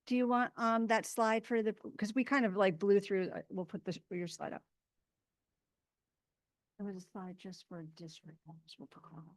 Do you want that slide for because we kind of like blew through, we'll put your slide up. There was a slide just for district. We'll put Carl.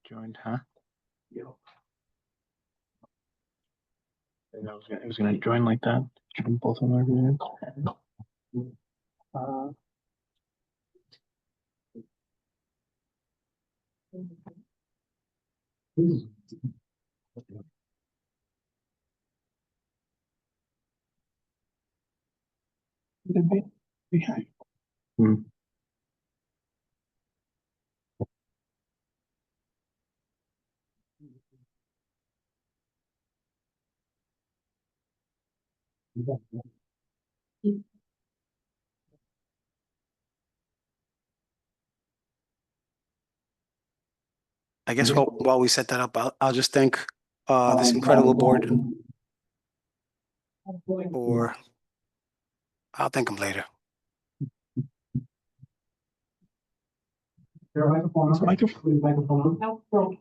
Joined, huh? Yeah. It was gonna join like that. Join both of them. Hmm. I guess while we set that up, I'll just thank this incredible board, or I'll thank them later. Is microphone? No.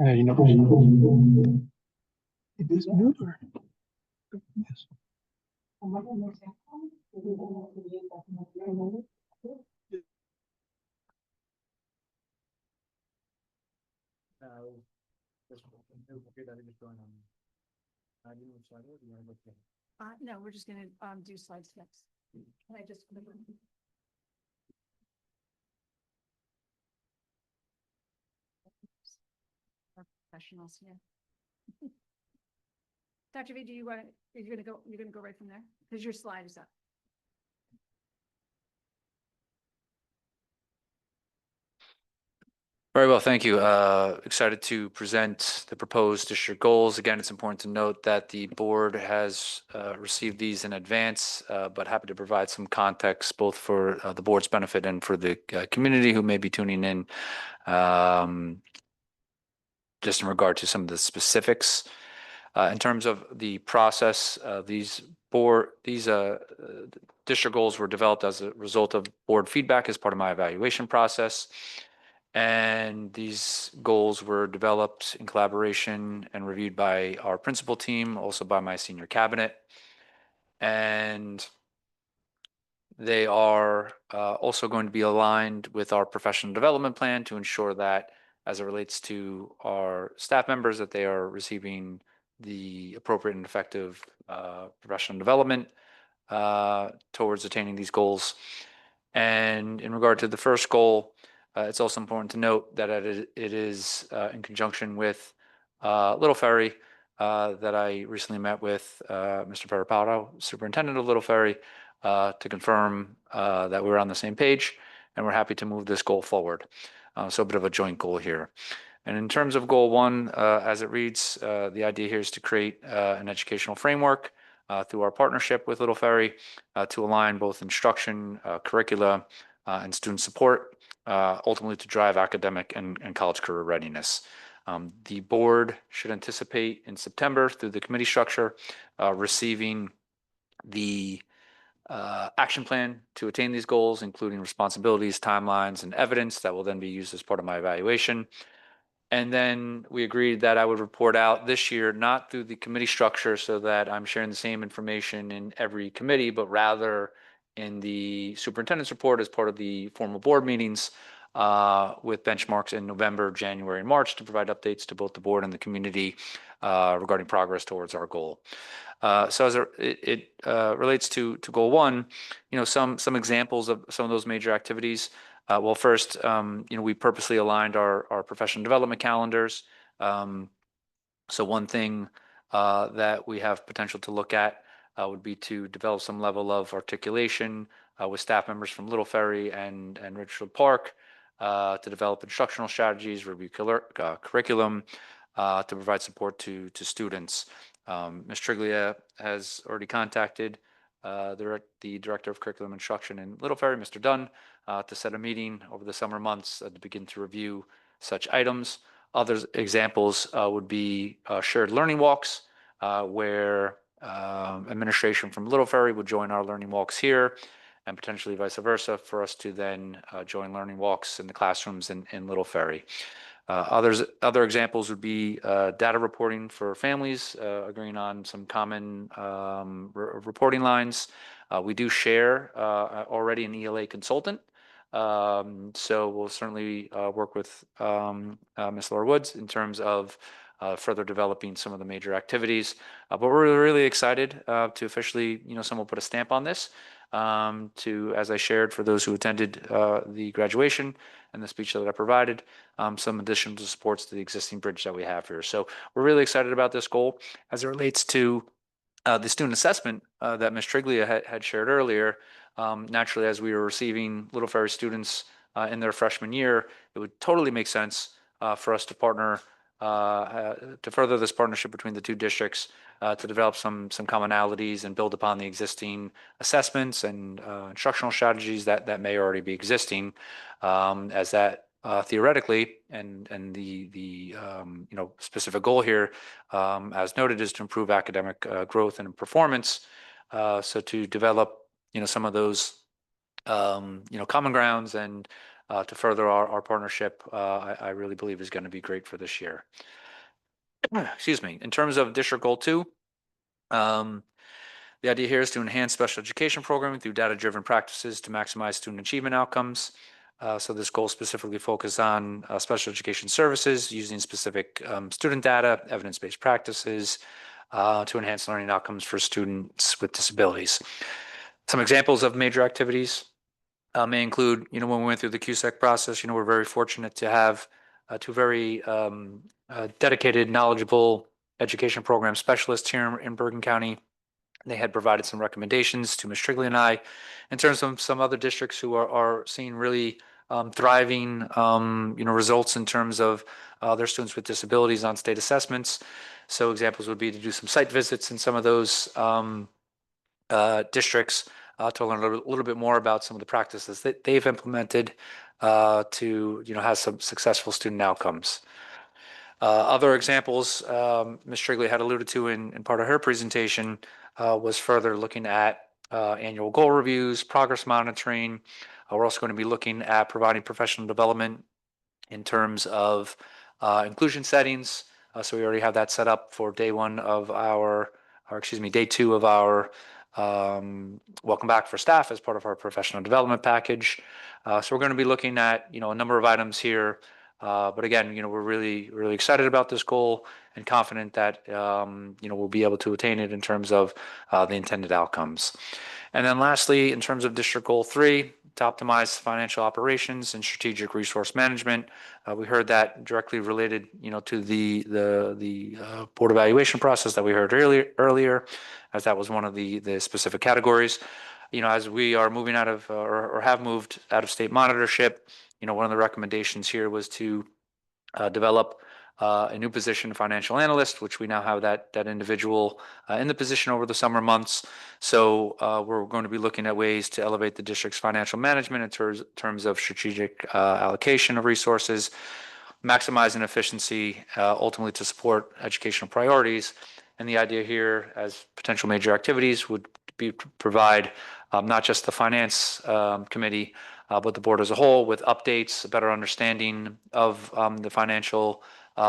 You know, it is over. Yes. No, we're just going to do slides next. Can I just professionals here? Dr. V, do you want to, you're going to go right from there? Because your slide is up. Very well, thank you. Excited to present the proposed district goals. Again, it's important to note that the board has received these in advance, but happy to provide some context both for the board's benefit and for the community who may be tuning in, just in regard to some of the specifics. In terms of the process, these district goals were developed as a result of board feedback as part of my evaluation process. And these goals were developed in collaboration and reviewed by our principal team, also by my senior cabinet. And they are also going to be aligned with our professional development plan to ensure that, as it relates to our staff members, that they are receiving the appropriate and effective professional development towards attaining these goals. And in regard to the first goal, it's also important to note that it is in conjunction with Little Ferry that I recently met with Mr. Perapaulo, Superintendent of Little Ferry, to confirm that we're on the same page, and we're happy to move this goal forward. So a bit of a joint goal here. And in terms of goal one, as it reads, the idea here is to create an educational framework through our partnership with Little Ferry to align both instruction, curricula, and student support, ultimately to drive academic and college career readiness. The board should anticipate in September through the committee structure receiving the action plan to attain these goals, including responsibilities, timelines, and evidence that will then be used as part of my evaluation. And then we agreed that I would report out this year, not through the committee structure so that I'm sharing the same information in every committee, but rather in the superintendent's report as part of the formal board meetings with benchmarks in November, January, and March to provide updates to both the board and the community regarding progress towards our goal. So as it relates to goal one, some examples of some of those major activities. Well, first, we purposely aligned our professional development calendars. So one thing that we have potential to look at would be to develop some level of articulation with staff members from Little Ferry and Richfield Park to develop instructional strategies, review curriculum, to provide support to students. Ms. Triglia has already contacted the Director of Curriculum Instruction in Little Ferry, Mr. Dunn, to set a meeting over the summer months to begin to review such items. Other examples would be shared learning walks, where administration from Little Ferry would join our learning walks here, and potentially vice versa for us to then join learning walks in the classrooms in Little Ferry. Other examples would be data reporting for families, agreeing on some common reporting lines. We do share already an ELA consultant, so we'll certainly work with Ms. Laura Woods in terms of further developing some of the major activities. But we're really excited to officially, someone put a stamp on this. As I shared for those who attended the graduation and the speech that I provided, some additional supports to the existing bridge that we have here. So we're really excited about this goal as it relates to the student assessment that Ms. Triglia had shared earlier. Naturally, as we were receiving Little Ferry students in their freshman year, it would totally make sense for us to partner to further this partnership between the two districts to develop some commonalities and build upon the existing assessments and instructional strategies that may already be existing, as that theoretically and the specific goal here, as noted, is to improve academic growth and performance. So to develop some of those common grounds and to further our partnership, I really believe is going to be great for this year. Excuse me. In terms of District Goal 2, the idea here is to enhance special education programming through data-driven practices to maximize student achievement outcomes. So this goal specifically focuses on special education services using specific student data, evidence-based practices to enhance learning outcomes for students with disabilities. Some examples of major activities may include, when we went through the QSEC process, we're very fortunate to have two very dedicated, knowledgeable education program specialists here in Bergen County. They had provided some recommendations to Ms. Triglia and I in terms of some other districts who are seeing really thriving, results in terms of their students with disabilities on state assessments. So examples would be to do some site visits in some of those districts to learn a little bit more about some of the practices that they've implemented to have some successful student outcomes. Other examples Ms. Triglia had alluded to in part of her presentation was further looking at annual goal reviews, progress monitoring. We're also going to be looking at providing professional development in terms of inclusion settings. So we already have that set up for day one of our, or excuse me, day two of our welcome back for staff as part of our professional development package. So we're going to be looking at, a number of items here. But again, we're really, really excited about this goal and confident that, we'll be able to attain it in terms of the intended outcomes. And then lastly, in terms of District Goal 3, to optimize financial operations and strategic resource management, we heard that directly related, to the board evaluation process that we heard earlier, as that was one of the specific categories. As we are moving out of or have moved out of state monitorship, one of the recommendations here was to develop a new position, financial analyst, which we now have that individual in the position over the summer months. So we're going to be looking at ways to elevate the district's financial management in terms of strategic allocation of resources, maximizing efficiency, ultimately to support educational priorities. And the idea here, as potential major activities, would be to provide not just the finance committee, but the board as a whole with updates, a better understanding of the financial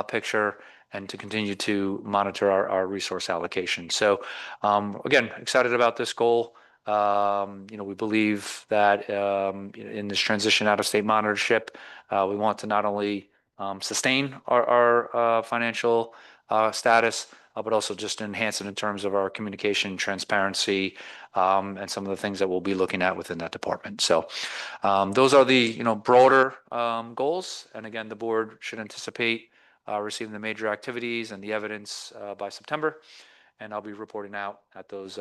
picture, and to continue to monitor our resource allocation. So again, excited about this goal. We believe that in this transition out of state monitorship, we want to not only sustain our financial status, but also just enhance it in terms of our communication, transparency, and some of the things that we'll be looking at within that department. So those are the broader goals. And again, the board should anticipate receiving the major activities and the evidence by September. And I'll be reporting out at those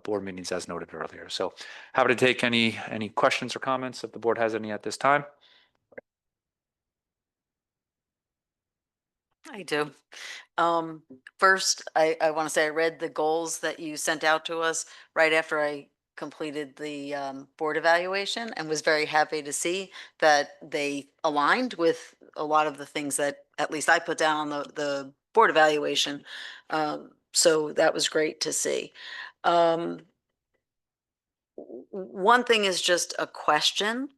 board meetings as noted earlier. So happy to take any questions or comments if the board has any at this time. I do. First, I want to say I read the goals that you sent out to us right after I completed the board evaluation and was very happy to see that they aligned with a lot of the things that at least I put down on the board evaluation. So that was great to see. One thing is just a question.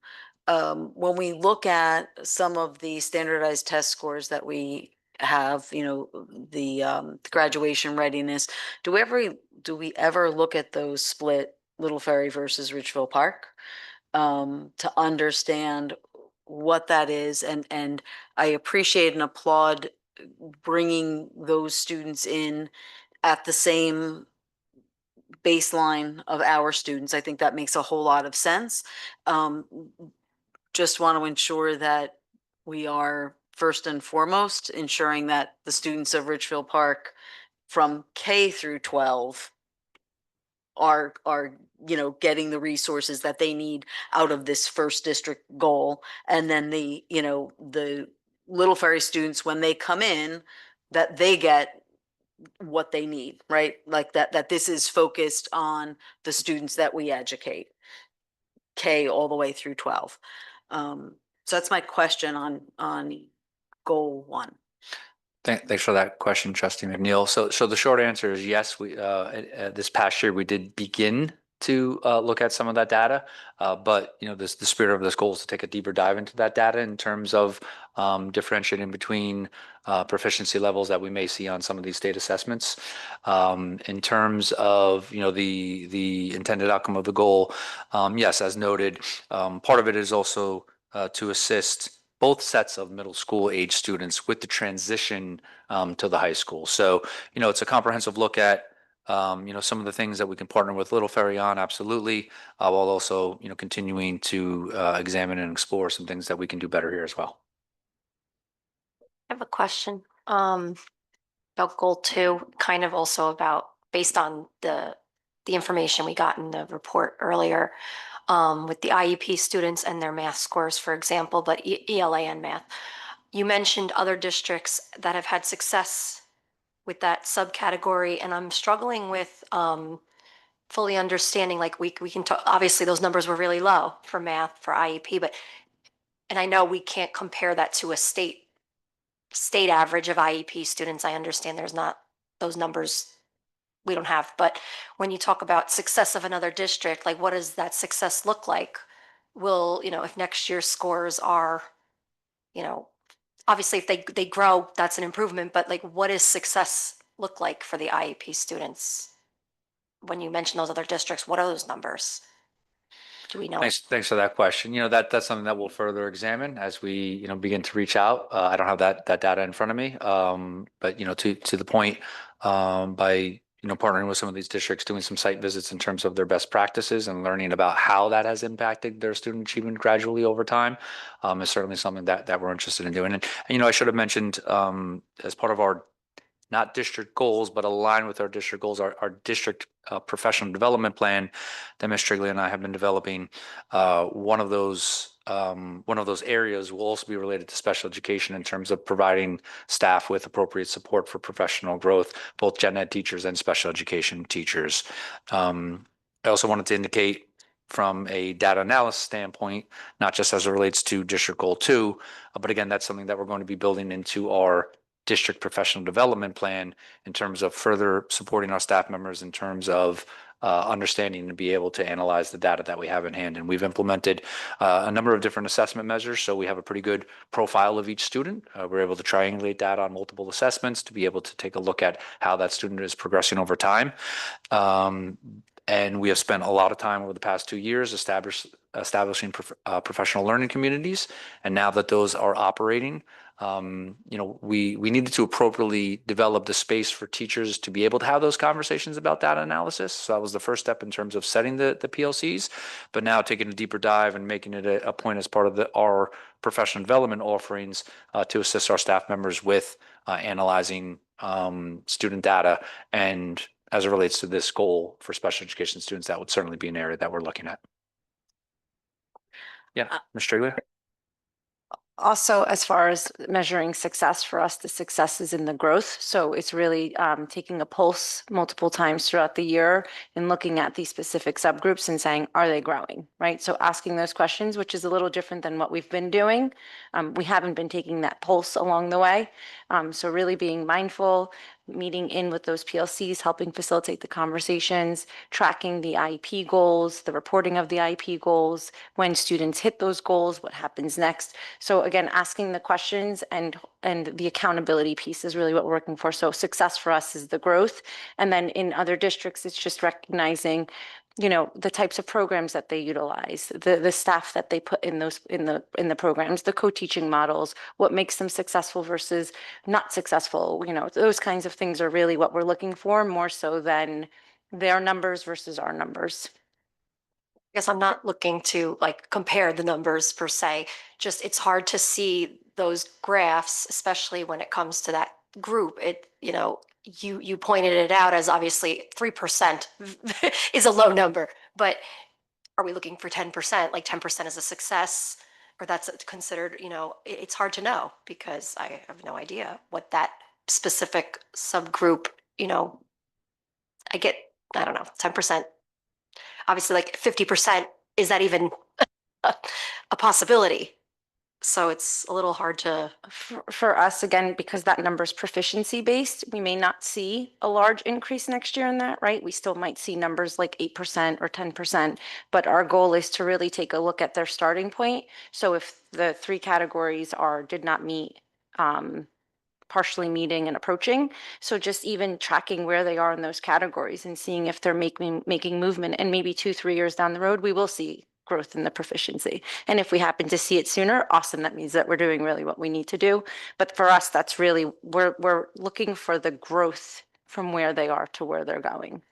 When we look at some of the standardized test scores that we have, the graduation readiness, do we ever look at those split Little Ferry versus Ridgeville Park to understand what that is? And I appreciate and applaud bringing those students in at the same baseline of our students. I think that makes a whole lot of sense. Just want to ensure that we are first and foremost ensuring that the students of Ridgeville Park from K through 12 are getting the resources that they need out of this first district goal. And then the Little Ferry students, when they come in, that they get what they need, right? Like that this is focused on the students that we educate, K all the way through 12. So that's my question on goal 1. Thanks for that question, Trustee McNeil. So the short answer is yes. We this past year we did begin to look at some of that data, but the spirit of this goal is to take a deeper dive into that data in terms of differentiating between proficiency levels that we may see on some of these state assessments. In terms of the intended outcome of the goal, yes, as noted, part of it is also to assist both sets of middle school age students with the transition to the high school. So, it's a comprehensive look at, some of the things that we can partner with Little Ferry on, absolutely, while also, continuing to examine and explore some things that we can do better here as well. I have a question about goal 2, kind of also about based on the information we got in the report earlier with the IEP students and their math scores, for example, but ELA and math. You mentioned other districts that have had success with that subcategory, and I'm struggling with fully understanding, like we can talk, obviously those numbers were really low for math, for IEP, and I know we can't compare that to a state average of IEP students. I understand there's not those numbers we don't have, but when you talk about success of another district, like what does that success look like? Will, if next year's scores are, obviously if they grow, that's an improvement, but like what does success look like for the IEP students? When you mention those other districts, what are those numbers? Do we know? Thanks for that question. That's something that we'll further examine as we, begin to reach out. I don't have that data in front of me. But, to the point, by, partnering with some of these districts, doing some site visits in terms of their best practices and learning about how that has impacted their student achievement gradually over time, is certainly something that we're interested in doing. And I should have mentioned, as part of our not district goals, but align with our district goals, our district professional development plan that Ms. Strigley and I have been developing. One of those areas will also be related to special education in terms of providing staff with appropriate support for professional growth, both gen ed teachers and special education teachers. I also wanted to indicate from a data analysis standpoint, not just as it relates to District Goal 2, but again, that's something that we're going to be building into our district professional development plan in terms of further supporting our staff members in terms of understanding and be able to analyze the data that we have in hand. And we've implemented a number of different assessment measures. So we have a pretty good profile of each student. We're able to triangulate data on multiple assessments to be able to take a look at how that student is progressing over time. And we have spent a lot of time over the past 2 years establishing professional learning communities. And now that those are operating, we needed to appropriately develop the space for teachers to be able to have those conversations about data analysis. So that was the first step in terms of setting the PLCs, but now taking a deeper dive and making it a point as part of our professional development offerings to assist our staff members with analyzing student data. And as it relates to this goal for special education students, that would certainly be an area that we're looking at. Yeah, Ms. Strigley? Also, as far as measuring success for us, the success is in the growth. So it's really taking a pulse multiple times throughout the year and looking at these specific subgroups and saying, are they growing, right? So asking those questions, which is a little different than what we've been doing. We haven't been taking that pulse along the way. So really being mindful, meeting in with those PLCs, helping facilitate the conversations, tracking the IEP goals, the reporting of the IEP goals, when students hit those goals, what happens next. So again, asking the questions and the accountability piece is really what we're working for. So success for us is the growth. And then in other districts, it's just recognizing the types of programs that they utilize, the staff that they put in the programs, the co-teaching models, what makes them successful versus not successful. Those kinds of things are really what we're looking for, more so than their numbers versus our numbers. I guess I'm not looking to like compare the numbers per se, just it's hard to see those graphs, especially when it comes to that group. You pointed it out as obviously 3% is a low number, but are we looking for 10%? Like 10% is a success, or that's considered, it's hard to know because I have no idea what that specific subgroup, I don't know, 10%. Obviously, like 50%, is that even a possibility? So it's a little hard to. For us, again, because that number is proficiency based, we may not see a large increase next year in that, right? We still might see numbers like 8% or 10%, but our goal is to really take a look at their starting point. So if the 3 categories did not meet, partially meeting and approaching. So just even tracking where they are in those categories and seeing if they're making movement, and maybe 2-3 years down the road, we will see growth in the proficiency. And if we happen to see it sooner, awesome. That means that we're doing really what we need to do. But for us, that's really, we're looking for the growth from where they are to where they're going.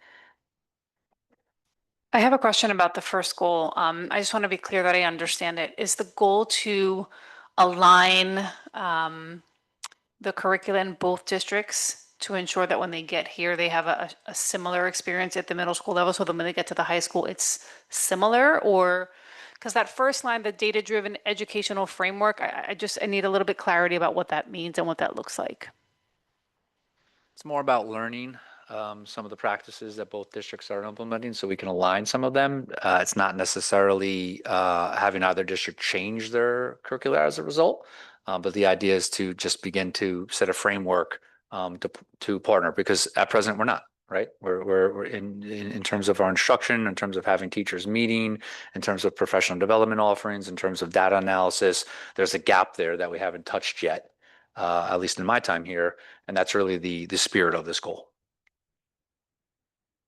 I have a question about the first goal. I just want to be clear that I understand it. Is the goal to align the curricula in both districts to ensure that when they get here, they have a similar experience at the middle school level, so that when they get to the high school, it's similar? Or because that first line, the data-driven educational framework, I need a little bit clarity about what that means and what that looks like. It's more about learning some of the practices that both districts are implementing so we can align some of them. It's not necessarily having either district change their curricula as a result, but the idea is to just begin to set a framework to partner, because at present we're not. right? We're in terms of our instruction, in terms of having teachers meeting, in terms of professional development offerings, in terms of data analysis, there's a gap there that we haven't touched yet, at least in my time here. And that's really the spirit of this goal.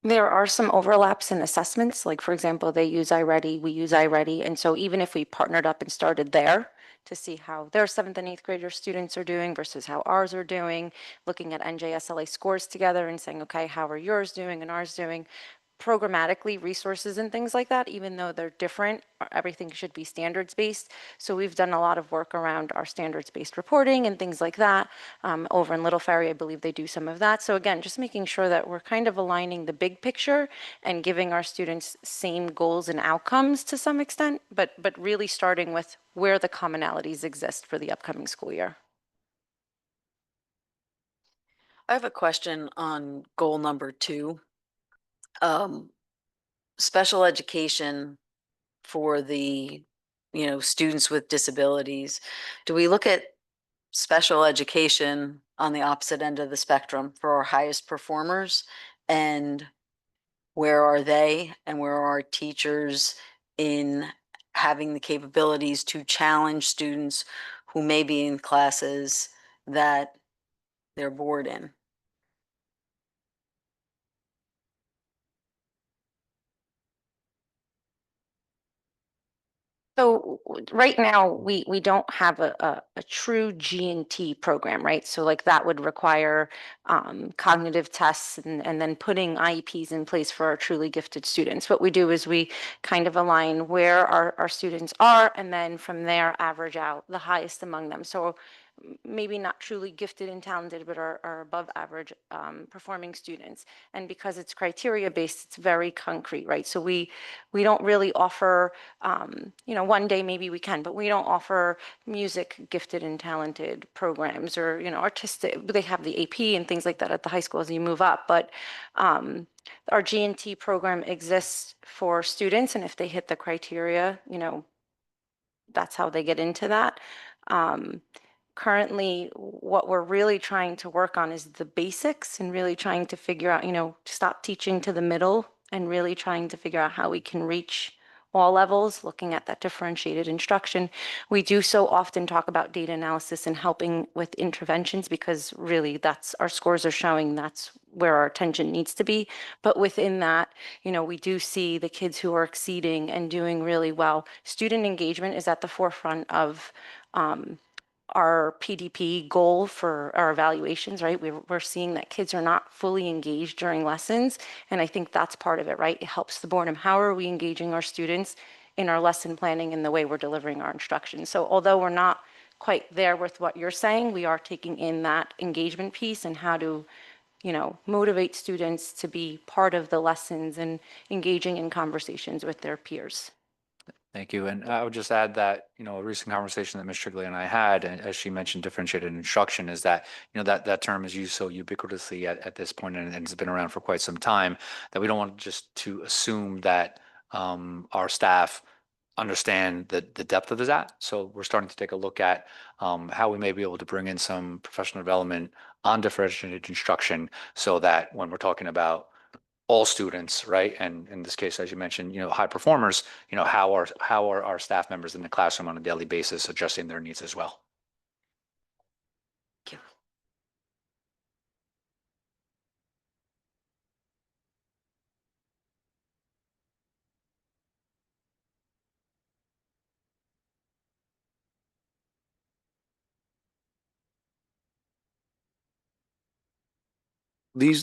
There are some overlaps in assessments. Like, for example, they use iReady, we use iReady. And so even if we partnered up and started there to see how their 7th and 8th grader students are doing versus how ours are doing, looking at NJSLA scores together and saying, okay, how are yours doing and ours doing? Programmatically, resources and things like that, even though they're different, everything should be standards based. So we've done a lot of work around our standards based reporting and things like that. Over in Little Ferry, I believe they do some of that. So again, just making sure that we're kind of aligning the big picture and giving our students same goals and outcomes to some extent, but really starting with where the commonalities exist for the upcoming school year. I have a question on goal number 2. Special education for the, students with disabilities. Do we look at special education on the opposite end of the spectrum for our highest performers? And where are they and where are our teachers in having the capabilities to challenge students who may be in classes that they're bored in? So right now, we don't have a true G&T program, right? So like that would require cognitive tests and then putting IEPs in place for our truly gifted students. What we do is we kind of align where our students are and then from there average out the highest among them. So maybe not truly gifted and talented, but are above average performing students. And because it's criteria based, it's very concrete, right? So we don't really offer, one day maybe we can, but we don't offer music gifted and talented programs or, artistic. They have the AP and things like that at the high school as you move up. But our G&T program exists for students. And if they hit the criteria, that's how they get into that. Currently, what we're really trying to work on is the basics and really trying to figure out, stop teaching to the middle and really trying to figure out how we can reach all levels, looking at that differentiated instruction. We do so often talk about data analysis and helping with interventions because really that's our scores are showing that's where our attention needs to be. But within that, we do see the kids who are exceeding and doing really well. Student engagement is at the forefront of our PDP goal for our evaluations, right? We're seeing that kids are not fully engaged during lessons. And I think that's part of it, right? It helps the boredom. How are we engaging our students in our lesson planning and the way we're delivering our instruction? So although we're not quite there with what you're saying, we are taking in that engagement piece and how to, motivate students to be part of the lessons and engaging in conversations with their peers. Thank you. And I would just add that, a recent conversation that Ms. Strigley and I had, and as she mentioned, differentiated instruction is that, that term is used so ubiquitously at this point, and it's been around for quite some time, that we don't want just to assume that our staff understand the depth of that. So we're starting to take a look at how we may be able to bring in some professional development on differentiated instruction so that when we're talking about all students, right? And in this case, as you mentioned, high performers, how are our staff members in the classroom on a daily basis adjusting their needs as well? Thank you.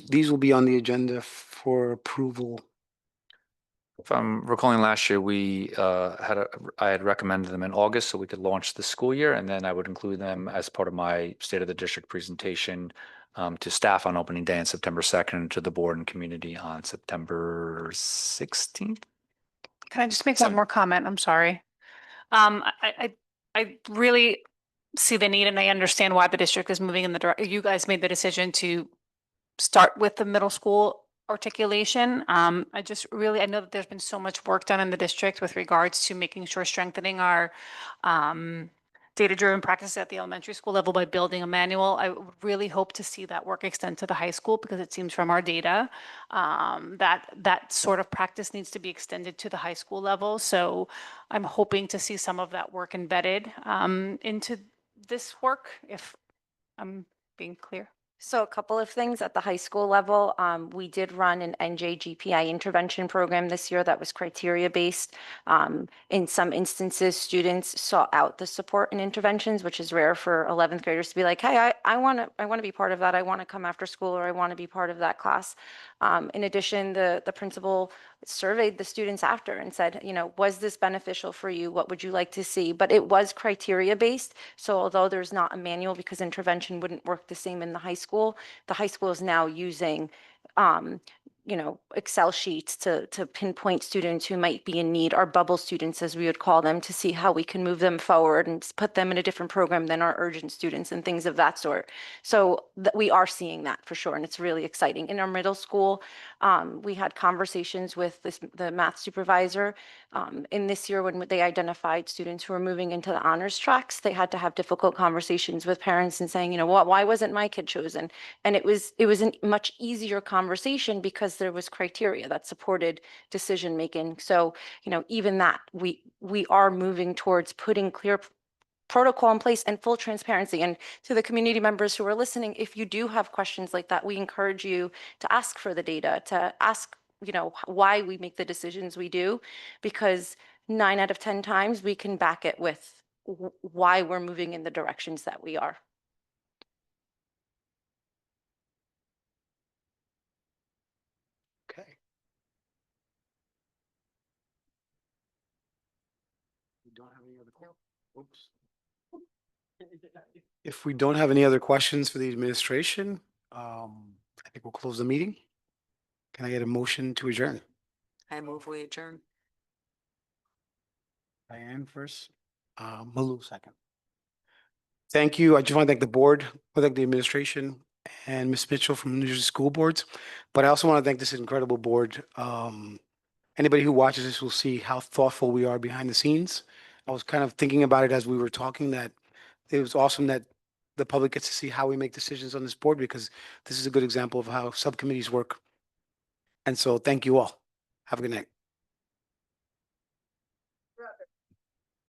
These will be on the agenda for approval. If I'm recalling last year, I had recommended them in August so we could launch the school year, and then I would include them as part of my State of the District presentation to staff on opening day on September 2nd, to the board and community on September 16th. Can I just make one more comment? I'm sorry. I really see the need and I understand why the district is moving in the direction. You guys made the decision to start with the middle school articulation. I know that there's been so much work done in the district with regards to making sure strengthening our data-driven practices at the elementary school level by building a manual. I would really hope to see that work extend to the high school because it seems from our data that sort of practice needs to be extended to the high school level. So I'm hoping to see some of that work embedded into this work, if I'm being clear. So a couple of things at the high school level. We did run an NJGPI intervention program this year that was criteria based. In some instances, students sought out the support and interventions, which is rare for 11th graders to be like, hey, I want to be part of that. I want to come after school, or I want to be part of that class. In addition, the principal surveyed the students after and said, was this beneficial for you? What would you like to see? But it was criteria based. So although there's not a manual, because intervention wouldn't work the same in the high school is now using Excel sheets to pinpoint students who might be in need, or bubble students, as we would call them, to see how we can move them forward and put them in a different program than our urgent students and things of that sort. So we are seeing that for sure, and it's really exciting. In our middle school, we had conversations with the math supervisor. In this year, when they identified students who were moving into the honors tracks, they had to have difficult conversations with parents and saying, why wasn't my kid chosen? And it was a much easier conversation because there was criteria that supported decision making. So, even that we are moving towards putting clear protocol in place and full transparency. And to the community members who are listening, if you do have questions like that, we encourage you to ask for the data, to ask, why we make the decisions we do, because 9 out of 10 times we can back it with why we're moving in the directions that we are. Okay. We don't have any other Oops. If we don't have any other questions for the administration, I think we'll close the meeting. Can I get a motion to adjourn? I move we adjourn. Diane first, Malou second. Thank you. I just want to thank the board, I thank the administration and Ms. Mitchell from New Jersey School Boards. But I also want to thank this incredible board. Anybody who watches this will see how thoughtful we are behind the scenes. I was kind of thinking about it as we were talking, that it was awesome that the public gets to see how we make decisions on this board, because this is a good example of how subcommittees work. And so thank you all. Have a good night.